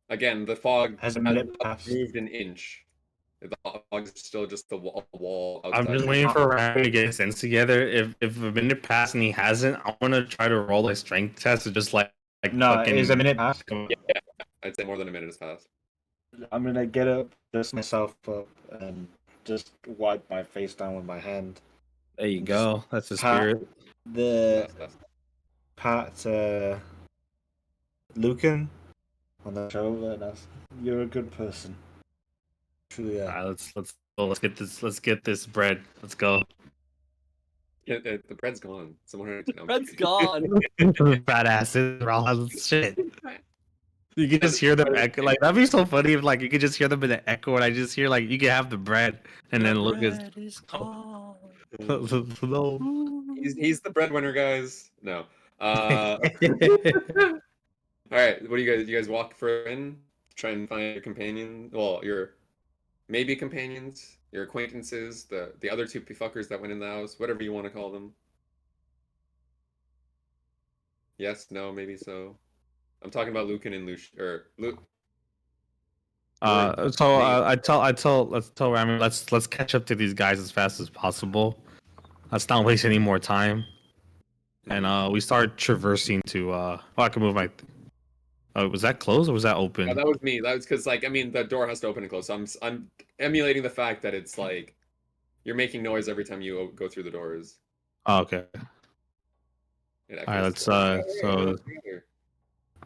Again, the fog Has a has minute not passed? moved an inch. The fog is still just the wall I'm outside just of waiting it. for Rami to get his sense together. If a minute passed and he hasn't, I want to try to roll a strength test to just like No, fucking. is a minute past? Yeah, I'd say more than a minute has passed. I'm gonna get up, dust myself up, and just wipe my face down with my hand. There you Just go. That's the pat spirit. the That's pat Lucan on the shoulder and ask, "You're a good person." Truly, All right, let's get this bread. Let's go. yeah, the bread's gone. Someone had to know. Bread's gone. Fat asses, raw shit. You can No, just hear them echo. Like that'd be so funny if like you could just hear them in the echo, and I just hear like you can have the bread, and then Lucas. Bread is gone. No. he's the breadwinner, guys. No. All right. What do you guys? You guys walk further in, try and find your companion. Well, your maybe companions, your acquaintances, the other two fuckers that went in the house, whatever you want to call them. Yes, no, maybe so. I'm talking about Lucan and Lucian or Luke. Let's tell Rami, let's catch up to these guys as fast as possible. Let's not waste any more time. And we start traversing to oh, I can move my. Oh, was that closed or was that Oh, open? that was me. That was because, like, I mean, the door has to open and close. So I'm emulating the fact that it's like you're making noise every time you go through the doors. Oh, okay. It All right, echoes. let's so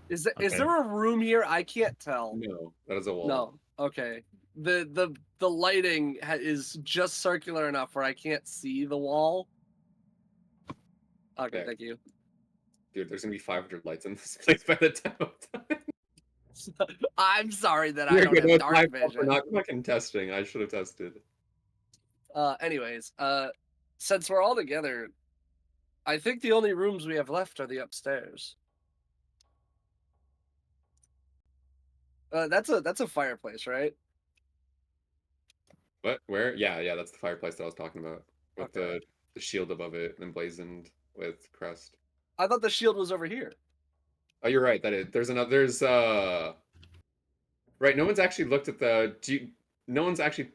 Is Okay. there a room here? I can't tell. No, that is a wall. No. Okay. The lighting is just circular enough where I can't see the wall. Okay, There. thank you. Dude, there's gonna be 500 lights in this place by the time of time. I'm sorry that I You're don't good. No, have it's my dark fault for vision. not fucking testing. I should have tested. Anyways, since we're all together, I think the only rooms we have left are the upstairs. That's a fireplace, right? What? Where? Yeah, that's the fireplace that I was talking about. With Okay. the shield above it emblazoned with crest. I thought the shield was over here. Oh, you're right. That is. There's another. There's Right. No one's actually looked at no one's actually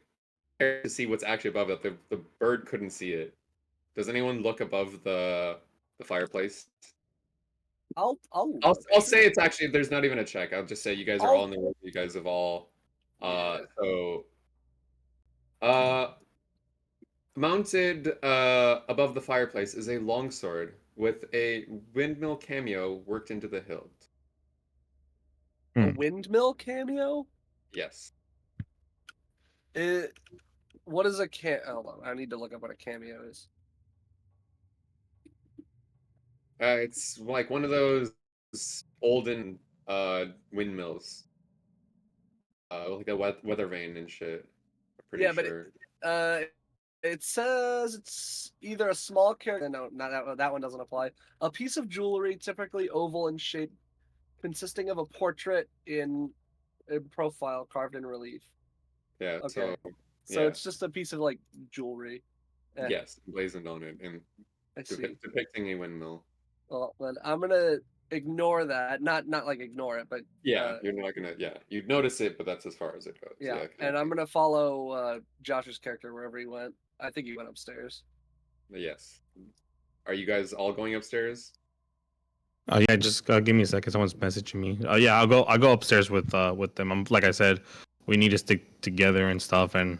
cared to see what's actually above it. The bird couldn't see it. Does anyone look above the fireplace? I'll I'll say it's actually there's not even a check. I'll just say you guys are all in the room. You guys have all Yeah. so uh mounted above the fireplace is a longsword with a windmill cameo worked into the hilt. A windmill cameo? Yes. What is a hold on, I need to look up what a cameo is. It's like one of those olden windmills. Like a weather vane and shit. I'm pretty Yeah, sure. but it says it's either a small character. No, not that one doesn't apply. A piece of jewelry, typically oval in shape, consisting of a portrait in profile carved in relief. Yeah, Okay. So yeah. it's just a piece of like jewelry. Yes, emblazoned on it and I see. depicting a windmill. Well, then I'm gonna ignore that. Not like ignore it, but Yeah, you're not gonna. Yeah, you'd notice it, but that's as far as it goes. yeah. kind And of I'm thing. gonna follow Josh's character wherever he went. I think he went upstairs. But yes. Are you guys all going upstairs? Oh yeah, just give me a second. Someone's messaging me. Oh yeah, I'll go upstairs with them. Like I said, we need to stick together and stuff. And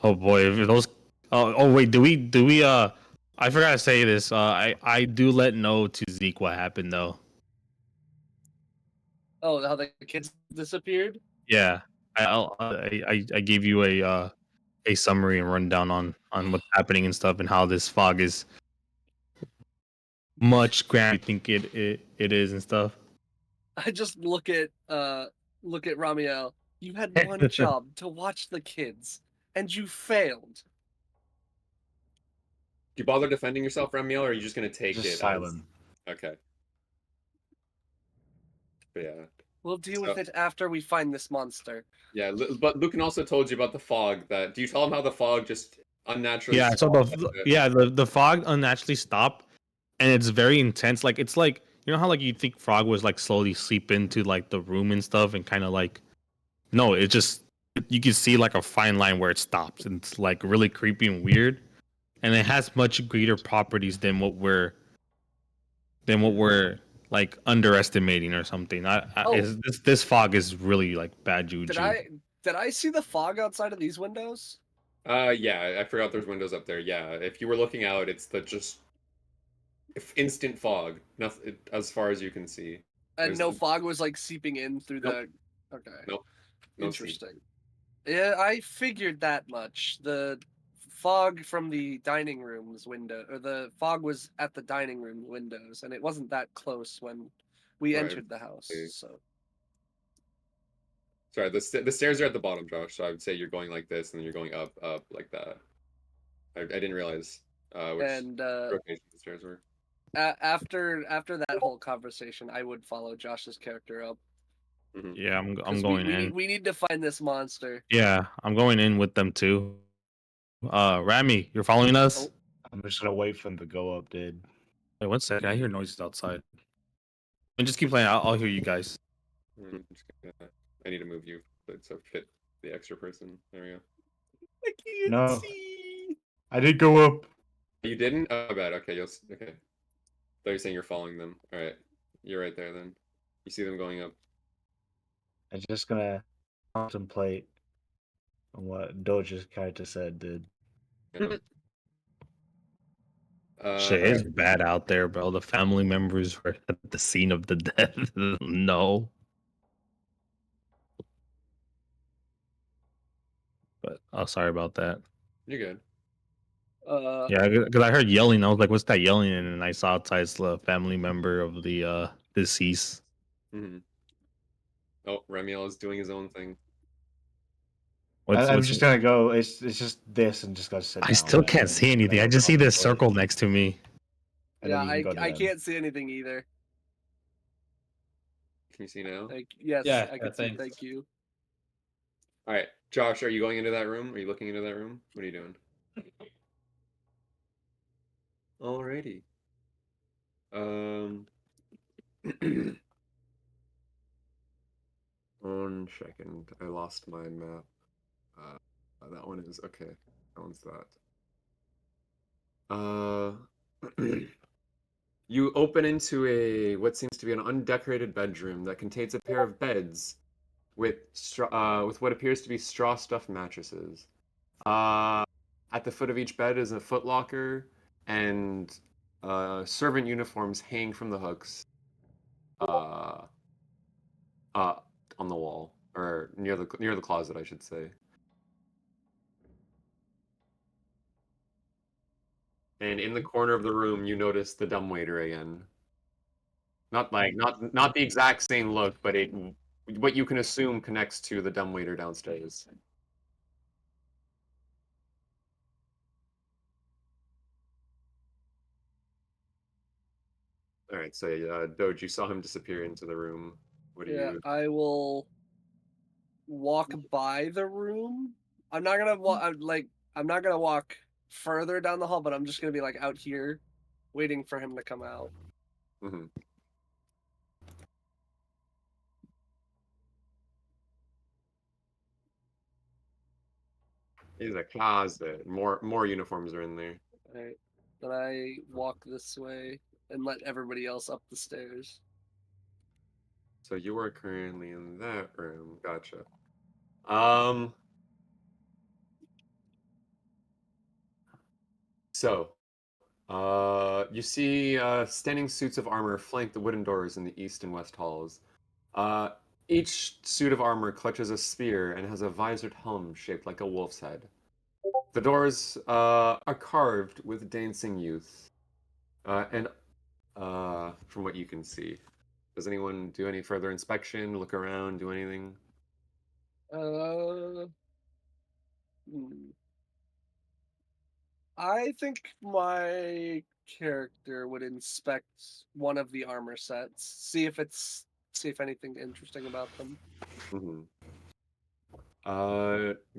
oh boy, if those. Oh wait, do we I forgot to say this. I do let know to Zeke what happened though. Oh, how the kids disappeared? Yeah, I gave you a summary and rundown on what's happening and stuff and how this fog is much grander than you think it is and stuff. I just look at Ramiel. You had one job to watch the kids, and you failed. Do you bother defending yourself, Ramiel, or are you just gonna take Just it? silent. Okay. But yeah. We'll deal with it after we find this monster. Yeah, but Lucan also told you about the fog. Do you tell him how the fog just unnaturally? Yeah, so the fog unnaturally stopped, and it's very intense. Like it's like you know how like you think fog was like slowly seep into like the room and stuff, and kind of like no, it just you can see like a fine line where it stops, and it's like really creepy and weird. And it has much greater properties than what we're like underestimating or something. Oh. This fog is really like bad Did juju. I see the fog outside of these windows? Yeah, I forgot there's windows up there. Yeah, if you were looking out, it's the just instant fog. Nothing as far as you can see. And There's no fog was like seeping in through nope, the. Okay. nope, no seep. Interesting. Yeah, I figured that much. The fog from the dining room's window, or the fog was at the dining room windows, and it wasn't that close when we Right. entered the house. So Sorry, the stairs are at the bottom, Josh. So I would say you're going like this, and then you're going up like that. I didn't realize which and rotation the stairs were. after that whole conversation, I would follow Josh's character up Mhm. Yeah, I'm because going in. we need to find this monster. Yeah, I'm going in with them too. Rami, you're following us? Oh. I'm just gonna wait for them to go up, dude. Wait, one second. I hear noises outside. And just keep playing. I'll hear you guys. I need to move you, so fit the extra person. There we go. I can't No. see. I did go up. You didn't? Oh, bad. Okay, okay. Thought you're saying you're following them. All right, you're right there then. You see them going up. I'm just gonna contemplate on what Doja's character said, dude. Yeah. Shit, All it's right. bad out there, bro. The family members were at the scene of the death. No. But sorry about that. You're good. Yeah, because I heard yelling. I was like, "What's that yelling?" And I saw it's the family member of the deceased. Hmm. Oh, Remiel is doing his own thing. I'm What's just gonna go. It's just this, and just gotta sit I down. still and can't then see just anything. gonna I go just see this contemplate, circle next to me. and Yeah, then you can go to I them. can't see anything either. Can you see now? Like yes, Yeah, I can see. thanks. Thank you. All right, Josh, are you going into that room? Are you looking into that room? What are you doing? Alrighty. Um, 1 second. I lost my map. That one is okay. That one's that. You open into what seems to be an undecorated bedroom that contains a pair of beds with what appears to be straw stuffed mattresses. Uh, at the foot of each bed is a footlocker and servant uniforms hang from the hooks uh, uh, on the wall or near the closet, I should say. And in the corner of the room, you notice the dumbwaiter again. Not the exact same look, but what you can assume connects to the dumbwaiter downstairs. All right, so Doge, you saw him disappear into the room. What do Yeah, you? I will walk by the room. I'm not gonna walk. I'm not gonna walk further down the hall, but I'm just gonna be like out here, waiting for him to come out. Mhm. He's a closet. More uniforms are in there. Right. Then I walk this way and let everybody else up the stairs. So you are currently in that room. Gotcha. Um. So, you see standing suits of armor flank the wooden doors in the east and west halls. Uh, each suit of armor clutches a spear and has a visored helm shaped like a wolf's head. The doors are carved with dancing youth, and from what you can see, does anyone do any further inspection, look around, do anything? Uh, hmm. I think my character would inspect one of the armor sets, see if anything interesting about them. Hmm.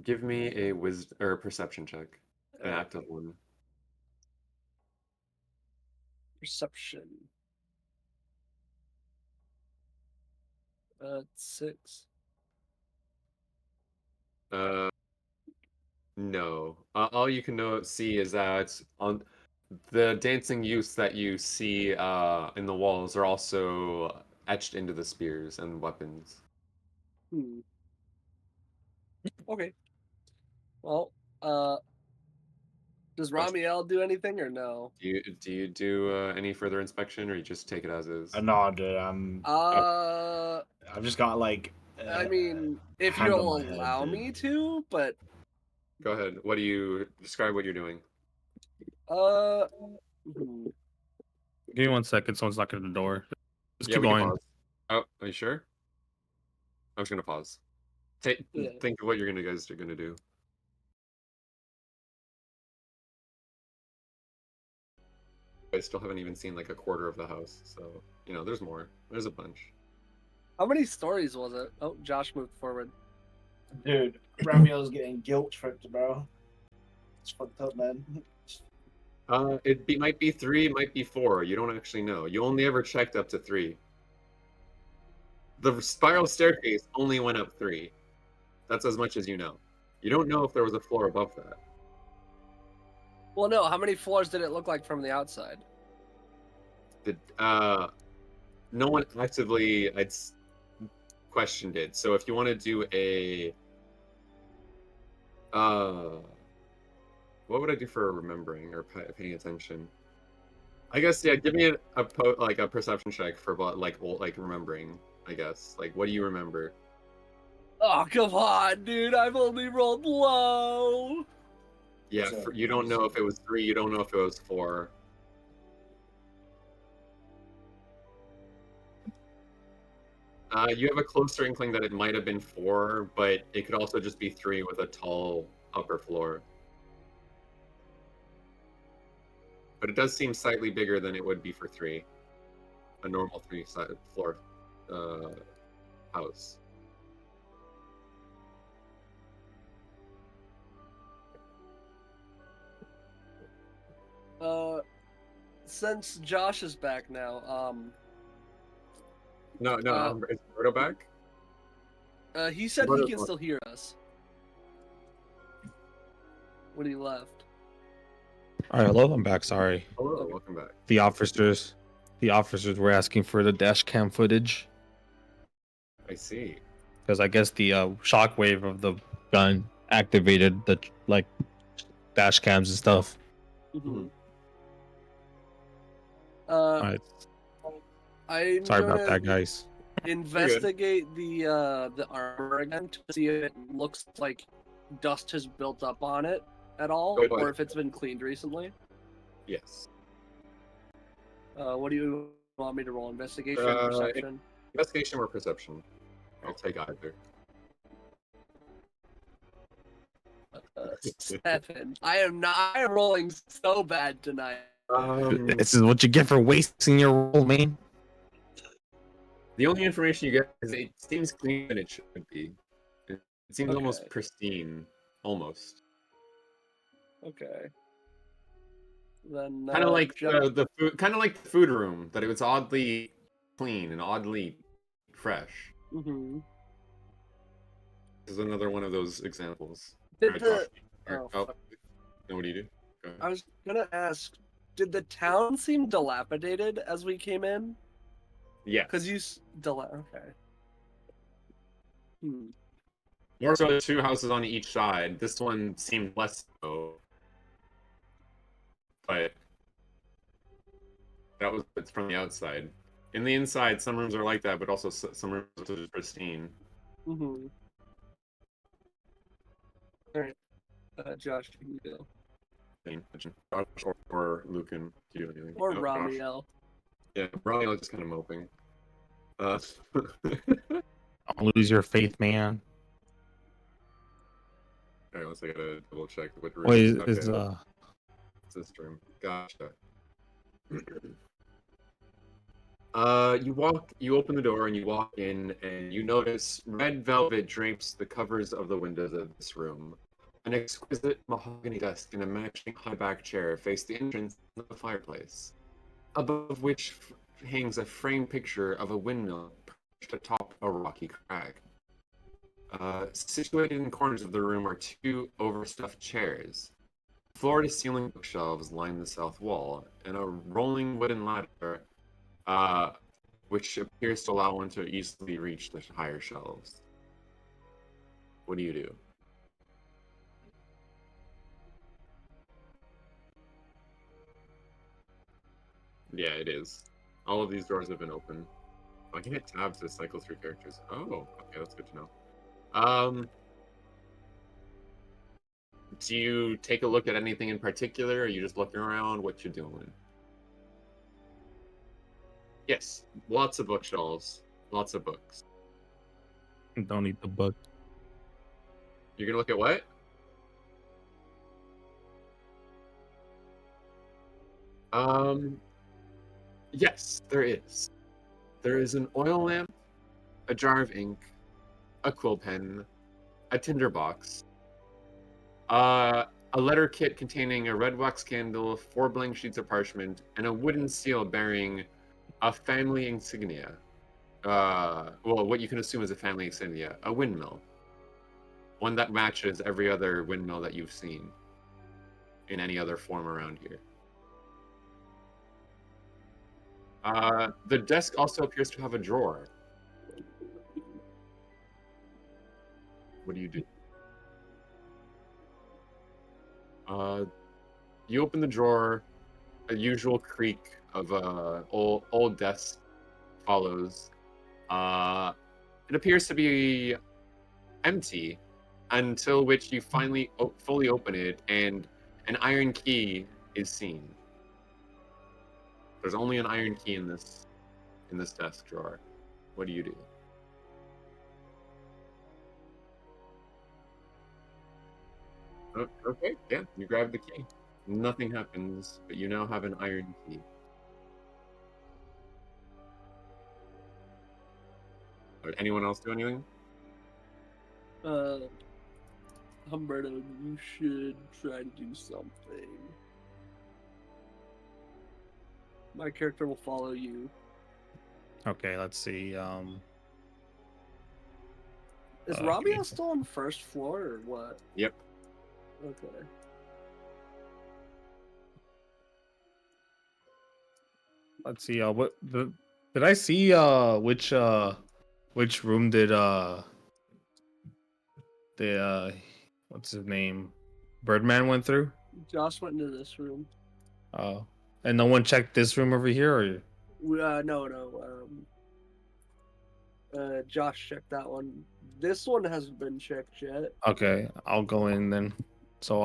Give me a wisdom or perception check, an active one. Perception. 6. Uh, no. All you can see is that on the dancing youths that you see in the walls are also etched into the spears and weapons. Hmm. Okay. Well, uh, does Ramiel do anything or no? Do you do any further inspection, or you just take it as is? No, dude, I've just got like I mean, if hand on you'll my head, allow dude. me to, but Go ahead. What do you describe what you're doing? hmm. Give me 1 second. Someone's knocking at the door. Just Yeah, keep we can going. pause. Oh, are you sure? I'm just gonna pause. Yeah. Think of what you guys are gonna do. I still haven't even seen like a quarter of the house, so there's more. There's a bunch. How many stories was it? Oh, Josh moved forward. Dude, Ramiel's getting guilt tripped, bro. It's fucked up, man. Might be 3, it might be 4. You don't actually know. You only ever checked up to 3. The spiral staircase only went up 3. That's as much as you know. You don't know if there was a floor above that. Well, no. How many floors did it look like from the outside? No one actively questioned it. So if you want to do a what would I do for remembering or paying attention? I guess yeah. Give me a perception check for like remembering. I guess like what do you remember? Oh, come on, dude. I've only rolled low. Yeah, So, you don't know if it was 3. You don't know if it was 4. You have a closer inkling that it might have been 4, but it could also just be 3 with a tall upper floor. But it does seem slightly bigger than it would be for 3. A normal 3 floor house. Since Josh is back now, No, Uh, is Roberto back? he said he Roberto's can not. still hear us when he left. All right, hello. I'm back. Sorry. Hello, Okay. welcome back. The officers were asking for the dash cam footage I see. because I guess the shockwave of the gun activated the like dash cams and stuff. Mm-hmm. All right. I'm Sorry about gonna that, guys. investigate the armor again to see if it looks like dust has built up on it at all, Go ahead. or if it's been cleaned recently. Yes. What do you want me to roll? Investigation or perception? Investigation or perception? I'll take either. 7. I am rolling so bad tonight. This is what you get for wasting your roll, man. The only information you get is it seems cleaner than it should be. It seems Okay. almost pristine, almost. Okay. Then Kind of like jump. the food, kind of like the food room, that it was oddly clean and oddly fresh. Mm-hmm. This is another one of those examples. Did Alright, the Josh, oh, oh, no, what do you do? Go ahead. I was gonna ask, did the town seem dilapidated as we came in? Yes. Because you okay. Hmm. More so, 2 houses on each side. This one seemed less so, but it's from the outside. In the inside, some rooms are like that, but also some rooms are just pristine. Mm-hmm. All right, Josh, you can go. Paying attention. Josh or Lucan, do you do anything? Or No, Josh. Ramiel. Yeah, Ramiel is just kind of moping. Don't lose your faith, man. Alright, let's gotta double check what room. Wait, is It's this room. Gotcha. You open the door and you walk in, and you notice red velvet drapes the covers of the windows of this room. An exquisite mahogany desk and a matching high-back chair face the entrance of the fireplace, above which hangs a framed picture of a windmill perched atop a rocky crag. Situated in corners of the room are two overstuffed chairs. Floor-to-ceiling bookshelves line the south wall, and a rolling wooden ladder, uh, which appears to allow one to easily reach the higher shelves. What do you do? Yeah, it is. All of these doors have been open. I can hit tab to cycle through characters. Oh, okay, that's good to know. Do you take a look at anything in particular? Or are you just looking around? What you doing? Yes, lots of bookshelves, lots of books. Don't need the book. You're gonna look at what? Yes, there is. There is an oil lamp, a jar of ink, a quill pen, a tinderbox, a letter kit containing a red wax candle, 4 blank sheets of parchment, and a wooden seal bearing a family insignia. Well, what you can assume is a family insignia, a windmill. One that matches every other windmill that you've seen in any other form around here. The desk also appears to have a drawer. What do you do? You open the drawer. A usual creak of old desk follows. It appears to be empty until which you finally fully open it and an iron key is seen. There's only an iron key in this desk drawer. What do you do? Okay, yeah, you grab the key. Nothing happens, but you now have an iron key. Would anyone else do anything? Humberto, you should try to do something. My character will follow you. Okay, let's see. Is give me a Rabia sec. still on the first floor or what? Yep. Okay. Let's see. Did I see? Which room did the what's his name, Birdman went through? Josh went into this room. Oh, and no one checked this room over here, or No. Josh checked that one. This one hasn't been checked yet. okay, I'll go in then. So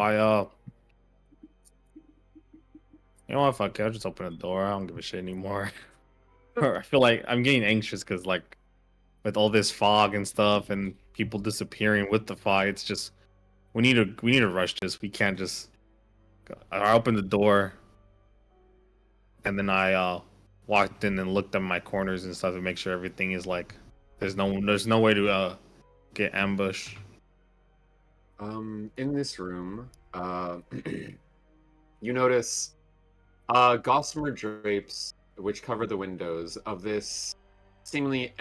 you know what? Fuck it, I'll just open the door. I don't give a shit anymore. I feel like I'm getting anxious because like with all this fog and stuff and people disappearing with the fog, it's just we need to rush this. We can't just. I opened the door, and then I walked in and looked at my corners and stuff to make sure everything is like there's no way to get ambushed. In this room, you notice gossamer drapes which cover the windows of this seemingly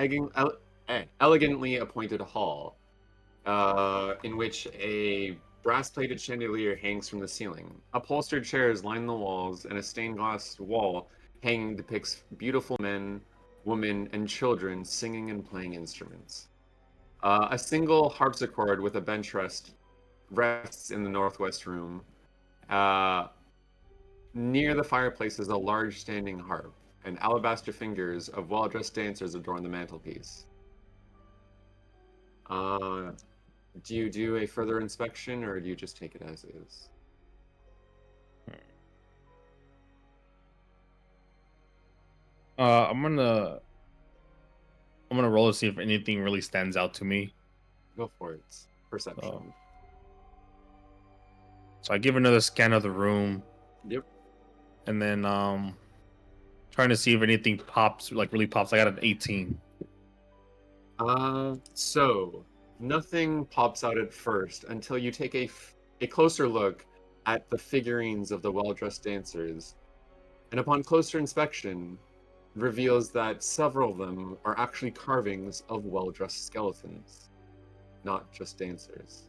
elegantly appointed hall, in which a brass-plated chandelier hangs from the ceiling. Upholstered chairs line the walls, and a stained glass wall hanging depicts beautiful men, women, and children singing and playing instruments. A single harpsichord with a bench rest rests in the northwest room. Uh, Near the fireplace is a large standing harp, and alabaster fingers of well-dressed dancers adorn the mantelpiece. Do you do a further inspection, or do you just take it as is? I'm gonna roll to see if anything really stands out to me. Go for it. Perception. So I give another scan of the room, Yep. and then trying to see if anything pops, like really pops. I got an 18. So nothing pops out at first until you take a closer look at the figurines of the well-dressed dancers, and upon closer inspection, reveals that several of them are actually carvings of well-dressed skeletons. not just dancers.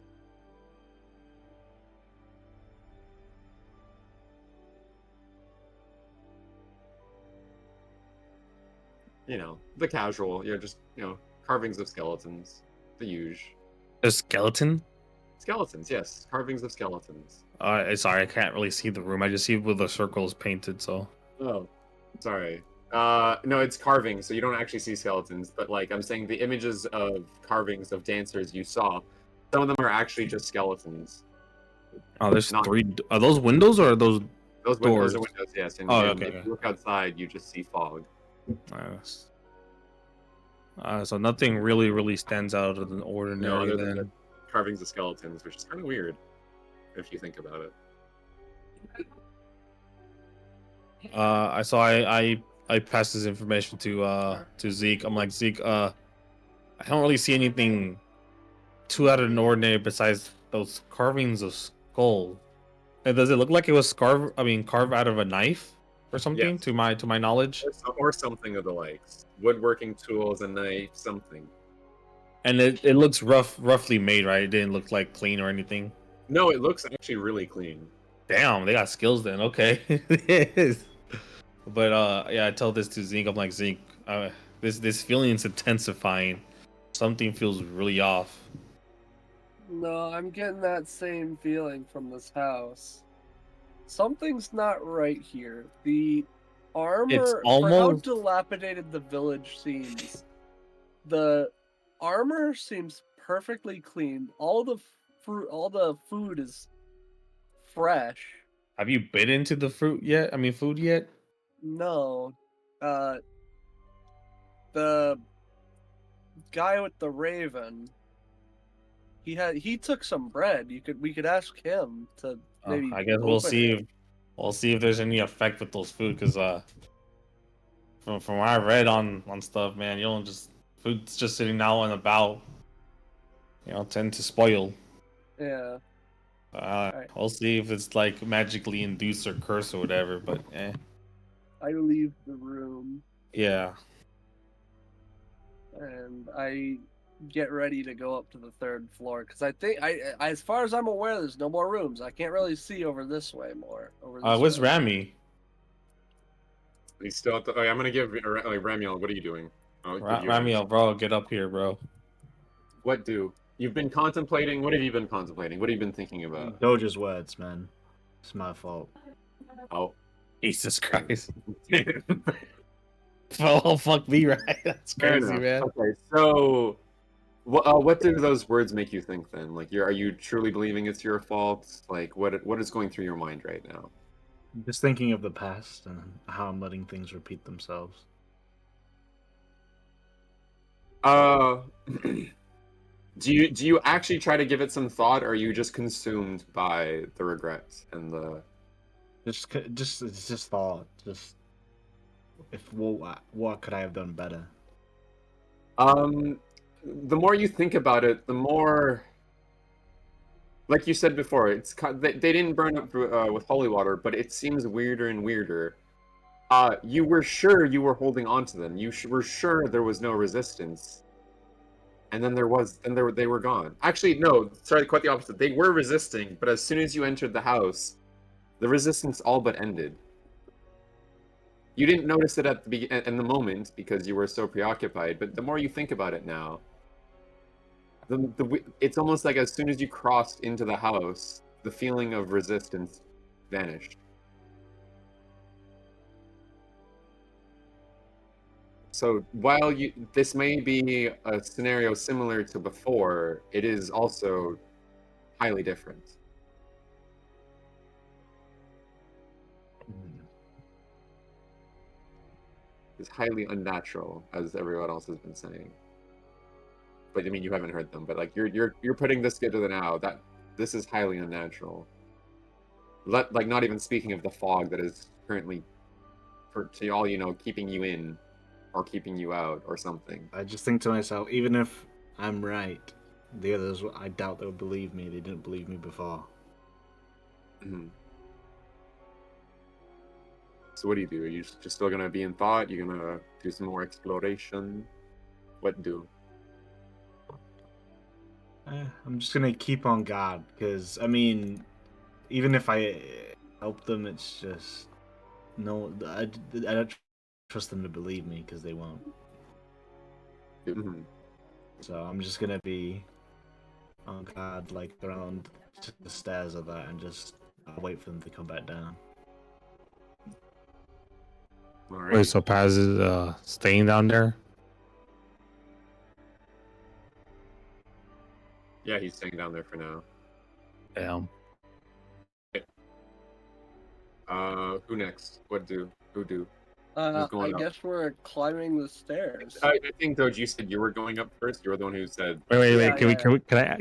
You know, the casual, just, carvings of skeletons. The huge. A skeleton? Skeletons, yes. Carvings of skeletons. Sorry, I can't really see the room. I just see where the circle is painted. So Oh, sorry. No, it's carvings, so you don't actually see skeletons, but like I'm saying the images of carvings of dancers you saw, some of them are actually just skeletons. there's Not 3. Are those windows or are those those doors? are windows, yes, and, Oh, and okay, if okay. you look outside, you just see fog. So nothing really stands out of the No, ordinary other than the then. carvings of skeletons, which is kind of weird if you think about it. I passed this information to Zeke. I'm like, Zeke, I don't really see anything too out of the ordinary besides those carvings of skull. And does it look like it was carved out of a knife or something? Yes, To my knowledge. or something of the likes. Woodworking tools, a knife, something. And it looks roughly made, right? It didn't look like clean or anything. No, it looks actually really clean. Damn, they got skills then. Okay. Yes. But yeah, I tell this to Zeke. I'm like, Zeke, this feeling's intensifying. Something feels really off. No, I'm getting that same feeling from this house. Something's not right here. The It's armor, for how almost dilapidated the village seems, the armor seems perfectly clean. All the fruit, all the food is fresh. Have you bit into the fruit yet? I mean, food yet? No, uh, the guy with the raven, he took some bread. We could ask him to maybe I guess open it. we'll see if there's any effect with those food. Because from what I read on stuff, man, you don't just food's just sitting now and about. Tend to spoil. Yeah. Alright. We'll see if it's like magically induced or curse or whatever. But I leave the room yeah. and I get ready to go up to the 3rd floor because I think as far as I'm aware, there's no more rooms. I can't really see over this way more. Where's Rami? He's still at the. Okay, I'm gonna give Ramiel. What are you doing? I'll give you a Rami, hint. bro, get up here, bro. What do? You've been contemplating. What have you been contemplating? What have you been thinking about? Doja's words, man. It's my fault. Oh, Jesus Christ. Oh, fuck me, right? That's fair crazy, enough. man. Okay, so what do those words make you think then? Like, are you truly believing it's your fault? Like, what is going through your mind right now? Just thinking of the past and how I'm letting things repeat themselves. Uh, do you actually try to give it some thought, or are you just consumed by the regret and the? It's just thought. Just if what could I have done better? The more you think about it, the more, like you said before, they didn't burn up with holy water, but it seems weirder and weirder. You were sure you were holding on to them. You were sure there was no resistance, and then they were gone. Actually, no, sorry, quite the opposite. They were resisting, but as soon as you entered the house, the resistance all but ended. You didn't notice it at in the moment because you were so preoccupied, but the more you think about it now, it's almost like as soon as you crossed into the house, the feeling of resistance vanished. So while this may be a scenario similar to before, it is also highly different. It's highly unnatural, as everyone else has been saying. But I mean, you haven't heard them. But like you're putting this together now. That this is highly unnatural. Like not even speaking of the fog that is currently, to all you know, keeping you in, or keeping you out, or something. I just think to myself, even if I'm right, the others, I doubt they'll believe me. They didn't believe me before. Mm-hmm. So what do? Are you just still gonna be in thought? You're gonna do some more exploration? What do? I'm just gonna keep on guard because I mean, even if I help them, it's just no. I don't trust them to believe me because they won't. Mhm. So I'm just gonna be on guard, like around to the stairs of that, and just I'll wait for them to come back down. Alrighty. Wait, so Paz is staying down there? Yeah, he's staying down there for now. Damn. Who next? What do? Who do? I Who's going up? guess we're climbing the stairs. I think Doge, you said you were going up first. You were the one who said. Wait. Yeah,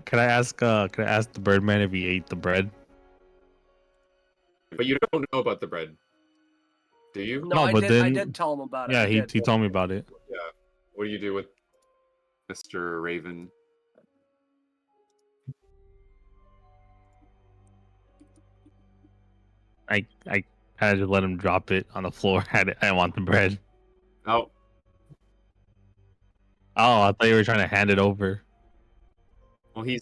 Can I ask the Birdman if he ate the bread? But you don't know about the bread, do you? No, No, I but did. I then- did tell him about it. Yeah, I he did. told me about it. Yeah. What do you do with Mr. Raven? I kind of just let him drop it on the floor. I want the bread. Oh, Oh, I thought you were trying to hand it over. well, he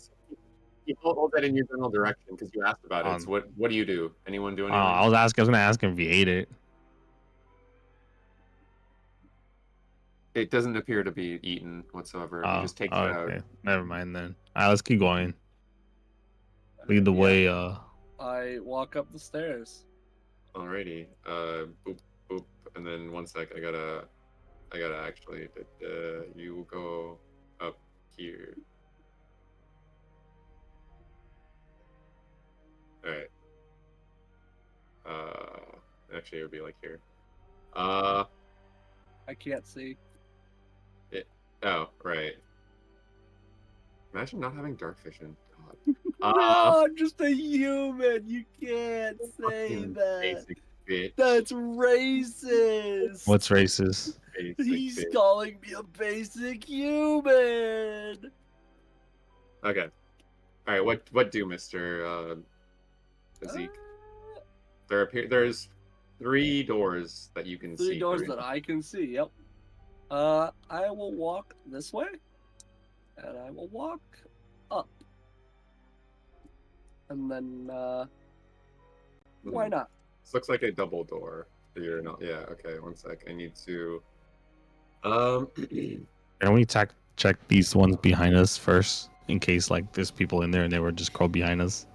holds that in your general direction because you asked about it. So what do you do? Anyone do anything? I was gonna ask him if he ate it. It doesn't appear to be eaten whatsoever. He just takes it out. Okay. Never mind then. Alright, let's keep going. Lead the Yeah. way. I walk up the stairs. Alrighty. Boop, boop, and then 1 sec. I gotta actually. You go up here. All right. Actually, it would be like here. I can't see. Oh, right. Imagine not having dark vision. No, God. I'm just a human. You can't say Fucking that. basic bitch. That's racist. What's racist? Basic He's bitch. calling me a basic human. Okay. All right. What do, Mr. Zeke? There's 3 doors that you can see. 3 doors through. that I can see. Yep. I will walk this way, and I will walk up, and then why not? This looks like a double door. You're not. Yeah. Okay. 1 sec. I need to. Can we check these ones behind us first, in case like there's people in there and they were just crawled behind us?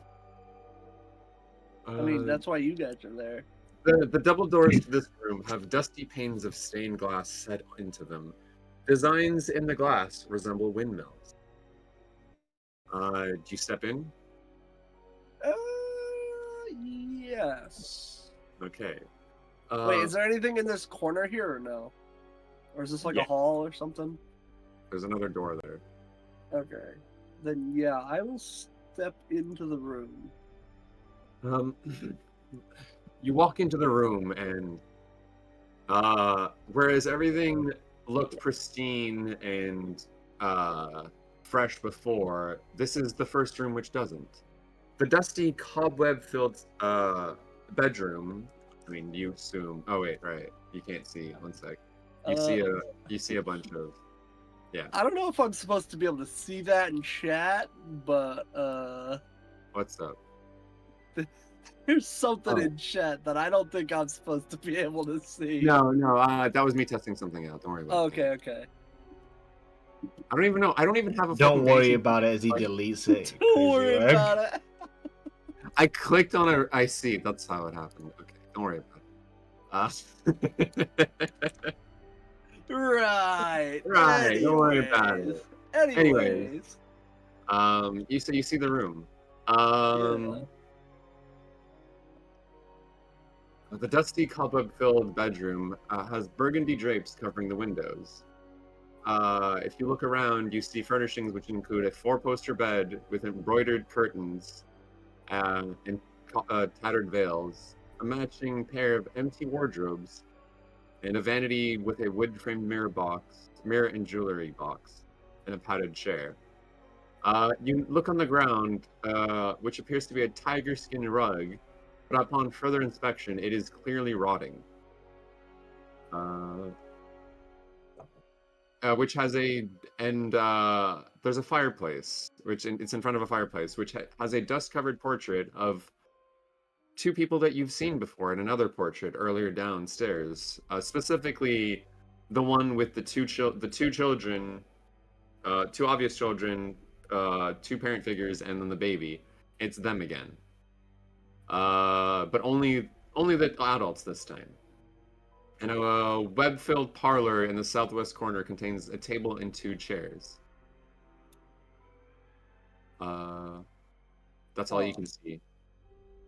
I mean, that's why you guys are there. The double doors to this room have dusty panes of stained glass set into them. Designs in the glass resemble windmills. Do you step in? Yes. Okay. Wait, is there anything in this corner here or no? Or is this like Yeah. a hall or something? There's another door there. Okay. Then yeah, I will step into the room. You walk into the room and whereas everything looked pristine and fresh before, this is the first room which doesn't. The dusty, cobweb-filled bedroom. I mean, you assume. Oh wait, right. You can't see. 1 sec. You see a bunch of. Yeah. I don't know if I'm supposed to be able to see that in chat, but What's up? there's something Oh. in chat that I don't think I'm supposed to be able to see. No. That was me testing something out. Don't worry about it. Okay. I don't even know. I don't even have a. Don't fucking worry basic- about it as he deletes it. Don't worry Crazy work. about it. I clicked on a. I see. That's how it happened. Okay. Don't worry about it. Right. Right, don't worry about it. Anyways. You see the room. The dusty cobweb-filled bedroom has burgundy drapes covering the windows. If you look around, you see furnishings which include a 4-poster bed with embroidered curtains and tattered veils, a matching pair of empty wardrobes, and a vanity with a wood-framed mirror and jewelry box, and a padded chair. You look on the ground, which appears to be a tiger skin rug, but upon further inspection, it is clearly rotting. which has a there's a fireplace, it's in front of a fireplace, which has a dust-covered portrait of two people that you've seen before in another portrait earlier downstairs. Specifically, the one with the two children, two obvious children, two parent figures, and then the baby. It's them again. But only the adults this time. And a web-filled parlor in the southwest corner contains a table and two chairs. That's all you can see.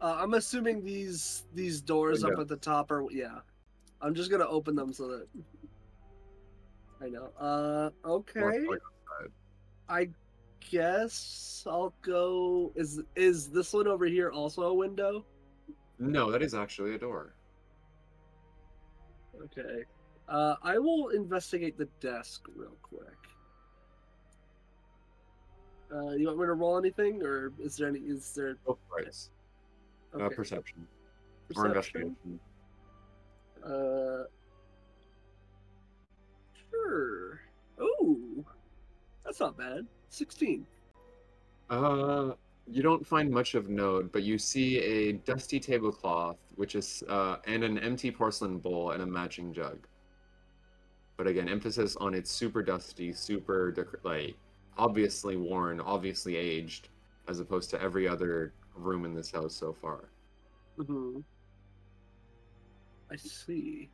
I'm assuming these doors Oh, up yeah. at the top are I'm just gonna open them so that I know. Okay. Outside. I guess I'll go. Is this one over here also a window? No, that is actually a door. Okay. I will investigate the desk real quick. You want me to roll anything, or is there any? Is there? Both parts. Okay. Perception. Or Perception. investigation. Sure. Oh, that's not bad. 16. You don't find much of note, but you see a dusty tablecloth, which is and an empty porcelain bowl and a matching jug. But again, emphasis on it's super dusty, super like obviously worn, obviously aged, as opposed to every other room in this house so far. Mm-hmm. I see.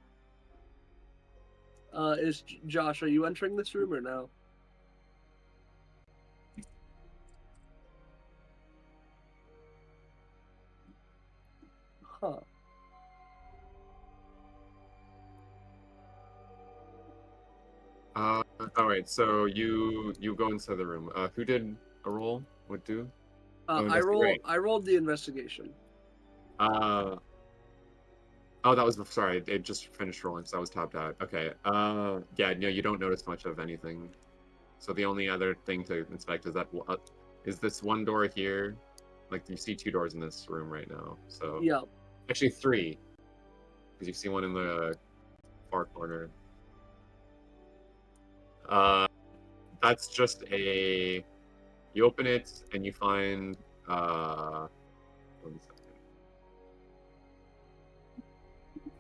Josh, are you entering this room or no? Huh. All right. So you go inside the room. Who did a roll? Would do? Investigate. I rolled the investigation. Oh, that was sorry. It just finished rolling, so I was topped out. Okay. Yeah. No, you don't notice much of anything. So the only other thing to inspect is that is this one door here. Like you see two doors in this room right now. So Yeah. actually three, because you see one in the far corner. That's just a. You open it and you find. 1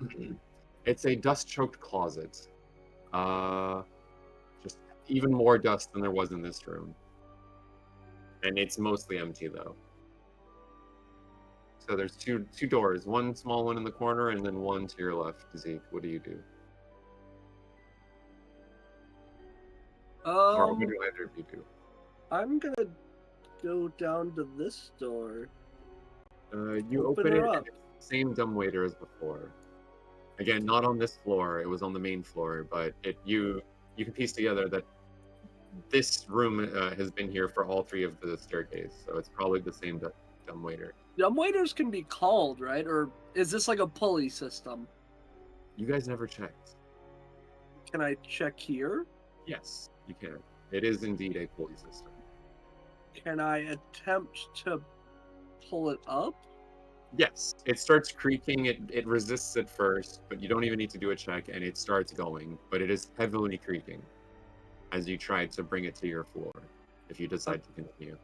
second. It's a dust-choked closet. Just even more dust than there was in this room, and it's mostly empty though. So there's two doors, one small one in the corner, and then one to your left. Zeke, what do you do? Or what do either of you do? I'm gonna go down to this door. You open her it, up. and it's the same dumbwaiter as before. Again, not on this floor. It was on the main floor, but you can piece together that this room has been here for all three of the staircase, so it's probably the same dumbwaiter. Dumbwaiters can be called, right? Or is this like a pulley system? You guys never checked. Can I check here? Yes, you can. It is indeed a pulley system. Can I attempt to pull it up? Yes, it starts creaking. It resists at first, but you don't even need to do a check, and it starts going. But it is heavily creaking as you try to bring it to your floor, if you decide to continue.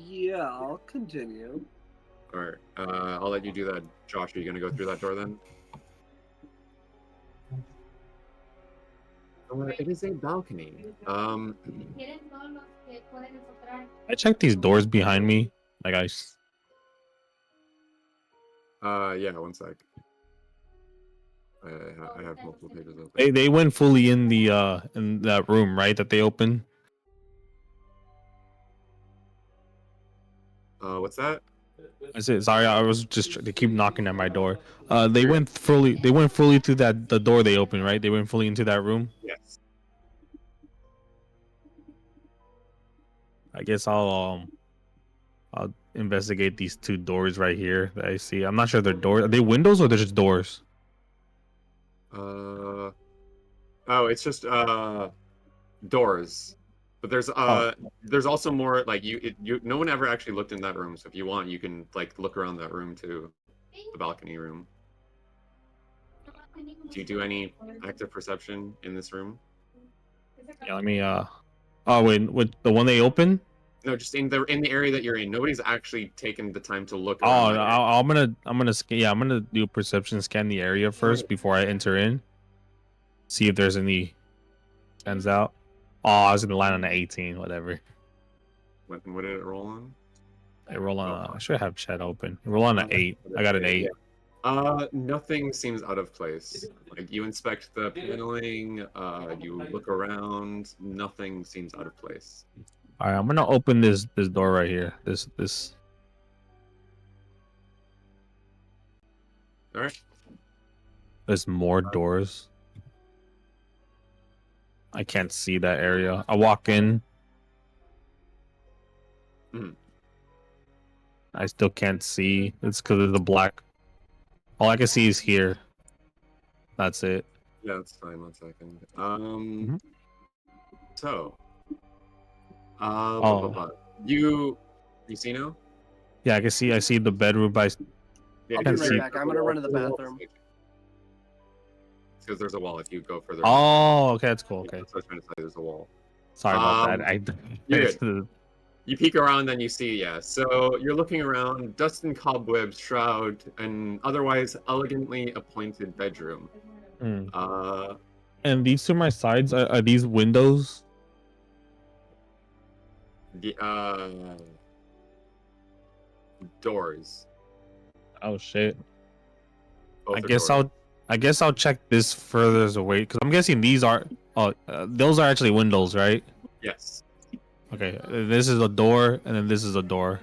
Yeah, I'll continue. All right, I'll let you do that. Josh, are you going to go through that door then? It is a balcony. I checked these doors behind me. Like Yeah, 1 sec. I have multiple pages open. they went fully in that room, right? That they opened. What's that? I said sorry. I was just they keep knocking at my door. They went fully through the door they opened, right? They went fully into that room. Yes. I guess I'll investigate these two doors right here that I see. I'm not sure they're doors. Are they windows or they're just doors? Oh, it's just doors. But there's also more like no one ever actually looked in that room, so if you want you can like look around that room too. The balcony room. Do you do any active perception in this room? Yeah, let me. Oh wait, with the one they open? No, just in the area that you're in. Nobody's actually taken the time to look Oh, around that area. I'm gonna scan. Yeah, I'm gonna do a perception scan the area first before I enter in. See if there's any stands out. Oh, I was gonna land on an 18. Whatever. What did it roll on? I roll on. I should have chat open. I roll on an 8. I got an 8. Nothing seems out of place. Like you inspect the paneling, you look around, nothing seems out of place. All right, I'm gonna open this door right here. This. All right. There's more doors. I can't see that area. I walk in. Mhm. I still can't see. It's because of the black. All I can see is here. That's it. Yeah, that's fine. 1 second. Mhm. So, Oh, you see now? yeah, I can see. I see the bedroom by. Yeah, I'll be can't right see. back. I'm gonna run to the bathroom. Because there's a wall if you go further. Oh, okay, that's cool. That's Okay, what I was trying to say. There's a wall. sorry about that. You're good. You peek around, then you see, yeah. So you're looking around, dust and cobwebs shroud an otherwise elegantly appointed bedroom. Mm. Uh, And these to my sides are these windows? the doors. Oh shit! Both I are guess doors. I'll check this further away because I'm guessing these are. Oh, those are actually windows, right? Yes. Okay, this is a door, and then this is a door.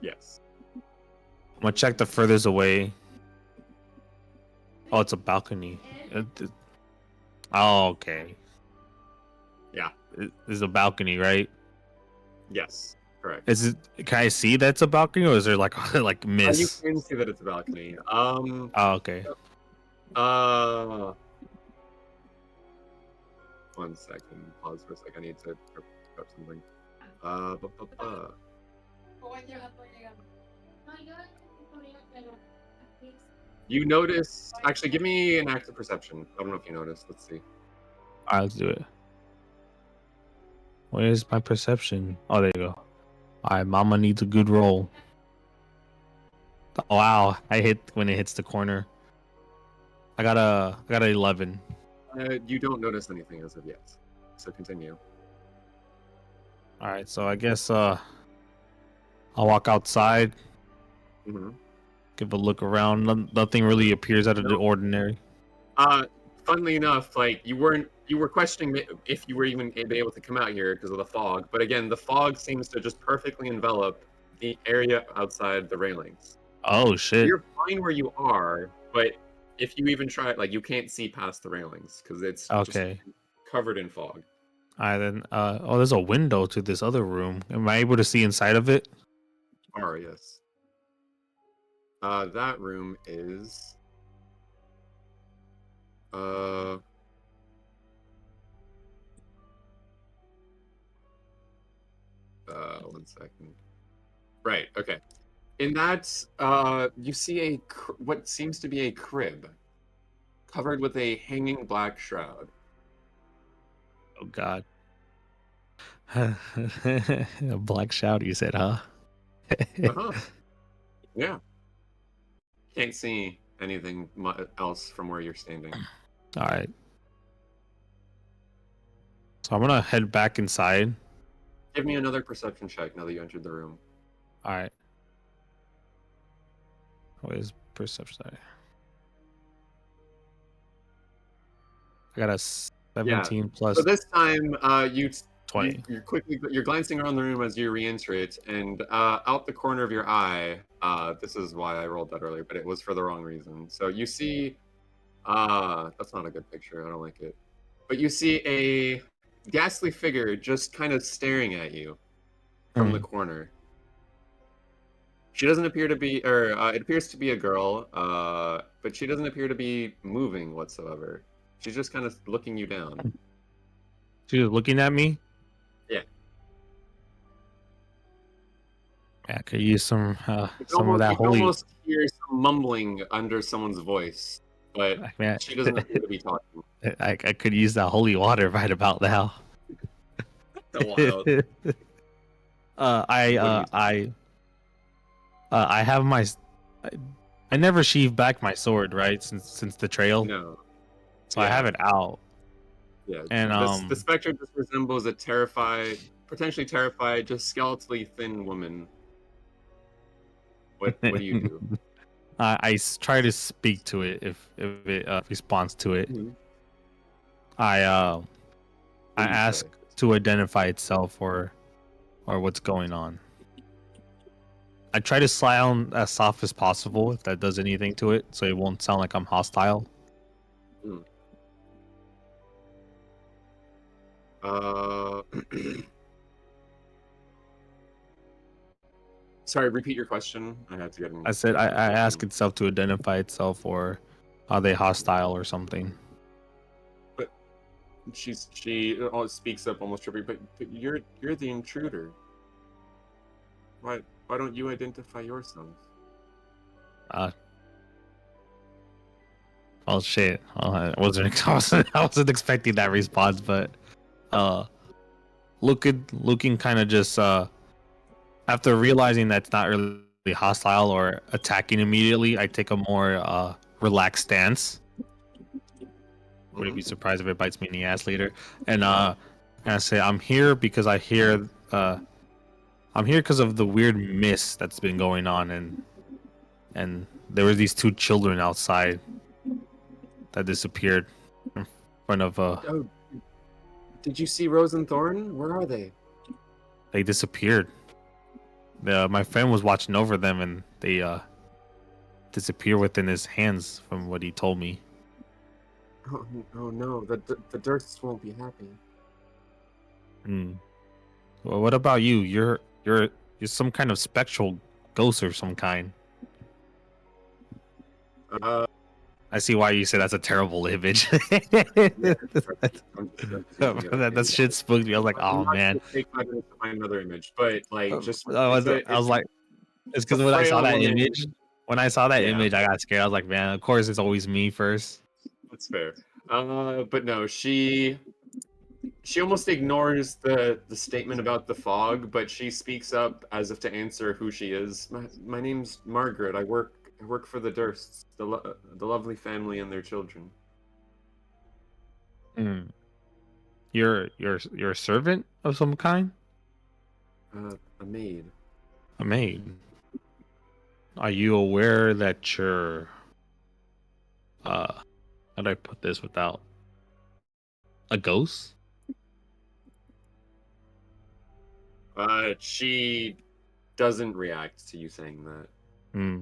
Yes. I'm gonna check the furthest away. Oh, it's a balcony. Oh, okay. Yeah. This is a balcony, right? Yes. Correct. Is it? Can I see that's a balcony, or is there like like You mist? can see that it's a balcony. Oh, okay. Uh, 1 second. Pause for a second. I need to grab something. You notice. Actually, give me an active perception. I don't know if you noticed. Let's see. All right, let's do it. Where's my perception? Oh, there you go. All right, Mama needs a good roll. Wow, I hit when it hits the corner. I got a 11. You don't notice anything as of yet. So continue. All right, so I guess I'll walk outside, Mm-hmm. give a look around. Nothing really appears out of the ordinary. Funnily enough, like you were questioning if you were even able to come out here because of the fog. But again, the fog seems to just perfectly envelop the area outside the railings. Oh shit. You're fine where you are, but if you even try, like you can't see past the railings because it's Okay. just covered in fog. All right, then. Oh, there's a window to this other room. Am I able to see inside of it? Yes. That room is 1 second. Right. Okay. In that, you see what seems to be a crib covered with a hanging black shroud. Oh god. A black shout, you said, huh? Uh-huh. Yeah. Can't see anything else from where you're standing. All right. So I'm gonna head back inside. Give me another perception check now that you entered the room. All right. What is perception? I got a 17 plus So this time, you 20. you're glancing around the room as you re-enter it, and out the corner of your eye, this is why I rolled that earlier, but it was for the wrong reason. So you see, that's not a good picture. I don't like it. But you see a ghastly figure just kind of staring at you from the corner. She doesn't appear to be, or it appears to be a girl, but she doesn't appear to be moving whatsoever. She's just kind of looking you down. She was looking at me. Yeah. I could use some of that You can holy. almost hear some mumbling under someone's voice. but Man, she doesn't appear to be talking. I could use that holy water right about now. So wild. What do you I have my. I, I never sheathed back my sword, right? Since the trail, No. so I have it out. Yeah. And The spectre just resembles a potentially terrified, just skeletally thin woman. What do you do? try to speak to it if it responds to it. Mhm. I What I do you ask say? to identify itself or what's going on. I try to sound as soft as possible if that does anything to it, so it won't sound like I'm hostile. Hmm. Uh, sorry, repeat your question. I had to get I said get I another ask question. itself to identify itself or are they hostile or something. But she speaks up almost trippy. But you're the intruder. Why don't you identify yourself? Uh oh shit. I wasn't I wasn't expecting that response, but uh looking kind of just after realizing that's not really hostile or attacking immediately, I take a more relaxed stance. Wouldn't be surprised if it bites me in the ass later. And I say I'm here because I'm here because of the weird mist that's been going on, and there were these two children outside that disappeared in front of Oh, did you see Rose and Thorn? Where are they? they disappeared. My friend was watching over them, and they disappear within his hands, from what he told me. Oh no, the Dursts won't be happy. Hmm. Well, what about you? You're some kind of spectral ghost of some kind. Uh, I see why you say that's a terrible image. yeah, That shit spooked me. I was like, I'm oh not man. gonna take 5 minutes to find another image, but like, just I was like, it's it's a because when I saw frail that woman. image, Yeah, I got scared. I was like, man, of course it's always me first. that's fair. But no, she almost ignores the statement about the fog, but she speaks up as if to answer who she is. My name's Margaret. I work for the Dursts, the lovely family and their children. Hmm. You're a servant of some kind? A maid. A maid. Are you aware that you're how do I put this without a ghost? She doesn't react to you saying that. Hmm.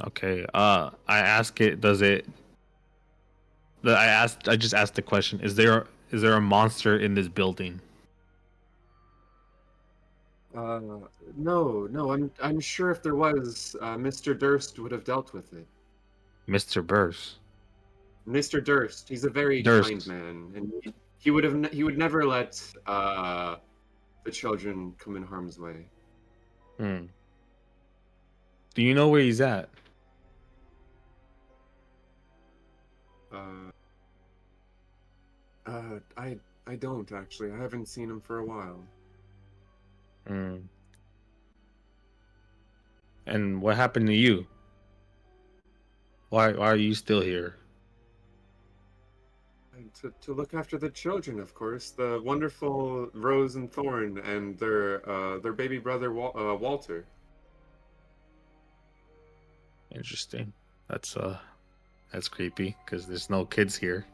Okay. I ask it. Does it? I just asked the question. Is there a monster in this building? Uh, no. I'm sure if there was, Mr. Durst would have dealt with it. Mr. Burst. Mr. Durst, he's a very kind Durst. man, and he would never let the children come in harm's way. Hmm. Do you know where he's at? Uh, I don't actually. I haven't seen him for a while. Hmm. And what happened to you? Why are you still here? And to look after the children, of course, the wonderful Rose and Thorn and their baby brother Walter. Interesting. That's creepy because there's no kids here.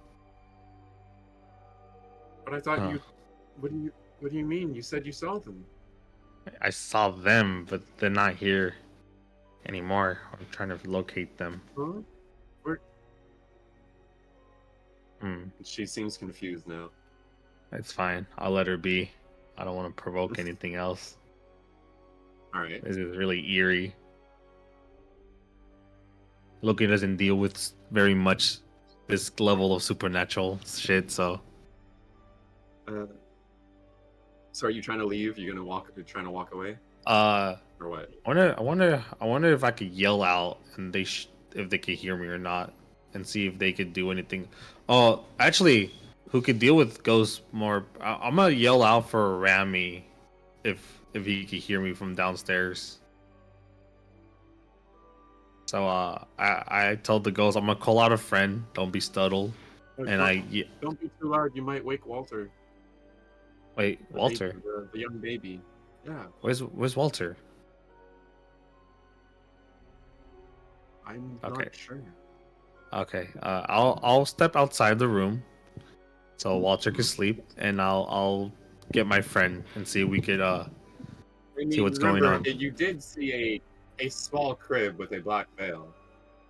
But I thought Huh. what do you mean? You said you saw them. I saw them, but they're not here anymore. I'm trying to locate them. Huh? Where? Hmm. She seems confused now. It's fine. I'll let her be. I don't want to provoke anything else. All right. This is really eerie. Loki doesn't deal with very much this level of supernatural shit, so Uh, so are you trying to leave? You're trying to walk away? uh or what? I wonder if I could yell out and if they could hear me or not, and see if they could do anything. Oh, actually, who could deal with ghosts more? I'm gonna yell out for Rami, if he could hear me from downstairs. So I told the ghost I'm gonna call out a friend. Don't be startled. And Don't be too loud. You might wake Walter. wait, The Walter. baby, the young baby. Yeah, Where's Walter? I'm Okay. not sure. Okay. I'll step outside the room so Walter can sleep, and I'll get my friend and see if we could I see mean, what's going remember, on. you did see a small crib with a black veil.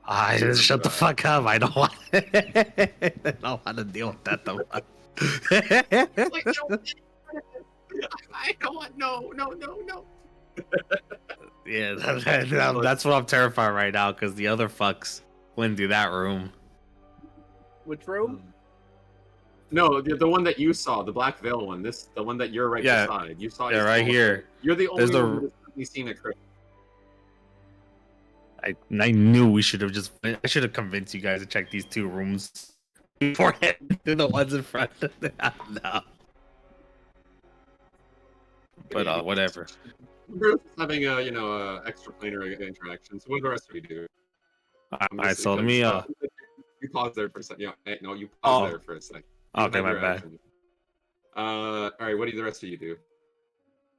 I You just shut remember the that. fuck up. I don't want. I don't want to deal with that though. Like, no, I don't want. No. Yeah, that's what I'm terrified right now because the other fucks went through that room. Which room? No, the one that you saw, the black veil one. The one that you're right Yeah. beside. You saw. a Yeah, right small here. crib. You're the There's only the- one who's really seen a crib. I knew we should have I should have convinced you guys to check these two rooms beforehand. They're the ones in front of them. No. But whatever. Bruce is having a extraplanar interaction. So what do the rest of you do? Alright, so let me You pause there for a second. Yeah, no, you pause there for a second. You okay, had my your bad. action. All right, what do the rest of you do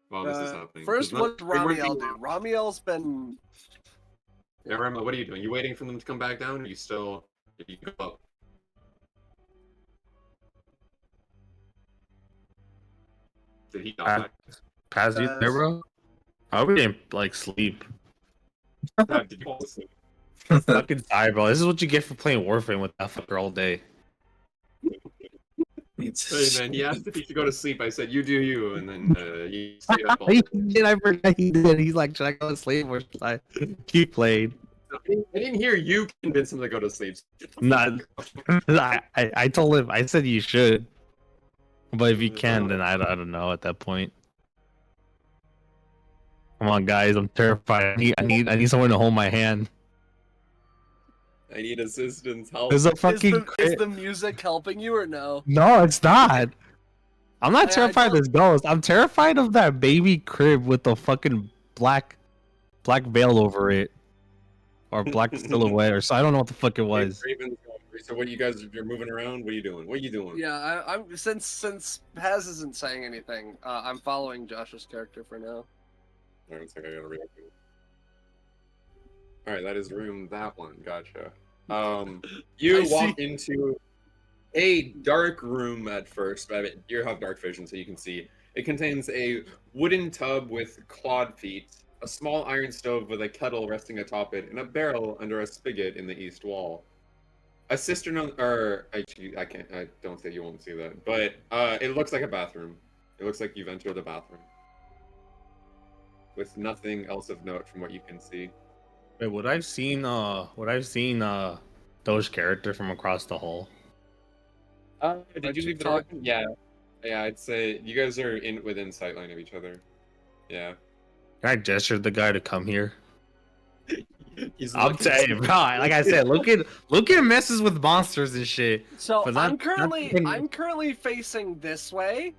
while this is happening? First, There's what no- does they weren't Ramiel being- do? Ramiel's been. Yeah, Rama, what are you doing? You waiting for them to come back down? Or you still? You go up? Did he die? Pass you there, bro? I hope we didn't like sleep. Did you fall asleep? Fucking tired, bro. This is what you get for playing Warframe with that fucker all day. Hey man, he asked if he should go to sleep. I said, "You do you," and then you stayed up all He day. did. I forgot he did. He's like, should I go to sleep or should I keep playing? I didn't hear you convince him to go to sleep. Not. I told him. I said you should. But if you can, then I don't know at that point. Come on, guys. I'm terrified. I need someone to hold my hand. I need assistance. Help. There's a Is fucking. the music helping you or no? No, it's not. I'm not I terrified of don't- this ghost. I'm terrified of that baby crib with the fucking black veil over it, or black silhouette, or so. I don't know what the fuck it was. Raven's going. So what you guys? You're moving around. What are you doing? What are you doing? Yeah, I'm since Paz isn't saying anything. I'm following Josh's character for now. All right, I gotta read it. All right, that is room that one. Gotcha. You I walk into a dark room at first. But you have dark vision, so you can see. It contains a wooden tub with clawed feet, a small iron stove with a kettle resting atop it, and a barrel under a spigot in the east wall. A cistern, I don't say you won't see that, but it looks like a bathroom. It looks like you've entered a bathroom. With nothing else of note from what you can see. Wait, would I've seen Doge's character from across the hall? Did Did you you leave the talk- door? Yeah. Yeah, I'd say you guys are within sightline of each other. Yeah. Can I gesture the guy to come here? He's I'm looking- telling you, bro. Like I said, Lucan messes with monsters and shit. So But not- I'm currently not- I'm currently facing this way.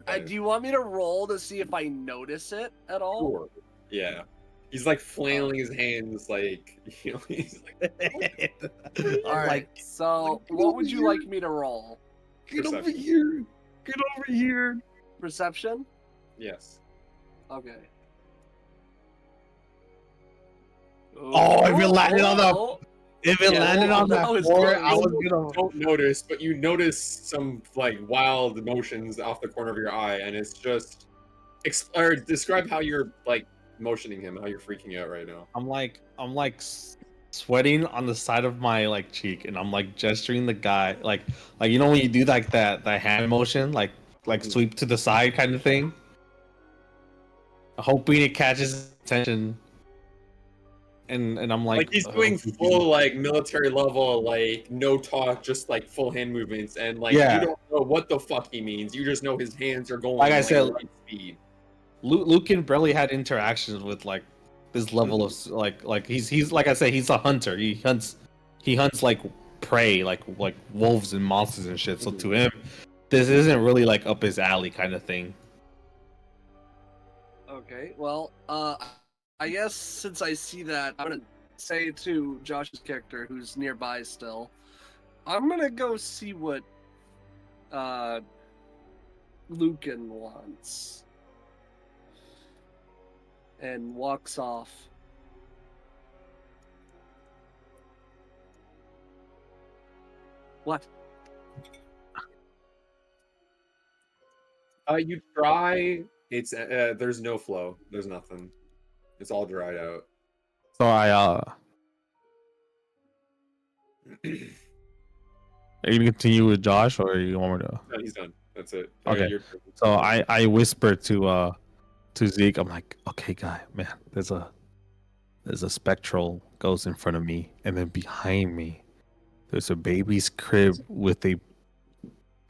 Okay. Do you want me to roll to see if I notice it at all? Sure. Yeah. He's like flailing his hands, like he's like All right. Like, So what would you like me to roll? get over here. Get over here. Perception? Yes. Okay. Oh, if it landed on the- Oh, If it Yeah, landed on that that was floor, close. I was gonna. Don't notice, but you notice some like wild motions off the corner of your eye, and it's just or describe how you're like motioning him, how you're freaking out right now. I'm like sweating on the side of my like cheek, and I'm like gesturing the guy, like you know when you do like that hand motion, like sweep to the side kind of thing, hoping it catches his attention. And I'm like Like he's doing full like military level, like no talk, just like full hand movements, and like Yeah. you don't know what the fuck he means. You just know his hands are going Like I said, light speed. Lucan barely had interactions with like this level of like he's like I say, he's a hunter. He hunts like prey, like wolves and monsters and shit. So to him, this isn't really like up his alley kind of thing. Okay, well, I guess since I see that, I'm gonna say to Josh's character, who's nearby still, I'm gonna go see what Lucan wants, and walks off. What? You try. It's there's no flow. There's nothing. It's all dried out. So I are you gonna continue with Josh or you want me to? No, he's done. That's it. Okay. You're- So I whisper to Zeke. I'm like, okay, guy, man, there's a spectral ghost in front of me, and then behind me, there's a baby's crib with a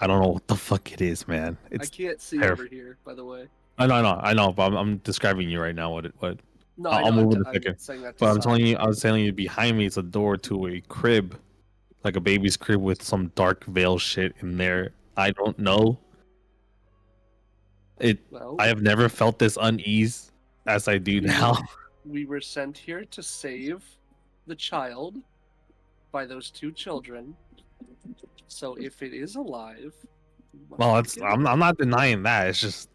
I don't know what the fuck it is, man. I It's can't see terrif- over here, by the way. I know, but I'm describing you right now. What? No, I'll I know. move in a I'm second. saying that to But I'm Sai. telling you, I was telling you, behind me is a door to a crib, like a baby's crib with some dark veil shit in there. I don't know. Well, I have never felt this unease as I do now. we were sent here to save the child by those two children. So if it is alive, we must Well, get it. I'm not denying that. It's just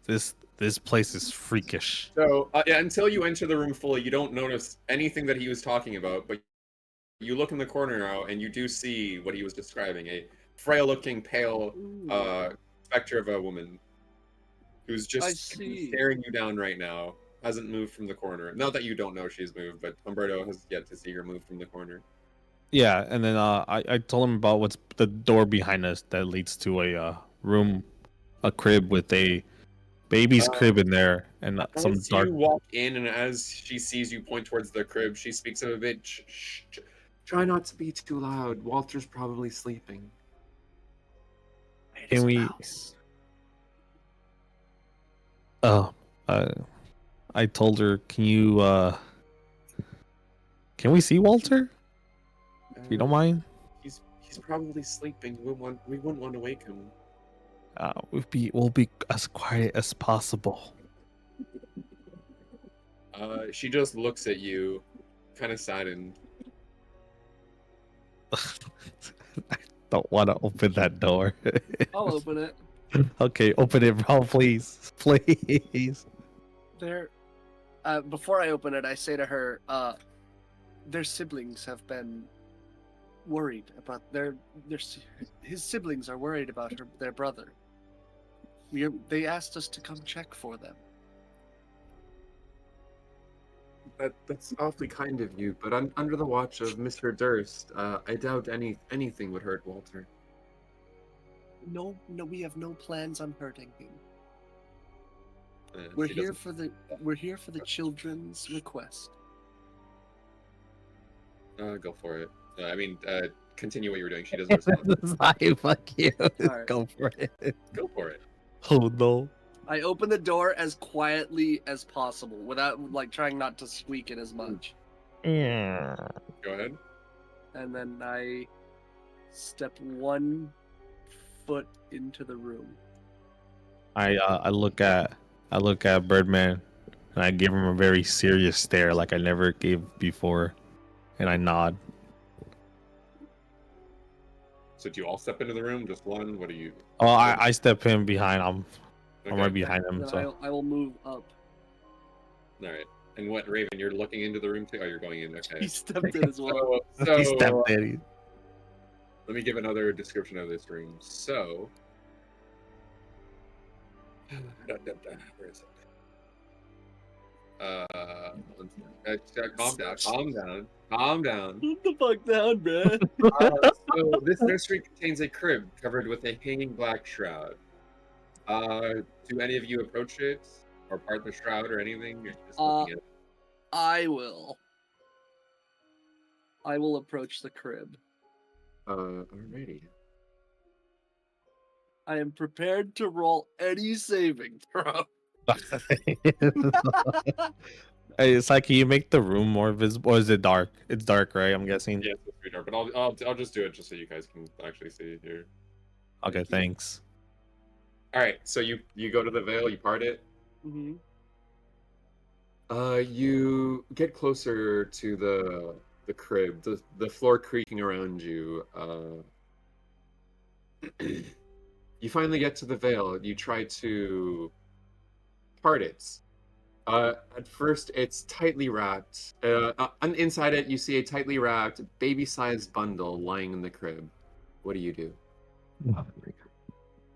this place is freakish. So yeah, until you enter the room fully, you don't notice anything that he was talking about. But you look in the corner now, and you do see what he was describing: a frail-looking, pale specter of a woman who's I just see. staring you down right now. Hasn't moved from the corner. Not that you don't know she's moved, but Humberto has yet to see her move from the corner. Yeah, and then I told him about what's the door behind us that leads to a room, a crib with a baby's crib in there, and some As dark. you walk in, and as she sees you point towards the crib, she speaks of a bit. Shh. Try not to be too loud. Walter's probably sleeping. Can we? Oh, I told her, can we see Walter? If you don't mind. He's probably sleeping. We wouldn't want to wake him. We'll be as quiet as possible. She just looks at you, kind of saddened. I don't want to open that door. I'll open it. Okay, open it, bro, please, please. There. Before I open it, I say to her, their siblings have been worried about his siblings are worried about their brother. They asked us to come check for them. That's awfully kind of you, but under the watch of Mr. Durst, I doubt anything would hurt Walter. No, we have no plans on hurting him. She We're here doesn't- for the children's request. Go for it. Continue what you were doing. She doesn't respond. Fuck you. Alright. Go for it. Go for it. Oh no. I open the door as quietly as possible, without trying not to squeak it as much. Yeah. Go ahead. And then I step 1 foot into the room. I look at Birdman, and I give him a very serious stare, like I never gave before, and I nod. So do you all step into the room? Just one? What do you? Oh, I step him behind. I'm Okay. right behind him. Then So I will move up. All right. And what, Raven? You're looking into the room too? Oh, you're going in. He Okay. stepped in as well. So, he stepped in. let me give another description of this room. So, where is it? Calm down. Put the fuck down, man. So this nursery contains a crib covered with a hanging black shroud. Do any of you approach it or part the shroud or anything? You're just looking at it. I will approach the crib. Alrighty. I am prepared to roll any saving throw. Hey, it's like, can you make the room more visible? Or is it dark? It's dark, right? I'm guessing. Yeah, it's pretty dark, but I'll just do it just so you guys can actually see here. Okay, Thank you. thanks. All right, so you go to the veil, you part it. Hmm. You get closer to the crib, the floor creaking around you. You finally get to the veil. You try to part it. At first, it's tightly wrapped. Inside it, you see a tightly wrapped, baby-sized bundle lying in the crib. What do you do?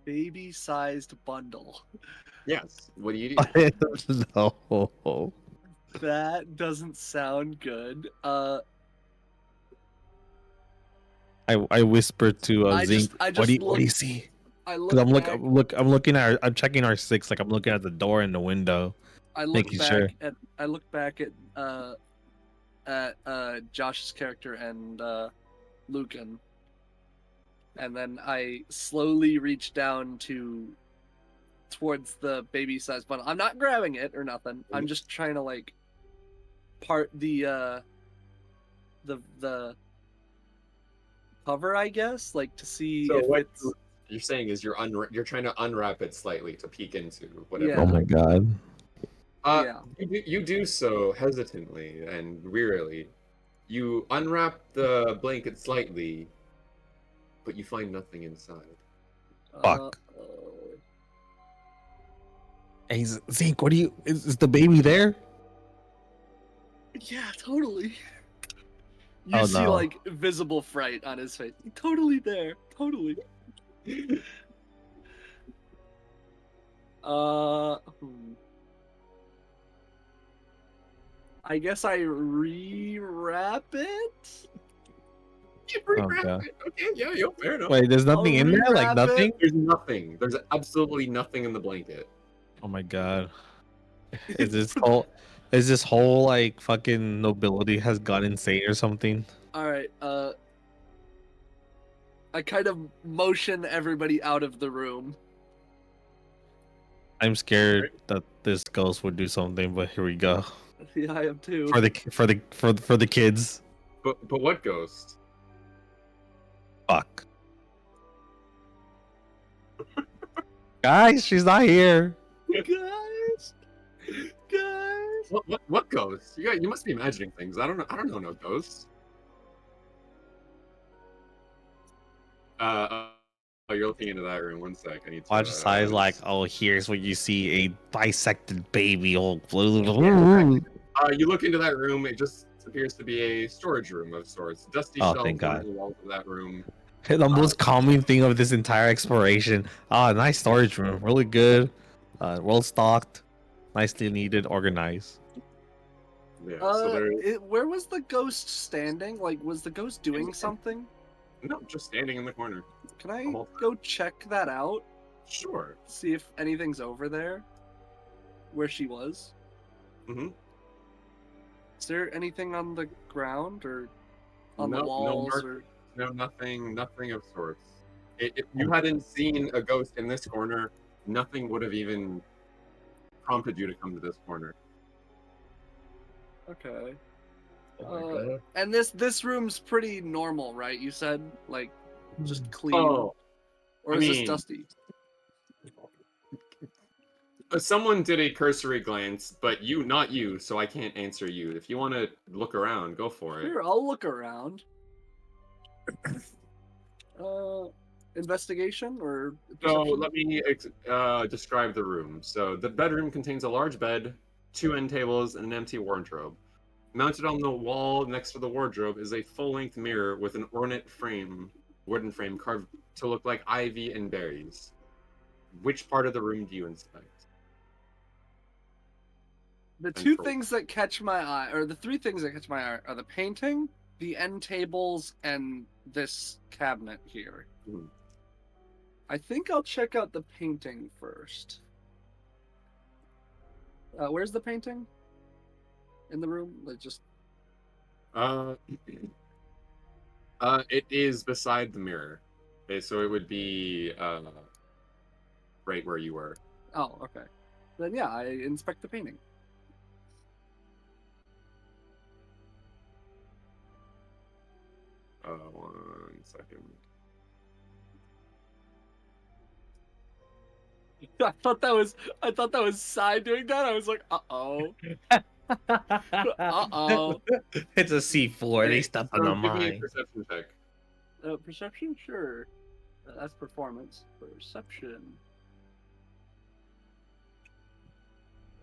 Baby-sized bundle. Yes. What do you do? No. That doesn't sound good. I whispered to I Zink. just What do you look. see? I Because look back. I'm looking at I'm checking our six. Like I'm looking at the door and the window, I look making back sure. at Josh's character and Lucan, and then I slowly reach down towards the baby-sized bundle. I'm not grabbing it or nothing. I'm just trying to like part the cover, I guess, like to see So if what it's you're saying is you're trying to unwrap it slightly to peek into whatever. Yeah. Oh my god. Yeah. You do so hesitantly and wearily. You unwrap the blanket slightly, but you find nothing inside. Fuck. uh, Hey Zink, what do you? Is the baby there? yeah, totally. You Oh see no. like visible fright on his face. Totally there. Totally. Hmm. I guess I rewrap it. You rewrap Okay. it. Okay, yeah, fair enough. Wait, there's nothing I'll in there? Like rewrap nothing? it. There's nothing. There's absolutely nothing in the blanket. Oh my god. Is this whole like fucking nobility has gone insane or something? All right. I kind of motion everybody out of the room. I'm scared that this ghost would do something, but here we go. Yeah, I am too. For the kids. But what ghost? Fuck. Guys, she's not here. Guys. What ghost? You must be imagining things. I don't know no ghosts. Oh, you're looking into that room. One sec. I need to. Watch size like, oh, here's what you see, a bisected baby. Oh, You look into that room. It just appears to be a storage room of sorts. Dusty oh, shelves thank on God. the walls of that room. The most calming thing of this entire exploration. Ah, nice storage room. Really good. Well stocked. Nicely needed, organized. Yeah. So there. Where was the ghost standing? Like, was the ghost doing something? No, just standing in the corner. Can I whole time. go check that out? Sure. See if anything's over there? Where she was? Mhm. Is there anything on the ground or on the No walls mark. or No, nothing of sorts. If you hadn't seen a ghost in this corner, nothing would have even prompted you to come to this corner. okay. Oh my God. And this room's pretty normal, right? You said like just clean, Oh, or I is this mean- dusty? Someone did a cursory glance, but not you, so I can't answer you. If you want to look around, go for it. Sure, I'll look around. Investigation or So perception? let me describe the room. So the bedroom contains a large bed, two end tables, and an empty wardrobe. Mounted on the wall next to the wardrobe is a full-length mirror with an ornate wooden frame carved to look like ivy and berries. Which part of the room do you inspect? The two Control. things that catch my eye, or the three things that catch my eye, are the painting, the end tables, and this cabinet here. Hmm. I think I'll check out the painting first. Where's the painting? In the room? Like just It is beside the mirror. Okay, so it would be right where you were. oh, okay. Then yeah, I inspect the painting. 1 second. I thought that was Sai doing that. I was like, uh-oh. Uh-oh. It's a C4. They Okay, step so on the give me a mine. perception check. Perception? Sure. That's performance. Perception.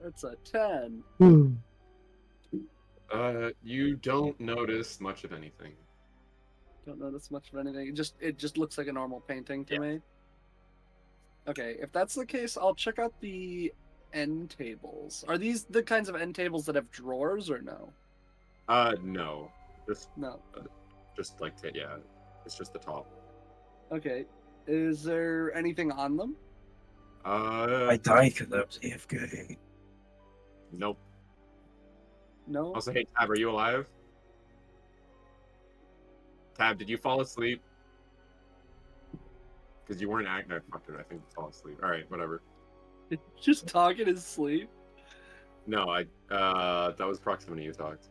That's a 10. You don't notice much of anything. Don't notice much of anything. It just looks like a normal painting to Yeah. me. Okay, if that's the case, I'll check out the end tables. Are these the kinds of end tables that have drawers or no? No. Just, No. just like, yeah, it's just the top. Okay. Is there anything on them? I died because I was AFK. Nope. No. Also, hey, Tab, are you alive? Tab, did you fall asleep? Because you weren't acting. I fucked it. I think you fell asleep. All right, whatever. Just talk in his sleep. No, that was proximity you talked.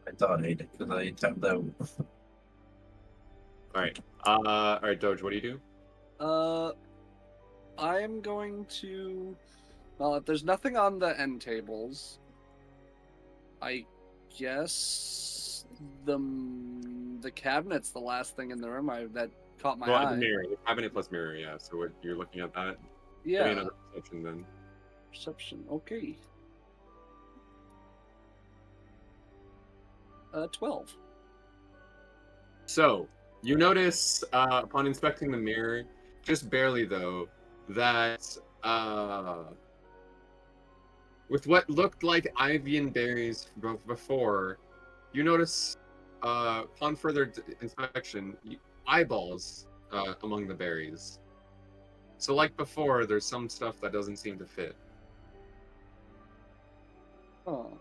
I died because I tapped out. All right, Doge, what do you do? I'm going to. Well, if there's nothing on the end tables, I guess the cabinet's the last thing in the room that caught my Well, eye. the mirror, the cabinet plus mirror, yeah. So you're looking at that. Give me Yeah. another perception then. Perception. Okay. 12. So you notice upon inspecting the mirror, just barely though, that with what looked like ivy and berries before, you notice upon further inspection eyeballs among the berries. So like before, there's some stuff that doesn't seem to fit. Oh.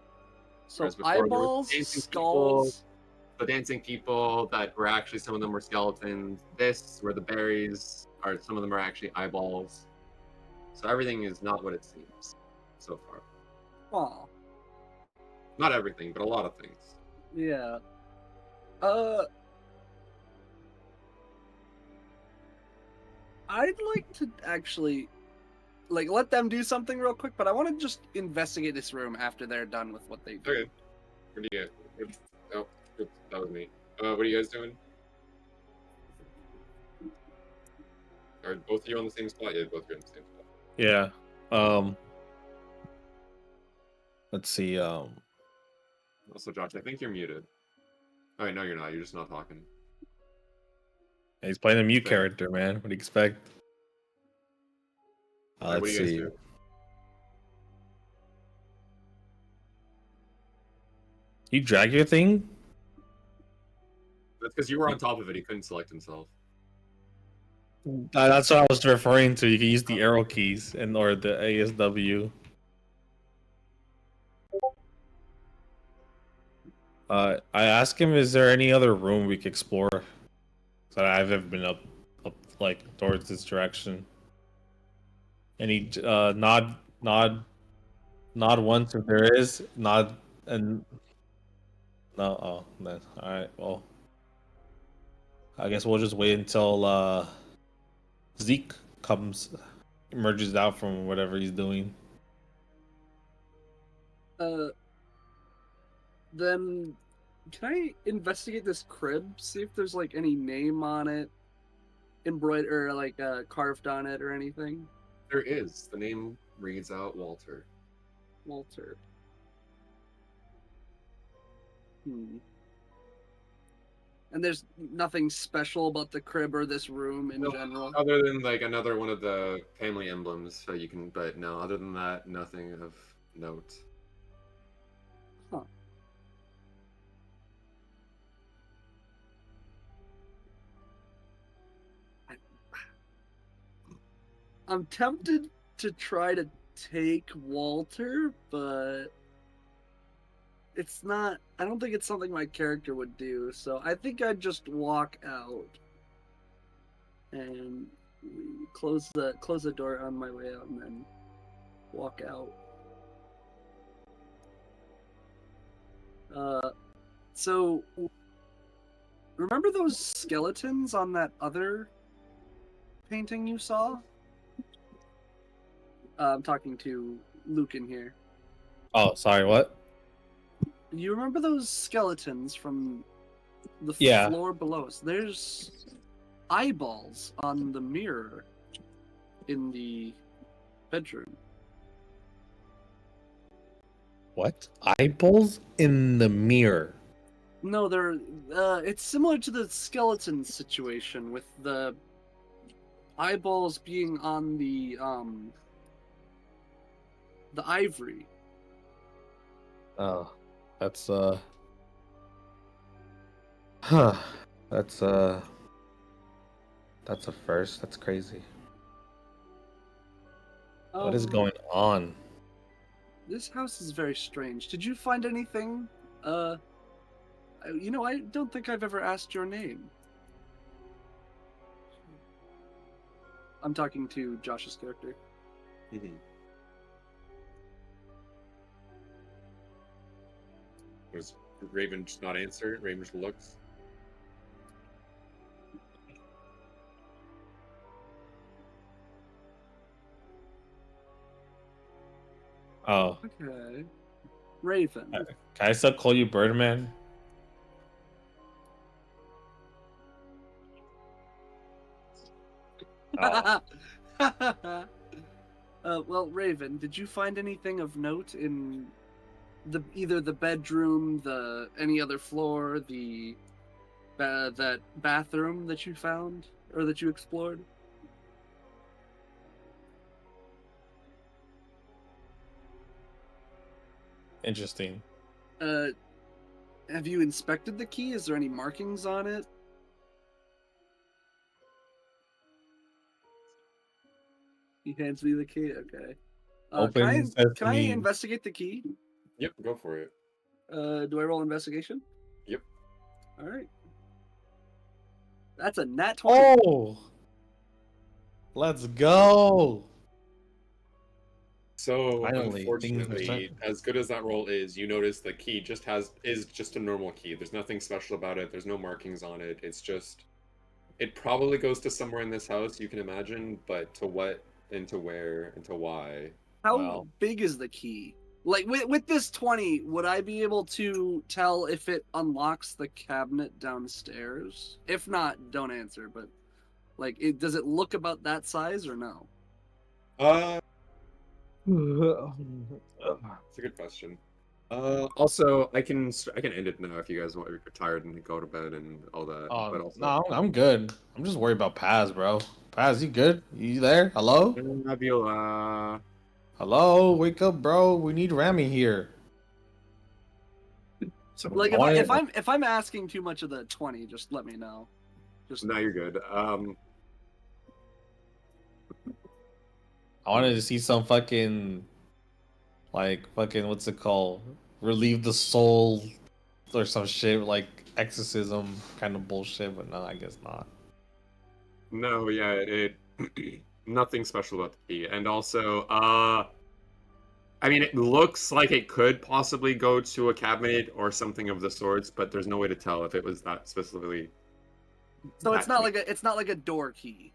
So Whereas before, there were eyeballs, dancing skulls. the dancing people that were actually, some of them were skeletons. This, where the berries are, some of them are actually eyeballs. So everything is not what it seems so far. Oh. Not everything, but a lot of things. Yeah. I'd like to actually let them do something real quick, but I want to just investigate this room after they're done with what they do. Okay. What do you get? Oh, oops, that was me. What are you guys doing? Are both of you on the same spot? Yeah, both of you on the same spot. Yeah. Let's see. Also, Josh, I think you're muted. Oh, wait, no, you're not. You're just not talking. He's playing a mute Fair. character, man. What do you expect? Alright, what Let's do you guys see. do? You drag your thing? That's because you were on top of it. He couldn't select himself. That's what I was referring to. You can use the arrow keys or the ASW. I asked him, "Is there any other room we could explore?" So I've ever been up like towards this direction. And he nod once if there is, nod and no. Oh, no. All right. Well, I guess we'll just wait until Zeke emerges out from whatever he's doing. Then can I investigate this crib? See if there's any name on it, embroidered or carved on it or anything. There is. The name reads out Walter. Walter. And there's nothing special about the crib or this room in No, general. other than another one of the family emblems, so you can. But no, other than that, nothing of note. Huh. I'm tempted to try to take Walter, but it's not. I don't think it's something my character would do. So I think I'd just walk out and close the door on my way out, and then walk out. So remember those skeletons on that other painting you saw? I'm talking to Lucan here. Oh, sorry, what? You remember those skeletons from the Yeah. floor below us? There's eyeballs on the mirror in the bedroom. What? Eyeballs in the mirror. No, they're. It's similar to the skeleton situation with the eyeballs being on the ivory. Oh, that's huh. That's that's a first. That's crazy. What is going on? This house is very strange. Did you find anything? I don't think I've ever asked your name. I'm talking to Josh's character. Was Raven just not answer? Raven just looks. Oh, Okay. Raven. can I still call you Birdman? Oh. Well, Raven, did you find anything of note in either the bedroom, any other floor, that bathroom that you found or that you explored? Interesting. Have you inspected the key? Is there any markings on it? He hands me the key. Okay. Open Can I sesame. investigate the key? Yep, go for it. Do I roll investigation? Yep. All right. That's a nat 20. Oh, let's go. So Finally, things are unfortunately, starting. as good as that roll is, you notice the key is just a normal key. There's nothing special about it. There's no markings on it. It's just it probably goes to somewhere in this house, you can imagine, but to what and to where and to why. How Wow. big is the key? Like with this 20, would I be able to tell if it unlocks the cabinet downstairs? If not, don't answer, but like does it look about that size or no? It's a good question. Also, I can end it now if you guys want. If you're tired and go to bed and all that. But also, No, I'm good. I'm just worried about Paz, bro. Paz, you good? You there? Hello? Nabila. Hello? Wake up, bro. We need Rami here. Like I wanted- if I'm asking too much of the 20, just let me know. Just Now you're good. I wanted to see some fucking, what's it called? Relieve the soul or some shit like exorcism kind of bullshit, but no, I guess not. No, yeah, it nothing special about the key. And also, I mean, it looks like it could possibly go to a cabinet or something of the sorts, but there's no way to tell if it was that specifically. so that key. it's not like a door key.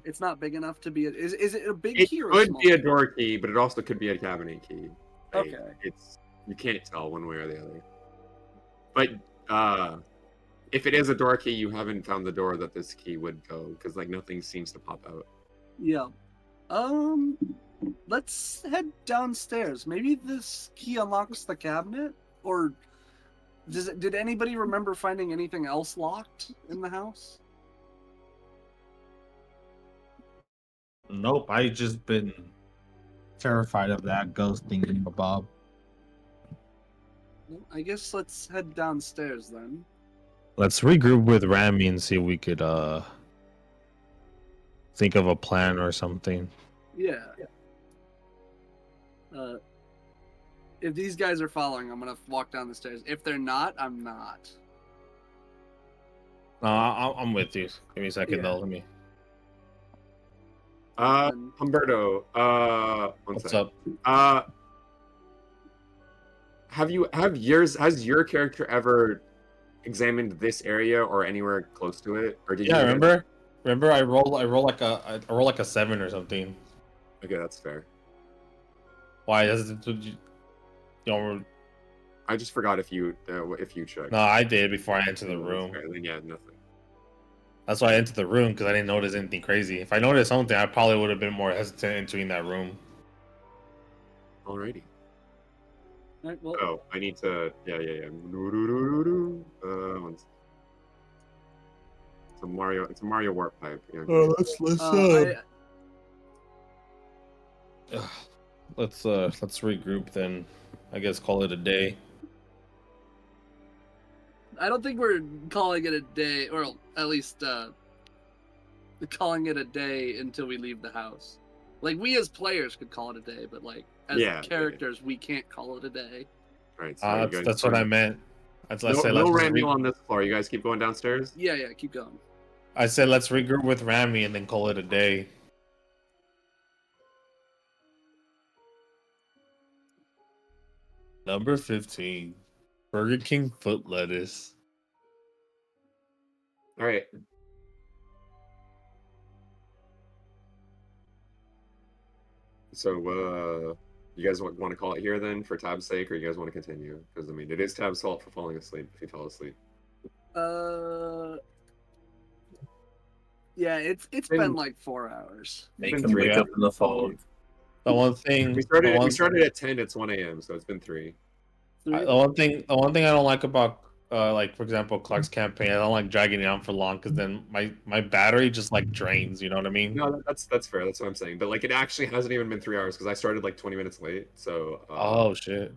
It's not big enough to be is it a big It key or a could small be a key? door key, but it also could be a cabinet key. Like, Okay. it's you can't tell one way or the other. But if it is a door key, you haven't found the door that this key would go, because like nothing seems to pop out. Yeah. Let's head downstairs. Maybe this key unlocks the cabinet, or did anybody remember finding anything else locked in the house? Nope, I just been terrified of that ghost thing in my bob. Well, I guess let's head downstairs then. Let's regroup with Rami and see if we could think of a plan or something. Yeah. If these guys are following, I'm gonna walk down the stairs. If they're not, I'm not. No, I'm with you. Give me a second Yeah. though. Let me. And Humberto, one What's sec. up? Has your character ever examined this area or anywhere close to it, or did Yeah, you? remember I roll like a 7 or something. Okay, that's fair. Why does it? You know, I just forgot if you checked. no, I did before I entered the That's room. fair. Then yeah, nothing. That's why I entered the room because I didn't notice anything crazy. If I noticed something, I probably would have been more hesitant entering that room. Alrighty. All right, well, Oh, I need to. Yeah. It's a Mario warp pipe. Yeah. Let's regroup then. I guess call it a day. I don't think we're calling it a day, or at least calling it a day until we leave the house. Like, we as players could call it a day, but like as characters, we can't call it a day. Right. So you guys That's what I meant. I No said let's just Ramiel on this floor. You guys keep going downstairs. Yeah, keep going. I said let's regroup with Rami and then call it a day. Number 15, Burger King foot lettuce. All right. So, you guys want to call it here then for Tab's sake, or you guys want to continue? Because I mean, it is Tab's fault for falling asleep if he fell asleep. Yeah, it's been like 4 hours. Make him wake up in the fog. The one thing We started at 10. It's 1 a.m. So it's been 3. The one thing I don't like about like for example Clark's campaign, I don't like dragging it on for long because then my battery just like drains. You know what I mean? No, that's fair. That's what I'm saying. But like, it actually hasn't even been 3 hours because I started like 20 minutes late. So. Oh shit.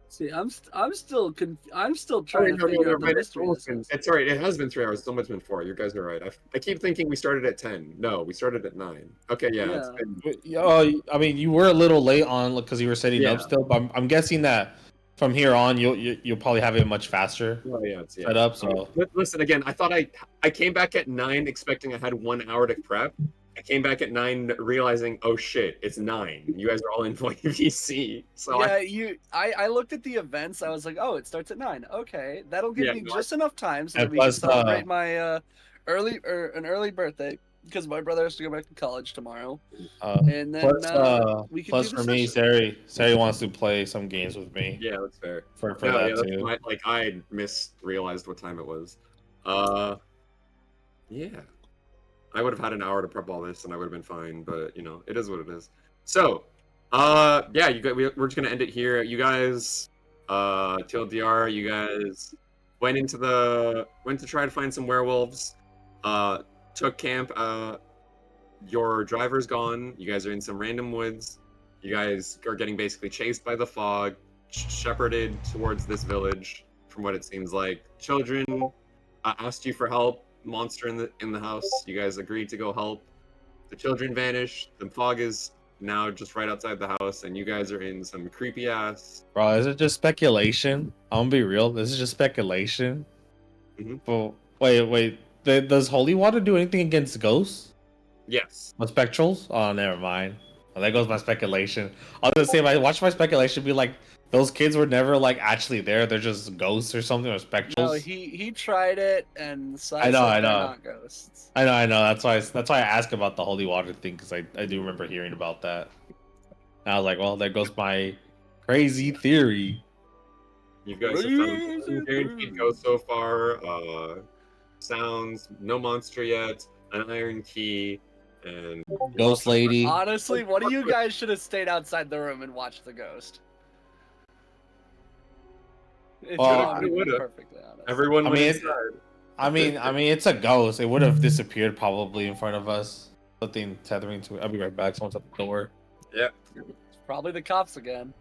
See, I'm still trying to figure out the mystery. It's alright. It has been 3 hours. It's almost been 4. You guys are right. I keep thinking we started at 10. No, we started at 9. Okay, yeah. It's been... I mean, you were a little late on because you were setting up still, but I'm guessing that from here on you'll probably have it much faster. Oh yeah, set up. So listen again. I thought I came back at 9 expecting I had 1 hour to prep. I came back at 9 realizing, oh shit, it's 9. You guys are all in VC. So yeah, I looked at the events. I was like, oh, it starts at 9. Okay, that'll give me just enough time so that we can celebrate my early birthday because my brother has to go back to college tomorrow. And then we can plus do for the me, Sari wants to play some games with me. Yeah, that's fair. For that too. Like I realized what time it was. Yeah. I would have had an hour to prep all this and I would have been fine, but you know, it is what it is. So, yeah, we're just gonna end it here. You guys, TLDR, you guys went to try to find some werewolves, took camp, your driver's gone, you guys are in some random woods, you guys are getting basically chased by the fog, shepherded towards this village, from what it seems like. Children asked you for help. Monster in the house. You guys agreed to go help. The children vanish. The fog is now just right outside the house, and you guys are in some creepy ass. Bro, is it just speculation? I'm gonna be real. This is just speculation. But wait. Does holy water do anything against ghosts? Yes. Or spectrals? Oh, never mind. Well, there goes my speculation. I was gonna say, if I watch my speculation, be like, those kids were never like actually there. They're just ghosts or something, or spectrals. No, he tried it, and I know. they're not ghosts. I know. That's why I asked about the holy water thing because I do remember hearing about that. And I was like, well, there goes my crazy theory. You guys have found guaranteed ghosts so far. Sounds, no monster yet. An iron key. And ghost lady. Honestly, one of you guys should have stayed outside the room and watched the ghost. Perfectly honest. Everyone went inside. I mean, it's a ghost. It would have disappeared probably in front of us. Something tethering to it. I'll be right back. Someone's at the door. Yeah. It's probably the cops again.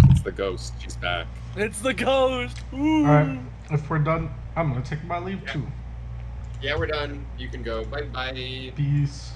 It's the ghost. She's back. It's the ghost. Ooh. All right. If we're done, I'm gonna take my leave too. Yeah, we're done. You can go. Bye bye. Peace.